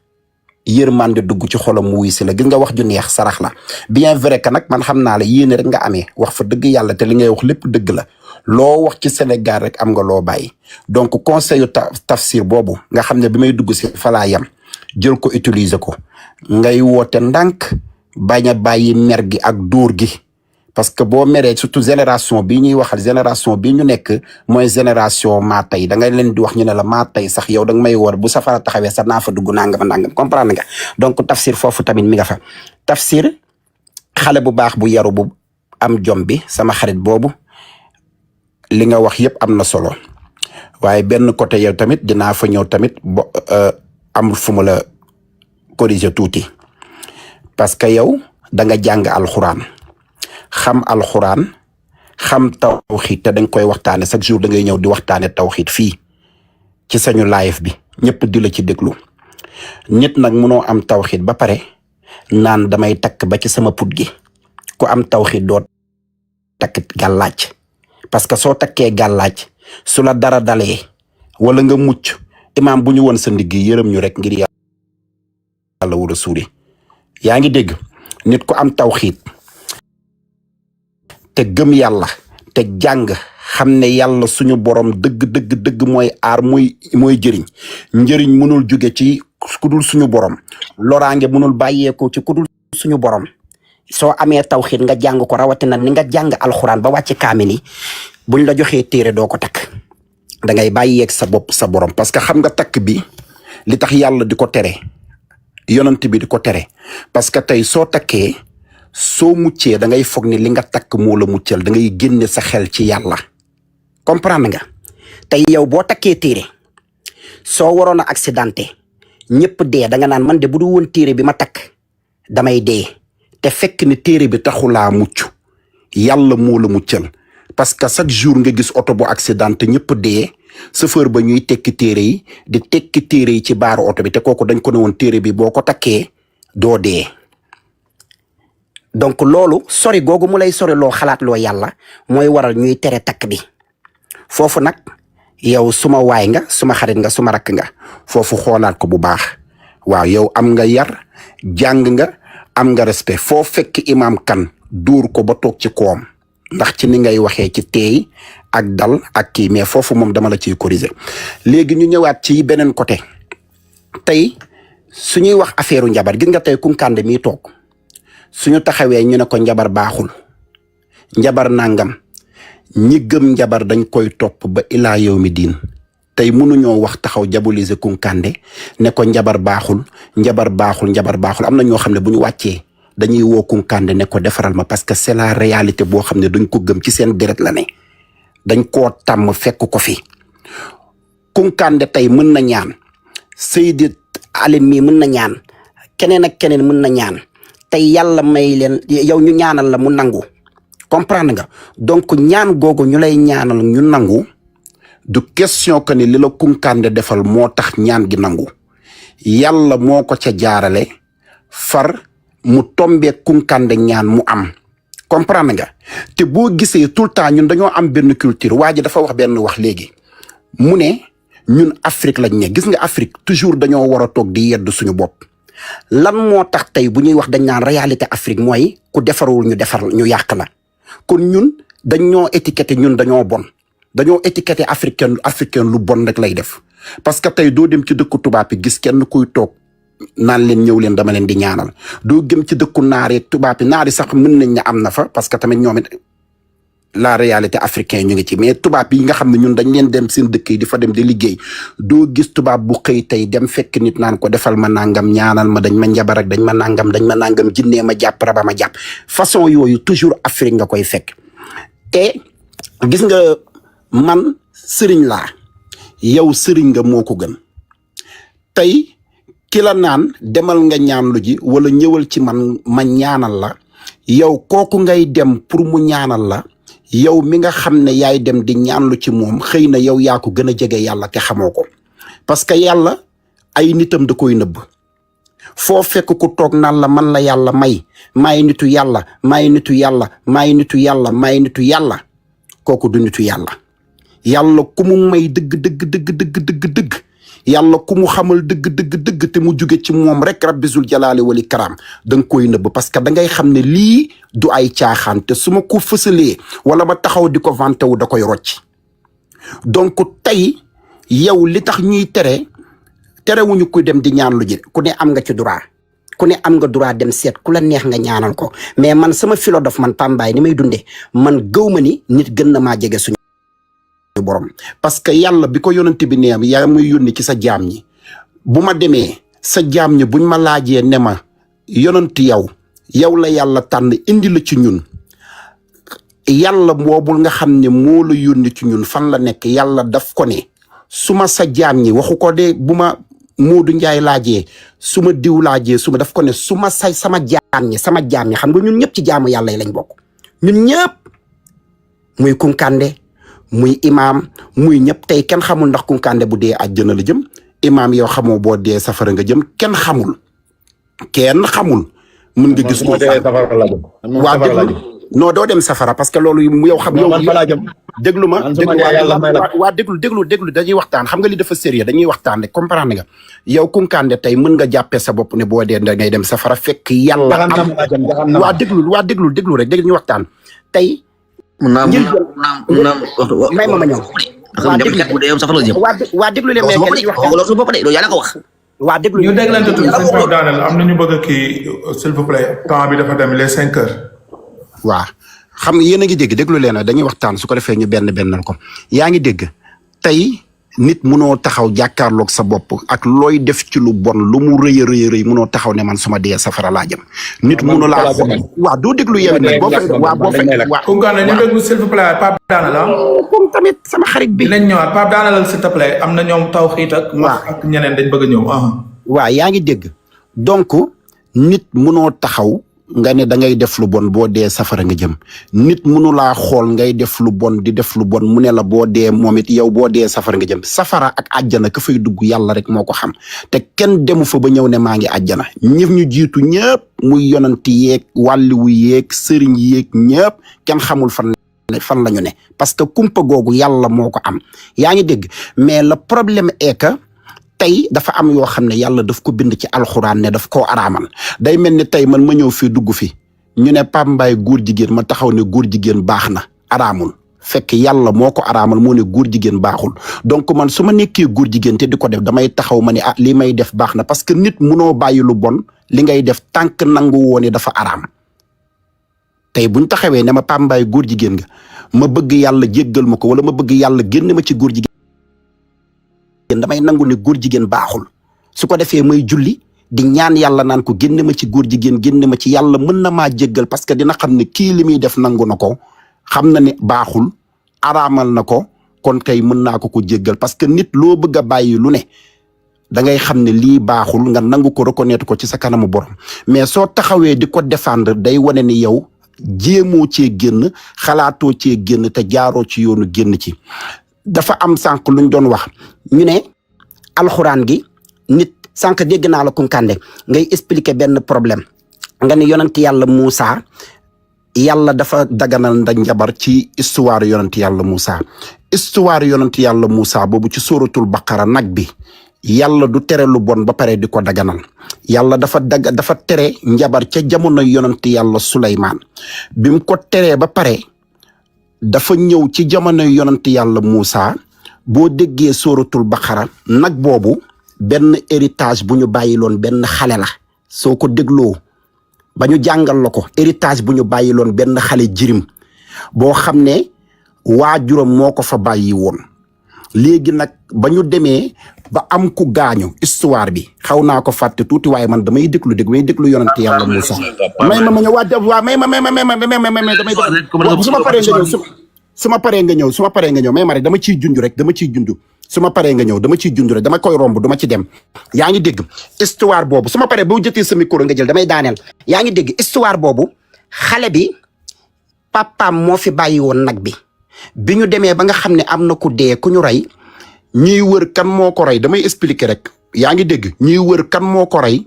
yërmande dugg ci xolam mu wuy si la gis nga wax ju neex sarax la bien vrai que nag man xam naa la yéene rek nga amee wax fa dëgg yàlla te li ngay wax lépp dëgg la loo wax ci Sénégal rek am nga loo bàyyi donc conseil Tafsir boobu nga xam ne bi may dugg si falaa yam jël ko utiliser ko ngay woote ndànk bañ a bàyyi mer gi ak dóor gi parce que boo meree surtout génération bi ñuy waxal génération bi ñu nekk mooy génération maa tey da ngay leen di wax ñu ne la maa tey sax yow da nga may woor bu safara taxawee sax naa fa dugg nangam comprendre nga donc Tafsir foofu tamit mi nga fa Tafsir xale bu baax bu yaru bu am jom bi sama xarit boobu li nga wax yëpp am na solo waaye benn côté yow tamit dinaa fa ñëw tamit amul fu mu la corriger tuuti parce que yow da nga jàng alxuraan xam tawxiid te dañ koy waxtaane chaque jour da ngay ñëw di waxtaane tawxiid fii ci sañu live bi ñëpp di la ci déglu nit nag munoo am tawxiid ba pare naan damay takk ba ci sama put gi ku am tawxiid doo takk gàllaaj parce que soo takkee gàllaaj su la dara dalee wala nga mucc Imam bu ñu woon sa ndigg yërëm ñu rek ngir yàlla war a suuri yaa ngi dégg nit ku am tawxiid te gëm yàlla te jàng xam ne yàlla suñu borom dëgg mooy aar mooy jëriñ njëriñ mënul jóge ci kudul suñu borom loraange mënul bàyyeeko ci kudul suñu borom soo amee tawxiid nga jàng ko rawatina ni nga jàng alxuraan ba wàcc kaamil yi buñ la joxee téere doo ko takk da ngay bàyyeeg sa bopp sa borom parce que xam nga takk bi li tax yàlla di ko tere yonent bi di ko tere parce que tey soo takkee soo muccee da ngay foog ni li nga takk moo la muccal da ngay génne sa xel ci yàlla comprendre nga tey yow boo takkee téere soo waroon a accidenté ñëpp dee da nga naan man de bu du woon téere bi ma takk damay dee te fekk ni téere bi taxulaa mucc yàlla moo la muccal parce que chaque jour nga gis oto bu accidenté ñëpp dee chauffeur ba ñuy tekki téere yi di tekki téere yi ci baaru oto bi te kooku dañ ko ne woon téere bi boo ko takkee doo dee donc loolu sori googu mu lay sori loo xalaat loo yàlla mooy waral ñuy tere takk bi foofu nag yow suma waay nga suma xarit nga suma rakk nga foofu xoolaat ko bu baax waaw yow am nga yar jàng nga am nga respect foo fekk imam kan duur ko ba toog ci koom ndax ci ni ngay waxee ci teey ak dal ak kii mais foofu moom dama la ciy corriger léegi ñu ñëwaat ci beneen côté tey suñuy wax affaire njabar gis nga tey Kunkande mii toog suñu taxawee ñu ne ko njabar baaxul njabar nangam ñi gëm njabar dañ koy topp ba ilaa yow mi diin tey mënuñoo wax taxaw diaboliser Kunkande ne ko njabar baaxul am na ñoo xam ne bu ñu wàccee dañuy woo Kunkande ne ko defaral ma parce que c'est la réalité boo xam ne duñ ko gëm ci seen deret la ne dañ koo tàmm fekk ko fi Kunkande tey mën na ñaan Seydi Alim mi mën na ñaan keneen ak keneen mën na ñaan tey yàlla may leen yow ñu ñaanal la mu nangu comprendre nga donc ñaan googu ñu lay ñaanal ñu nangu du question que ni li la Kunkande defal moo tax ñaan gi nangu yàlla moo ko ca jaarale far mu tombee Kunkande ñaan mu am comprendre nga te boo gisee tout le temps ñun dañoo am benn culture waa ji dafa wax benn wax léegi mu ne ñun Afrique lañ ne gis nga Afrique toujours dañoo war a toog di yedd suñu bopp lan moo tax tey bu ñuy wax dañ naan réalité Afrique mooy ku defarul ñu defar ñu yàq la kon ñun dañoo étiqueté ñun dañoo bon dañoo étiqueté africain lu bon rek lay def parce que tey doo dem ci dëkku tubaab bi gis kenn kuy toog naan leen ñëw leen dama leen di ñaanal doo gëm ci dëkku naari tubaab bi naari sax mën nañ ne am na fa parce que tamit ñoom it la réalité africain ñu ngi ci mais tubaab yi nga xam ne ñun dañ leen dem seen dëkk yi di fa dem di liggéey doo gis tubaab bu xëy tey dem fekk nit naan ko defal ma nangam ñaanal ma dañ ma njabar ak dañ ma nangam jinnee ma jàpp raba ma jàpp façon yooyu toujours Afrique nga koy fekk te gis nga man sëriñ laa yow sëriñ nga moo ko gën tey ki la naan demal nga ñaan lu ji wala ñëwal ci man ma ñaanal la yow kooku ngay dem pour mu ñaanal la yow mi nga xam ne yaay dem di ñaanlu ci moom xëy na yow yaa ko gën a jege yàlla te xamoo ko parce que yàlla ay nitam da koy nëbb foo fekk ku toog naan la man la yàlla maay nitu yàlla maay nitu yàlla kooku du nitu yàlla yàlla ku mu may dëgg yàlla ku mu xamal dëgg te mu jóge ci moom rek rabbi zul jalaali wali karaam da nga koy nëbb parce que da ngay xam ne lii du ay caaxaan te su ma ko fësalee wala ma taxaw di ko vanté wu da koy rocc donc tey yow li tax ñuy terewuñu ku dem di ñaan lu ji ku ne am nga ci droit ku ne am nga droit dem seet ku la neex nga ñaanal ko mais man sama philosophe man Pambaay ni may dundee man gëw ma ni nit gën na maa jege suñu borom parce que yàlla bi ko yonent bi neem yaa muy yónni ci sa jaam ñi bu ma demee sa jaam ñi buñ ma laajee ne ma yonent yow la yàlla tànn indi la ci ñun yàlla boobul nga xam ne moo la yónni ci ñun fan la nekk yàlla daf ko ne su ma sa jaam ñi waxu ko de bu ma Moodu Njaay laajee su ma diw laajee su ma daf ko ne su ma sama jaam ñi xam nga ñun ñëpp ci jaamu yàlla yi lañ bokk ñun ñëpp muy Kunkande muy imaam muy ñëpp tey kenn xamul ndax Kunkande bu dee àjjana la jëm imaam yow xamoo boo dee safara nga jëm kenn xamul mën nga gis ko waa déglu non doo dem safara parce que loolu yow xam yow déglu ma waa déglu dañuy waxtaan xam nga li dafa sérieux dañuy waxtaan rek comprendre nga yow Kunkande tey mën nga jàppee sa bopp ne boo dee da ngay dem safara fekk yàlla waa déglu rek dégg ñu waxtaan tey may ma ñëw waa déglu leen waa déglu ñu déglante tuuti sëñ Pape Daanel am na ñu bëgg a kii s'il vous plaît temps bi dafa dem les 5 heures. waa xam nga yéen a ngi dégg déglu leen dañuy waxtaan su ko defee ñu bennal ko yaa ngi dégg tey nit munoo taxaw jàkkaarloog sa bopp ak looy def ci lu bon lu mu rëy munoo taxaw ne man suma dee safara laa jëm nit munu laa waa doo déglu yow nag boo fa Kunkande ñu déglu s'il vous plaît Pape Daanel comme tamit sama xarit bi dinañ ñëwaat Pape Daanel s'il te plaît am na ñoom Tawxiit ak ñeneen dañ bëgg a ñëw waa yaa ngi dégg donc nit munoo taxaw nga ne da ngay def lu bon boo dee safara nga jëm nit mënu laa xool ngay def lu bon di def lu bon mu ne la boo dee moom it yow boo dee safara nga jëm safara ak àjjana ka fay dugg yàlla rek moo ko xam te kenn demu fa ba ñëw ne maa ngi àjjana ñëf ñu jiitu ñëpp muy yonanti yeeg wàlliwu yeeg sëriñ yeeg ñëpp kenn xamul fan la ñu ne parce que kumpa googu yàlla moo ko am yaa ngi dégg mais le problème est que tey dafa am yoo xam ne yàlla daf ko bind ci alxuraan ne daf koo araamal day mel ni tey man ma ñëw fii dugg fi ñu ne Pape Mbaye góor jigéen ma taxaw ne góor jigéen baax na araamul fekk yàlla moo ko araamal moo ne góor jigéen baaxul donc man su ma nekkee góor jigéen te di ko def damay taxaw ma ne ah li may def baax na parce que nit munoo bàyyi lu bon li ngay def tànk nangu woone dafa araam tey buñ taxawee ne ma Pape Mbaye góor jigéen nga ma bëgg yàlla jéggal ma ko wala ma bëgg yàlla génn ma ci góor jigéen damay nangu ne góor jigéen baaxul su ko defee may julli di ñaan yàlla naan ko génn ma ci góor jigéen génn ma ci yàlla mën na maa jéggal parce que dina xam ne kii li muy def nangu na ko xam na ne baaxul araamal na ko kon kay mën naa ko jéggal parce que nit loo bëgg a bàyyi lu ne da ngay xam ne lii baaxul nga nangu ko reconnaître ko ci sa kanamu borom mais soo taxawee di ko défendre day wane ni yow jéemoo cee génn xalaatoo cee génn te jaaroo ci yoonu génn ci dafa am sànq luñ doon wax ñu ne alxuraan gi nit sànq dégg naa la Kunkande ngay expliquer benn problème nga ne yonent yàlla Moussa yàlla dafa daganal nda njabar ci histoire yonent yàlla Moussa histoire yonent yàlla Moussa boobu ci sóoratul baqara nag bi yàlla du tere lu bon ba pare di ko daganal yàlla dafa tere njabar ca jamono yonent yàlla Suleymaan bi mu ko teree ba pare dafa ñëw ci jamono yonent yàlla Moussa boo déggee sóoratul baqara nag boobu benn héritage bu ñu bàyyiloon benn xale la soo ko dégloo ba ñu jàngal la ko héritage bu ñu bàyyiloon benn xale jirim boo xam ne waajuram moo ko fa bàyyi woon léegi nag ba ñu demee ba am ku gaañu histoire bi xaw naa ko fàtte tuuti waaye man damay déglu yonent yàlla Moussa may ma ñëw waa may ma damay su ma paree nga ñëw may ma rek dama ciy junj su ma paree nga ñëw dama ciy junj rek dama koy romb dama ci dem yaa ngi dégg histoire boobu su ma paree boo jëtee sa micro nga jël damay daaneel yaa ngi dégg histoire boobu xale bi papaam moo fi bàyyi woon nag bi ñu demee ba nga xam ne am na ku dee ku ñu rey ñuy wër kan moo ko rey damay expliquer rek yaa ngi dégg ñuy wër kan moo ko rey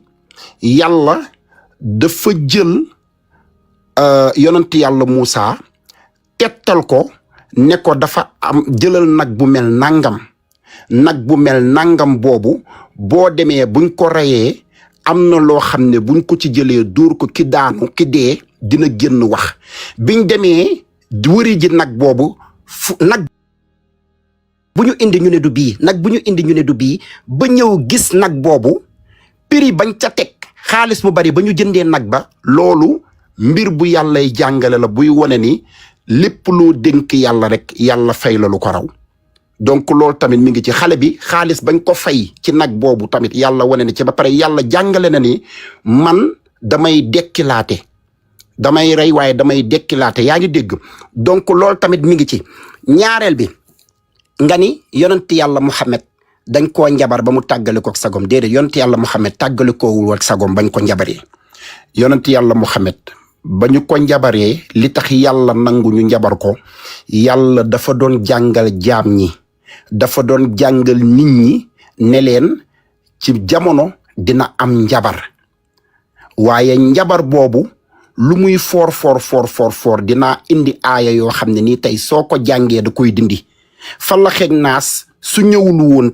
yàlla dafa jël yonent yàlla Moussa tettal ko ne ko dafa am jëlal nag bu mel nangam boobu boo demee buñ ko reyee am na loo xam ne buñ ko ci jëlee dóor ko ki daanu ki dee dina génn wax biñ demee wëri ji nag boobu nag bu ñu indi ñu ne du bii ba ñëw gis nag boobu prix bañ ca teg xaalis bu bari ba ñu jëndee nag ba loolu mbir bu yàllay jàngale la buy wone ni lépp loo dénk yàlla rek yàlla fay la lu ko raw donc loolu tamit mi ngi ci xale bi xaalis bañ ko fay ci nag boobu tamit yàlla wane ni ci ba pare yàlla jàngale na ni man damay dekkilaate damay rey waaye damay dekkilaate yaa ngi dégg donc loolu tamit mi ngi ci ñaareel bi nga ni yonent yàlla Muhammad dañ koo njabar ba mu tàggale ko ak sagom déedéet yonent yàlla Muhammad tàggale koowul ak sagom bañ ko njabaree yonent yàlla Muhammad ba ñu ko njabaree li tax yàlla nangu ñu njabar ko yàlla dafa doon jàngal jaam ñi dafa doon jàngal nit ñi ne leen ci jamono dina am njabar waaye njabar boobu lu muy foor dinaa indi aaya yoo xam ne nii tey soo ko jàngee da koy dindi Falaxeeg Naas su ñëwul woon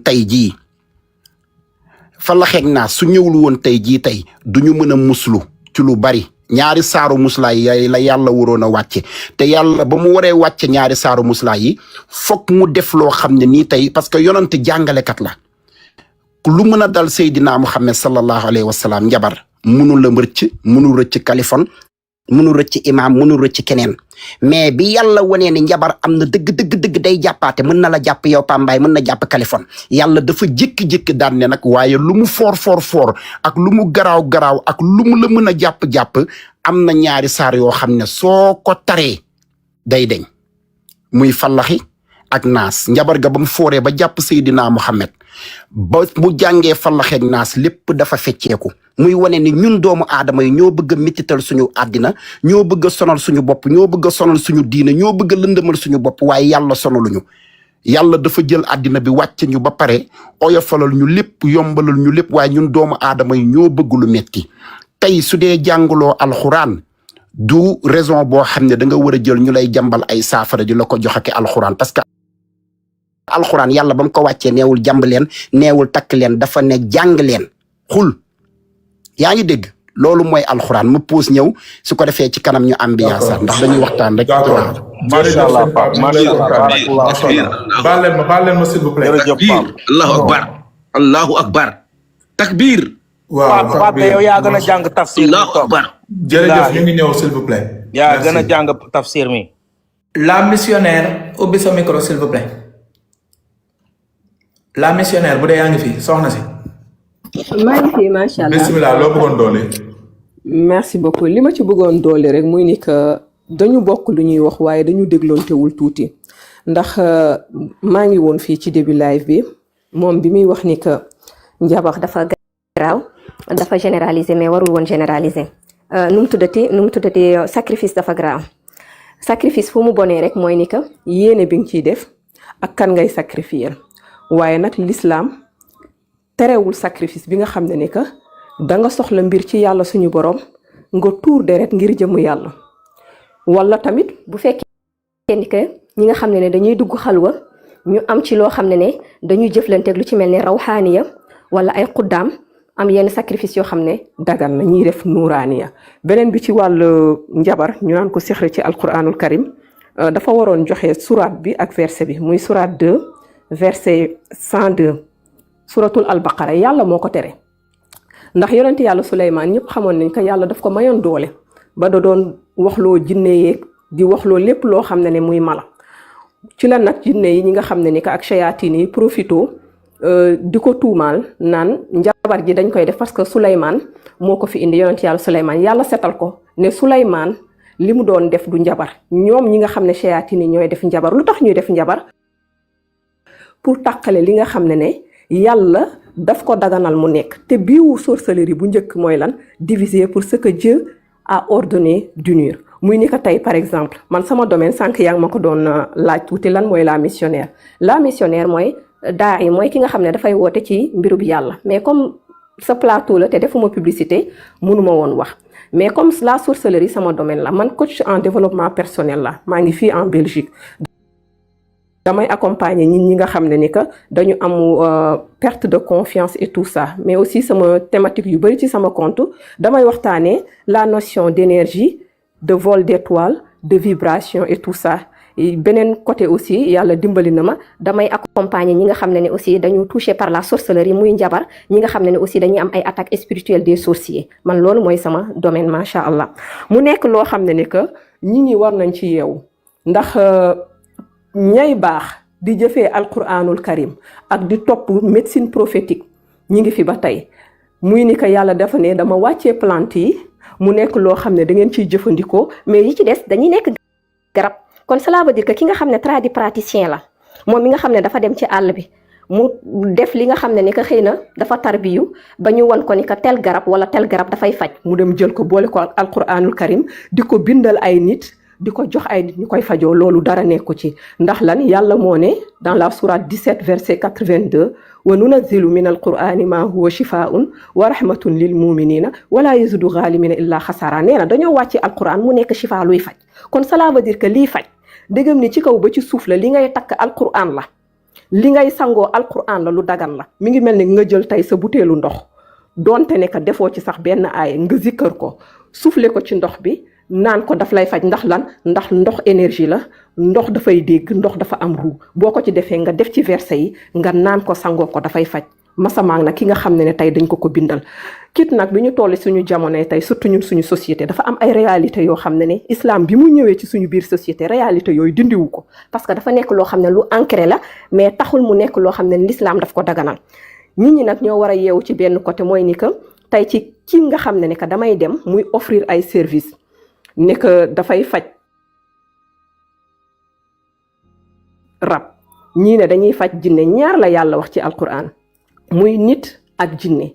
tey jii tey duñu mën a muslu ci lu bari ñaari saaru muslaay yi la yàlla waroon a wàcce te yàlla ba mu waree wàcce ñaari saaru muslaay yi fokk mu def loo xam ne nii tey parce que yonent jàngalekat la lu mën a dal Seydina Muhammad sallallahu alayhi wa sallam njabar mënul la mënul rëcc Kaliphone mënul rëcc imaam mënul rëcc keneen mais bi yàlla wanee ne njabar am na dëgg day jàppaate mën na la jàpp yow Pambaay mën na jàpp Kaliphone yàlla dafa jékki-jékki daan ne nag waaye lu mu foor ak lu mu garaaw ak lu mu la mën a jàpp am na ñaari saar yoo xam ne soo ko taree day deñ muy Falaxi ak Naas njabar ga ba mu fooree ba jàpp Seydina Muhammad ba mu jàngee Falaxi ak Naas lépp dafa fecceeku muy wane ni ñun doomu aadama yi ñoo bëgg a mettital suñu àddina ñoo bëgg a sonal suñu bopp ñoo bëgg a sonal suñu diine ñoo bëgg a lëndëmal suñu bopp waaye yàlla sonaluñu yàlla dafa jël àddina bi wàcce ñu ba pare oyofalal ñu lépp yombalal ñu lépp waaye ñun doomu aadama yi ñoo bëgg lu metti tey su dee jàngaloo alxuraan du raison boo xam ne da nga war a jël ñu lay jàmbal ay saafara di la ko jox ak alxuraan parce que alxuraan yàlla ba mu ko wàccee neewul jàmb leen neewul takk leen dafa ne jàng leen xul yaa ngi dégg loolu mooy alxuraan ma puus ñëw su ko defee ci kanam ñu ambiance ndax dañuy waxtaan rek. macha allah baal leen ma s'il vous plaît. allahu akbar allahu akbar takbir. waaw Pape yow yaa gën a jàng tafsir mi toog. jërëjëf ñu ngi ñëw s'il vous plaît. yaa gën a jàng tafsir mi. la missionnaire ubbi sa micro s'il vous plaît. la missionnaire bu dee yaa ngi fi soxna si. maa ngi fi macha allah bisimilah loo bëggoon doole. merci beaucoup li ma ci bëggoon doole rek muy ni que dañu bokk lu ñuy wax waaye dañu dégloontewul tuuti ndax maa ngi woon fii ci début live bi moom bi muy wax ni que njabar dafa garaaw dafa généraliser mais warul woon généraliser nu mu tuddati sacrifice dafa garaaw sacrifice fu mu bonee rek mooy ni que yéene bi nga ciy def ak kan ngay sacrifier waaye nag l'islam terewul sacrifice bi nga xam ne ni que da nga soxla mbir ci yàlla suñu borom nga tuur deret ngir jëmu yàlla wala tamit bu fekkee ni que ñi nga xam ne dañuy dugg xalwa ñu am ci loo xam ne dañuy jëflanteeg lu ci mel ne rawxaaniya wala ay xuddaam am yenn sacrifice yoo xam ne dagan na ñuy def nuuraaniya beneen bi ci wàllu njabar ñu naan ko sixri ci alquranul karim dafa waroon joxe surat bi ak verset bi muy surat 2 verset 102 suratul albaqara yàlla moo ko tere ndax yonent yàlla Suleymaan ñëpp xamoon nañ ko yàlla daf ko mayoon doole ba da doon waxloo jinne yeeg di waxloo lépp loo xam ne muy mala ci la nag jinne yi ñi nga xam ne ni que ak shayatin yi profito di ko tuumaal naan njabar ji dañ koy def parce que Suleymaan moo ko fi indi yonent yàlla Suleymaan yàlla setal ko ne Suleymaan li mu doon def du njabar ñoom ñi nga xam ne shayatin yi ñooy def njabar lu tax ñuy def njabar pour tàqale li nga xam ne yàlla daf ko daganal mu nekk te biiwu sorcellerie bu njëkk mooy lan diviser pour ce que Dieu a ordonné d'unir muy ni ko tey par exemple man sama domaine sànq yaa ngi ma ko doon laaj tuuti lan mooy la missionnaire mooy daa yi mooy ki nga xam ne dafay woote ci mbirub yàlla mais comme sa plateau la te defuma publicité mënuma woon wax mais comme la sorcellerie sama domaine la man coach en développement personnel la maa ngi fii en Belgique damay accompagner ñi nga xam ne ni que dañu am perte de confiance et tout ça mais aussi sama thématique yu bari ci sama compte damay waxtaanee la notion d'énergie de vol d'étoile de vibration et tout ça beneen côté aussi yàlla dimbali na ma damay accompagner ñi nga xam ne aussi dañu touché par la sorcellerie muy njabar ñi nga xam ne aussi dañuy am ay attaques spirituelles des sorciers man loolu mooy sama domaine macha allah mu nekk loo xam ne ni que ñi war nañ ci yeewu ndax ñay baax di jëfee alquranul karim ak di topp médecine prophétique ñi ngi fi ba tey muy ni que yàlla dafa ne dama wàccee plante yi mu nekk loo xam ne da ngeen ciy jëfandikoo mais yi ci des dañuy nekk garab kon cela veut dire que ki nga xam ne tradipraticien la moom mi nga xam ne dafa dem ci àll bi mu def li nga xam ne ni que xëy na dafa tarbiyu ba ñu won ko ni que tel garab wala tel garab dafay faj mu dem jël ko boole ko alquranul karim di ko bindal ay nit di ko jox ay nit ñu koy fajoo loolu dara nekku ci ndax lan yàlla moo ne dans la sourate 17 verset 82 wa nunazzilu min alqurani ma huwa shifaun wa rahmatun lil muminina wala yazidu ghalimina illa xasara nee na dañoo wàcce alquran mu nekk shifa luy faj kon cela veut dire que lii faj dégam ni ci kaw ba ci suuf la li ngay takk alquran la li ngay sangoo alquran la lu dagan la mi ngi mel ni nga jël tey sa butéelu ndox donte ne que defoo ci sax benn aaya nga zikkër ko soufflé ko ci ndox bi naan ko daf lay faj ndax lan ndax ndox énergie la ndox dafay dégg ndox dafa am ru boo ko ci defee nga def ci verset yi nga naan ko sangoo ko dafay faj masamaag nag ki nga xam ne tey dañ ko bindal kit nag bi ñu toll suñu jamonoy tey surtout ñun suñu société dafa am ay réalité yoo xam ne islam bi mu ñëwee ci suñu biir société réalité yooyu dindiwu ko parce que dafa nekk loo xam ne lu ancré la mais taxul mu nekk loo xam ne l'islam daf ko daganal nit ñi nag ñoo war a yeewu ci benn côté mooy ni que tey ci ki nga xam ne que damay dem muy offrir ay service ne que dafay faj rab ñii ne dañuy faj jinne ñaar la yàlla wax ci alquran muy nit ak jinne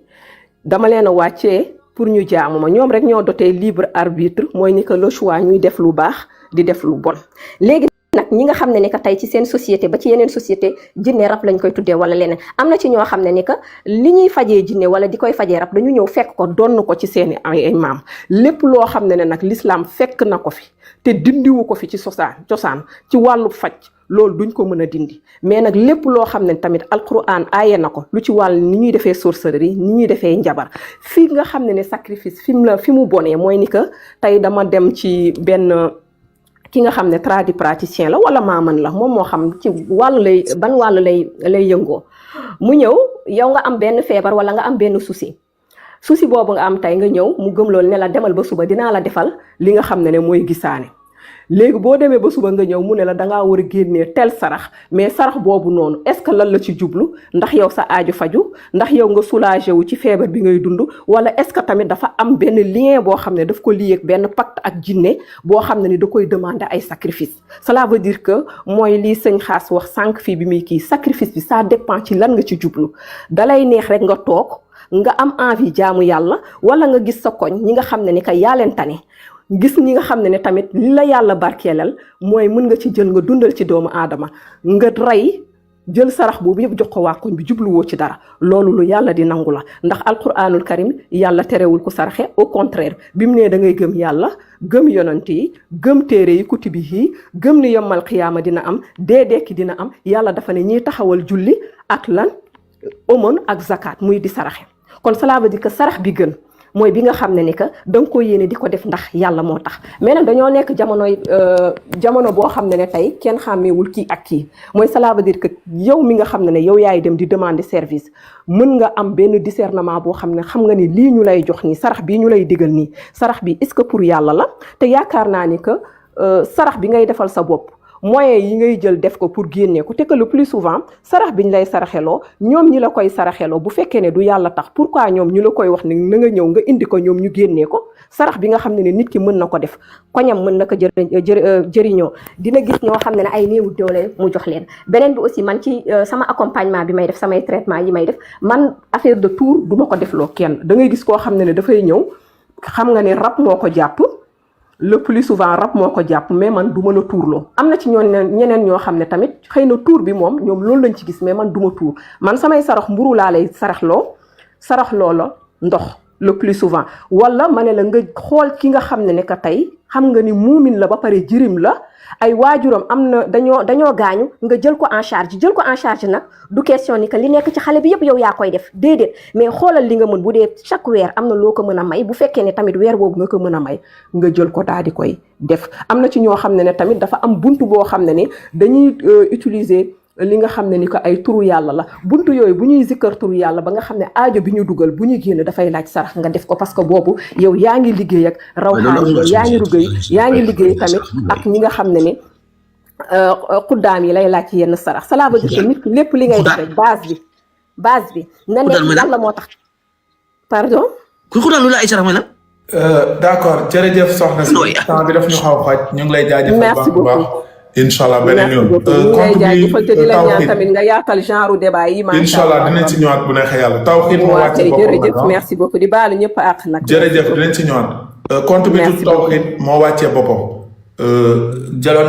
dama leen a wàccee pour ñu jaamu ma ñoom rek ñoo doté libre arbitre mooy ni que le choix ñuy def lu baax di def lu bon léegi nag ñi nga xam ne ni que tey ci seen société ba ci yeneen société jinne rab lañ koy tuddee wala leneen am na ci ñoo xam ne ni que li ñuy fajee jinne wala di koy fajee rab dañu ñëw fekk ko donn ko ci seeni ay maam lépp loo xam ne nag l'islam fekk na ko fi te dindiwu ko fi ci cosaan ci wàllu faj loolu duñ ko mën a dindi mais nag lépp loo xam ne tamit alquran aaye na ko lu ci wàll ni ñuy defee sorcellerie ni ñuy defee njabar fii nga xam ne sacrifice fi mu bonee mooy ni que tey dama dem ci benn ki nga xam ne tradipraticien la wala maaman la moom moo xam ci ban wàll lay yëngoo mu ñëw yow nga am benn feebar wala nga am benn souci boobu nga am tey nga ñëw mu gëm loolu ne la demal ba suba dinaa la defal li nga xam ne mooy gisaane léegi boo demee ba suba nga ñëw mu ne la dangaa war a génnee tel sarax mais sarax boobu noonu est-ce que lan la ci jublu ndax yow sa aaju faju ndax yow nga soulagé wu ci feebar bi ngay dund wala est-ce que tamit dafa am benn lien boo xam ne daf ko lié ak benn pacte ak jinne boo xam ne ni da koy demander ay sacrifice cela veut dire que mooy lii sëñ Xaas wax sànq fii bi muy kii sacrifice bi ça dépend ci lan nga ci jublu dalay neex rek nga toog nga am envie jaamu yàlla wala nga gis sa koñ ñi nga xam ne ni ka yaa leen tane gis ñi nga xam ne tamit li la yàlla barkeelal mooy mën nga ci jël nga dundal ci doomu aadama nga rey jël sarax boobu yëpp jox ko waa koñ bi jubluwoo ci dara loolu lu yàlla di nangu la ndax alquranul karim yàlla terewul ko saraxe au contraire bi mu ne da ngay gëm yàlla gëm yonant yi gëm téere yi kutubi yi gëm ni yombal xiyaama dina am dekki dina am yàlla dafa ne ñiy taxawal julli ak lan aumône ak zakat muy di saraxe kon cela veut dire que sarax bi gën mooy bi nga xam ne ni que da nga ko yéene di ko def ndax yàlla moo tax mais nag dañoo nekk jamono boo xam ne tey kenn xàmmeewul kii ak kii mooy cela veut dire que yow mi nga xam ne yow yaay dem di demander service mën nga am benn discernement boo xam ne xam nga ni lii ñu lay jox nii sarax bii ñu lay digal nii sarax bi est-ce que pour yàlla la te yaakaar naa ni que sarax bi ngay defal sa bopp moyens yi ngay jël def ko pour génnee ko te que le plus souvent sarax biñ lay saraxeloo ñoom ñi la koy saraxeloo bu fekkee ne du yàlla tax pourquoi ñoom ñu la koy wax ne na nga ñëw nga indi ko ñoom ñu génnee ko sarax bi nga xam ne nit ki mën na ko def koñam mën na ko jëriñoo dina gis ñoo xam ne ay néewu doole mu jox leen beneen bi aussi man ci sama accompagnement bi may def samay traitement yi may def man affaire de tour du ma ko defloo kenn da ngay gis koo xam ne dafay ñëw xam nga ne rab moo ko jàpp le plus souvent rab moo ko jàpp mais man du ma la tuurloo am na ci ñeneen ñoo xam ne tamit xëy na tuur bi moom ñoom loolu lañ ci gis mais man du ma tuur man samay sarax mburu laa lay saraxloo la ndox le plus souvent wala ma ne la nga xool ki nga xam ne que tey xam nga ni muumin la ba pare jirim la ay waajuram am na dañoo gaañu nga jël ko en charge nag du question ni que li nekk ci xale bi yëpp yow yaa koy def déedéet mais xoolal li nga mën bu dee chaque weer am na loo ko mën a may bu fekkee ne tamit weer boobu nga ko mën a may nga jël ko daal di koy def am na ci ñoo xam ne tamit dafa am buntu boo xam ne dañuy utiliser li nga xam ne ni ko ay turu yàlla la buntu yooyu bu ñuy zikkar turu yàlla ba nga xam ne aajo bi ñu dugal bu ñu génn dafay laaj sarax nga def ko parce que boobu yow yaa ngi liggéey ak rawxaan yaa ngi liggéey tamit ak ñi nga xam ne ni xuddaam yi lay laaj ci yenn sarax cela veut dire que nit ki lépp li ngay def rek base bi na nekk yàlla moo tax pardon ku xuddaan lu la ay sarax mooy lan d'accord jërëjëf soxna si temps bi daf ñu xaw xoj ñu ngi lay jaajëfal merci beaucoup inshallah beneen yoon compte bi te di la ñaan tamit nga yaatal genre débat yi inshallah dinañ ci ñëwaat bu neexee yàlla tawxiid moo wàcc boppam jërëjëf merci beaucoup di baalu ñëpp ak nag jërëjëf dinañ ci ñëwaat compte bi tudd tawxiid moo wàccee boppam jëloon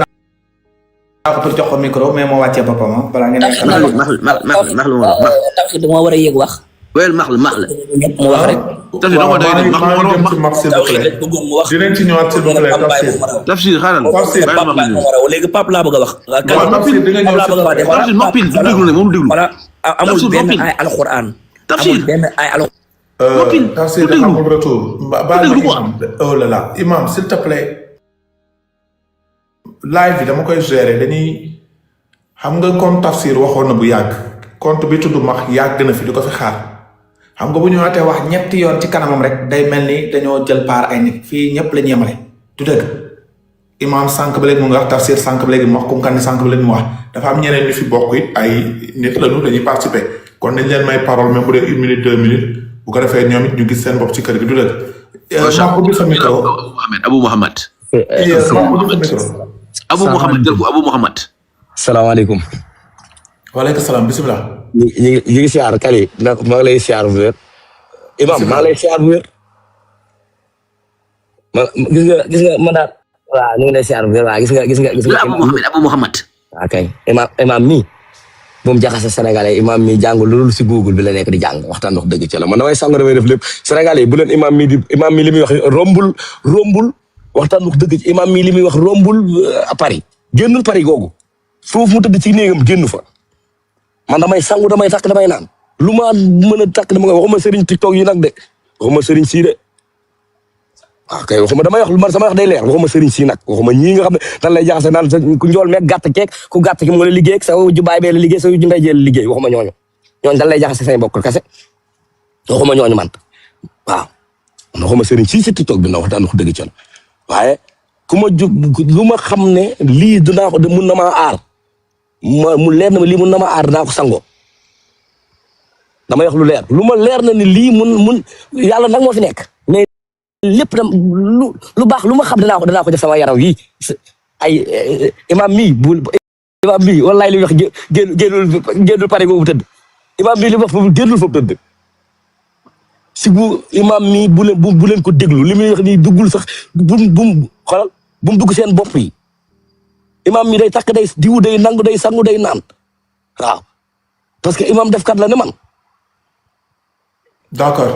naa ko pour jox ko micro mais moo wàccee boppam balaa ngeen tawxiid dama war a yëg wax wel max la ñëpp mu wax rek tafsir dama doy max mo wara max s'il vous plaît dinañ ci ñëwaat s'il vous plaît tafsir xaaral léegi pap laa bëgg a wax tafsir di nga ñëw tafsir noppil du déglu ne moom déglu voilà amul benn ay alquran tafsir amul benn ay noppil tafsir dafa am retour oh là là imam s'il te plaît live bi dama koy gérer dañuy xam nga comme tafsir waxoon na bu yàgg compte bi tudd max yàgg na fi di ko fi xaar xam nga bu ñu waatee wax ñetti yoon ci kanamam rek day mel ni dañoo jël paar ay nit fii ñëpp la ñu yemale du dëgg imam sànq ba léegi mu ngi wax tafsir sànq ba léegi mu wax kunkandi sànq ba léegi mu wax dafa am ñeneen ñu fi bokk it ay nit lañu dañuy participer kon nañ leen may parole même bu dee 1 minute 2 minutes bu ko defee ñoom it ñu gis seen bopp ci kër gi du dëgg max ubbi sa micro Abou Mohamed Abou Mohamed jël ko Abou Mohamed salaamaaleykum waaleykum salaam bisimilah. ñu ngi siyaar Kali ndax maa ngi lay siyaar bu wér. Imam maa ngi lay siyaar bu wér. gis nga ma daal waaw ñu ngi lay siyaar waaw gis nga Abu Muhammad ok imam mi bu mu jaxase sénégalais imam mi jàngul loolu si Google bi la nekk di jàng waxtaan wax dëgg ci la man damay sangu damay def lépp sénégalais yi bu leen imam mi li muy wax rombul waxtaan wax dëgg ci imam mi li muy wax rombul à Paris génnul Paris googu foofu mu tëdd ci néegam génn fa man damay sangu damay takk damay naan lu ma mën a takk dama waxuma sëriñ TikTok yi nag de waxuma sëriñ sii de ok waxuma damay wax lu man sama wax day leer waxuma sëriñ sii nag waxuma ñii nga xam ne dan lay jaxase naan sa ku njool meeg gàtt keek ku gàtt ki moo la liggéey ak sa ju baay bee la liggéey sa ju ndey jee la liggéey waxuma ñooñu dan lay jaxase say bokk kese waxuma ñooñu man waaw waxuma sëriñ sii si TikTok bi na wax daan wax dëgg ci la waaye ku ma jug lu ma xam ne lii dinaa ko mun na maa aar mu leer na ma lii mun na ma aar dinaa ko sangoo damay wax lu leer lu ma leer na ni lii mun yàlla nag moo fi nekk mais lépp dam lu baax lu ma xam dinaa ko def sama yaram yi ay imam mi wallaay li wax génnul pare boobu tëdd imam mi li wax foofu génnul foofu tëdd si bu imam mi bu leen ko déglu li muy wax nii duggul sax bu mu dugg seen bopp yi imam mi day takk day diwu day nangu day sangu day naan waaw parce que imam defkat la ne man. d'accord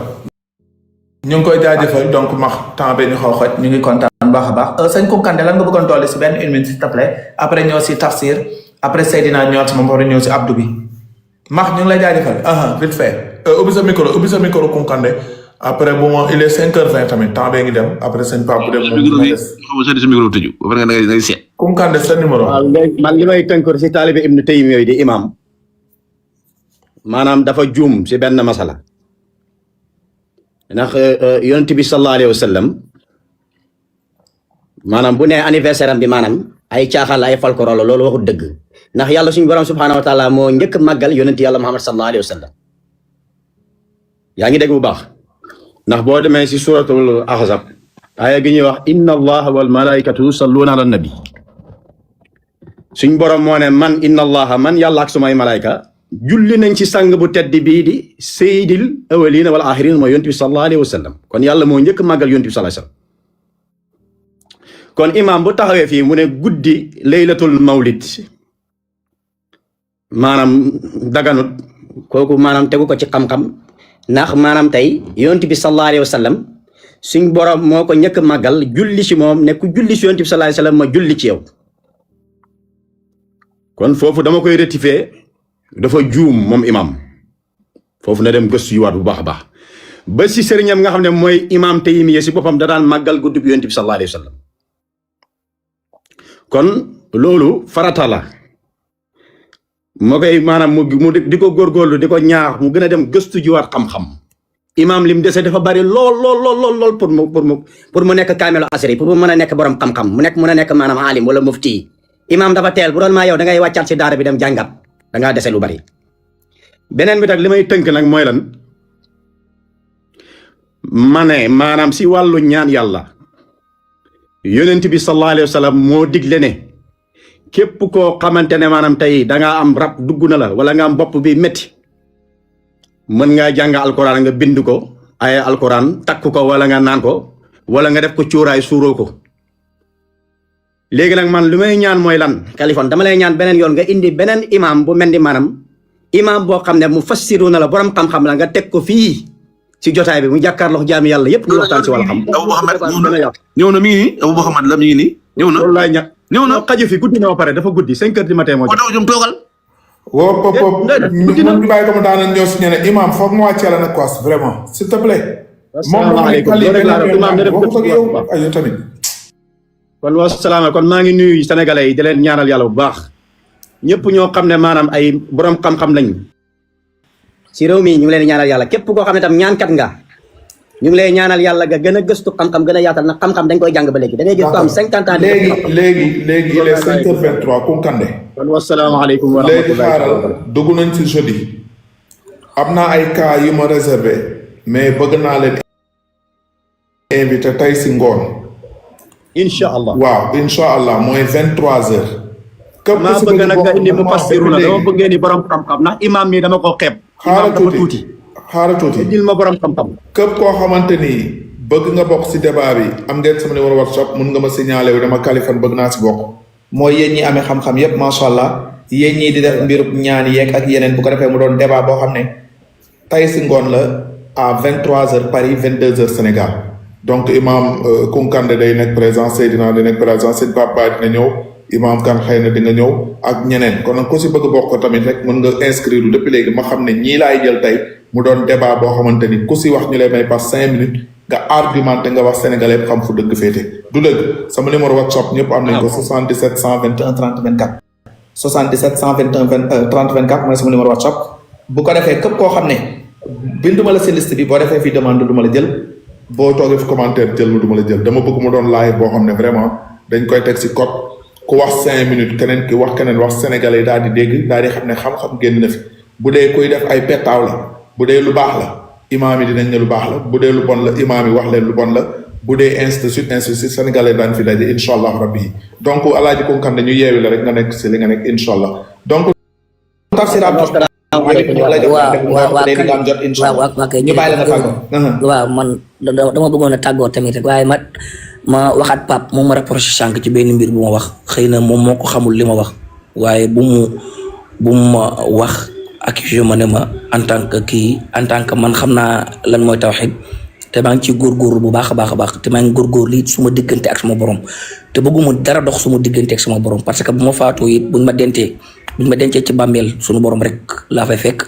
ñu ngi koy jaajëfal donc max temps bi ñu xaw xoj ñu ngi kontaan baax a baax sëñ Kounkandé lan nga bëggoon dolli si benn une minute s'il te plaît après ñëw si tafsir après Seydina ñëwaat sama mbokk ñëw si Abdou bi max ñu ngi lay jaajëfal vite fait. ubbi sa micro Kounkandé après bu ma il est 5h20 tamit temps bee ngi dem après sëñ Pape bu dem. sa micro tëju ba pare nga ngay seet. Kounkandé sa numéro. waaw man li may tënk si taalibe Ibnu Taymiyya yooyu di imam maanaam dafa juum si benn masala ndax yonent bi sallallahu alayhi wa sallam maanaam bu nee anniversaire am bi maanaam ay caaxaan la ay folklore la loolu waxut dëgg ndax yàlla suñu borom subhanahu wa taala moo njëkk màggal yonent yàlla Muhammad sallallahu alayhi wa sallam yaa ngi dégg bu baax ndax boo demee si suratul ahzab aaya gi ñuy wax inna allaha wal malaikatu yusalluna ala nabi suñ borom moo ne man inna allaha man yàlla ak sumay malaayka julli nañ ci sang bu tedd bii di sayyidil awwalina wal axirin mooy yonent bi sallallahu alayhi wa sallam kon yàlla moo njëkk màggal yonent bi sallallahu alayhi wa sallam kon imam bu taxawee fii mu ne guddi laylatul mawlid maanaam daganut kooku maanaam tegu ko ci xam-xam ndax maanaam tey yonent bi sallallahu alayhi wa sallam suñ borom moo ko njëkk màggal julli ci moom ne ku julli ci yonent bi sallallahu alayhi wa sallam ma julli ci yow kon foofu dama koy rectifier dafa juum moom imam foofu na dem gëstu yu waat bu baax a baax ba si sëriñam nga xam ne mooy imam Taymiyya si boppam da daan màggal guddi bi yonent bi sallallahu alayhi wa sallam kon loolu farata la moo koy maanaam mu di ko góorgóorlu di ko ñaax mu gën a dem gëstu ji waat xam-xam imam lim dese dafa bari lool pour mu nekk kaamelu asri pour mu mën a nekk borom xam-xam mën a nekk maanaam alim wala mufti imam dafa teel bu doon maa yow da ngay wàccaat si daara bi dem jàngat da ngaa dese lu bari beneen bi tak li may tënk nag mooy lan ma ne maanaam si wàllu ñaan yàlla yonent bi sallallahu alayhi wa sallam moo digle ne képp koo xamante ne maanaam tey da ngaa am rab dugg na la wala nga am bopp bi métti mën ngaa jàng alquran nga bind ko ay alquran takk ko wala nga naan ko wala nga def ko cuuraay suuroo ko léegi nag man lu may ñaan mooy lan Kaliphone dama lay ñaan beneen yoon nga indi beneen imam bu mel ni maanaam imam boo xam ne mu fassiru na la borom xam-xam la nga teg ko fii ci jotaay bi mu jàkkaarloo jaami yàlla yépp ñu waxtaan si wàllu xam. Abu Muhammad ñëw na mi ngi nii Abu Muhammad la mi ngi nii ñëw na. loolu laay ña ñëw na xaju fi guddi na ba pare dafa guddi 5 heures du matin moo jot. jom toogal. woo pop ñu bàyyi ko mu daanaka ñëw si ñeneen imam foog mu wàccee la nag quoi vraiment s'il te plaît. asalaamaaleykum loolu rek laa doon imam na def yow tamit. kon wasalaama kon maa ngi nuyu sénégalais yi di leen ñaanal yàlla bu baax ñëpp ñoo xam ne maanaam ay borom xam-xam lañ si réew mi ñu ngi leen ñaanal yàlla képp koo xam ne tam ñaankat nga ñu ngi lay ñaanal yàlla nga gën a gëstu xam-xam gën a yaatal nag xam-xam dañ koy jàng ba léegi da ngay gis ko am 50 ans. léegi il est 5h23 Kounkandé. kon wasalaamaaleykum wa léegi rahmatullahi xaaral dugg nañ ci jeudi am naa ay cas yu ma réservé mais bëgg naa leen invité tey si ngoon. incha allah waaw incha allah mooy 23h. képp maa si bëgg nag nga indi mu moment passiru na dama bëgg ngeen ni borom xam-xam ndax imam mi dama ko xeeb. imam dafa tuuti xaaral tuuti indil ma borom xam-xam. képp koo xamante ni bëgg nga bokk si débat bi am ngeen sama numéro WhatsApp mun nga ma signaler wu dama Kaliphone bëgg naa si bokk. mooy yéen ñi amee xam-xam yépp macha allah yéen ñii di def mbirub ñaan yeeg ak yeneen bu ko defee mu doon débat boo xam ne tey si ngoon la à 23h Paris 22h Sénégal donc imam Kunkande day nekk présent Seydina day nekk présent sëñ Papa dina ñëw imam kan xëy na di nga ñëw ak ñeneen kon nag ku si bëgg bokk ko tamit rek mën nga inscrire depuis léegi ma xam ne ñii laay jël tey mu doon débat boo xamante ni ku si wax ñu lay may par 5 minutes nga argumenté nga wax sénégalais yëpp xam fu dëgg féete du dëgg sama numéro WhatsApp ñëpp am nañ ko 77 121 30 24 77 121 30 24 mooy sama numéro WhatsApp bu ko defee képp koo xam ne binduma la si liste bi boo defee fii demande du ma la jël boo toogee fi commentaire jël lu du ma la jël dama bëgg mu doon live boo xam ne vraiment dañ koy teg si code ku wax 5 minutes keneen ki wax keneen wax sénégalais daal di dégg daal di xam ne xam-xam génn na fi bu dee kuy def ay pettaaw la bu dee lu baax la imaam yi dinañ ne lu baax la bu dee lu bon la imaam yi wax leen lu bon la bu dee ainsi de suite sénégalais daan fi daje incha allah rabbi donc alaaji Kunkande ñu yeewi la rek nga nekk si li nga nekk incha allah donc tafsir waaw man dama bëggoon a tàggoo tamit rek waaye ma waxaat Pape moom ma rapproché sànq ci benn mbir bu ma wax xëy na moom moo ko xamul li ma wax waaye bu mu ma wax accusé ma ne ma en tant que man xam naa lan mooy tawhid te maa ngi ciy góorgóorlu bu baax a baax te maa ngi góorgóorlu it suma diggante ak sama borom te bëgguma dara dox suma diggante ak sama borom parce que bu ma faatoo it buñ ma dencee ci bàmmeel sunu borom rek laa fay fekk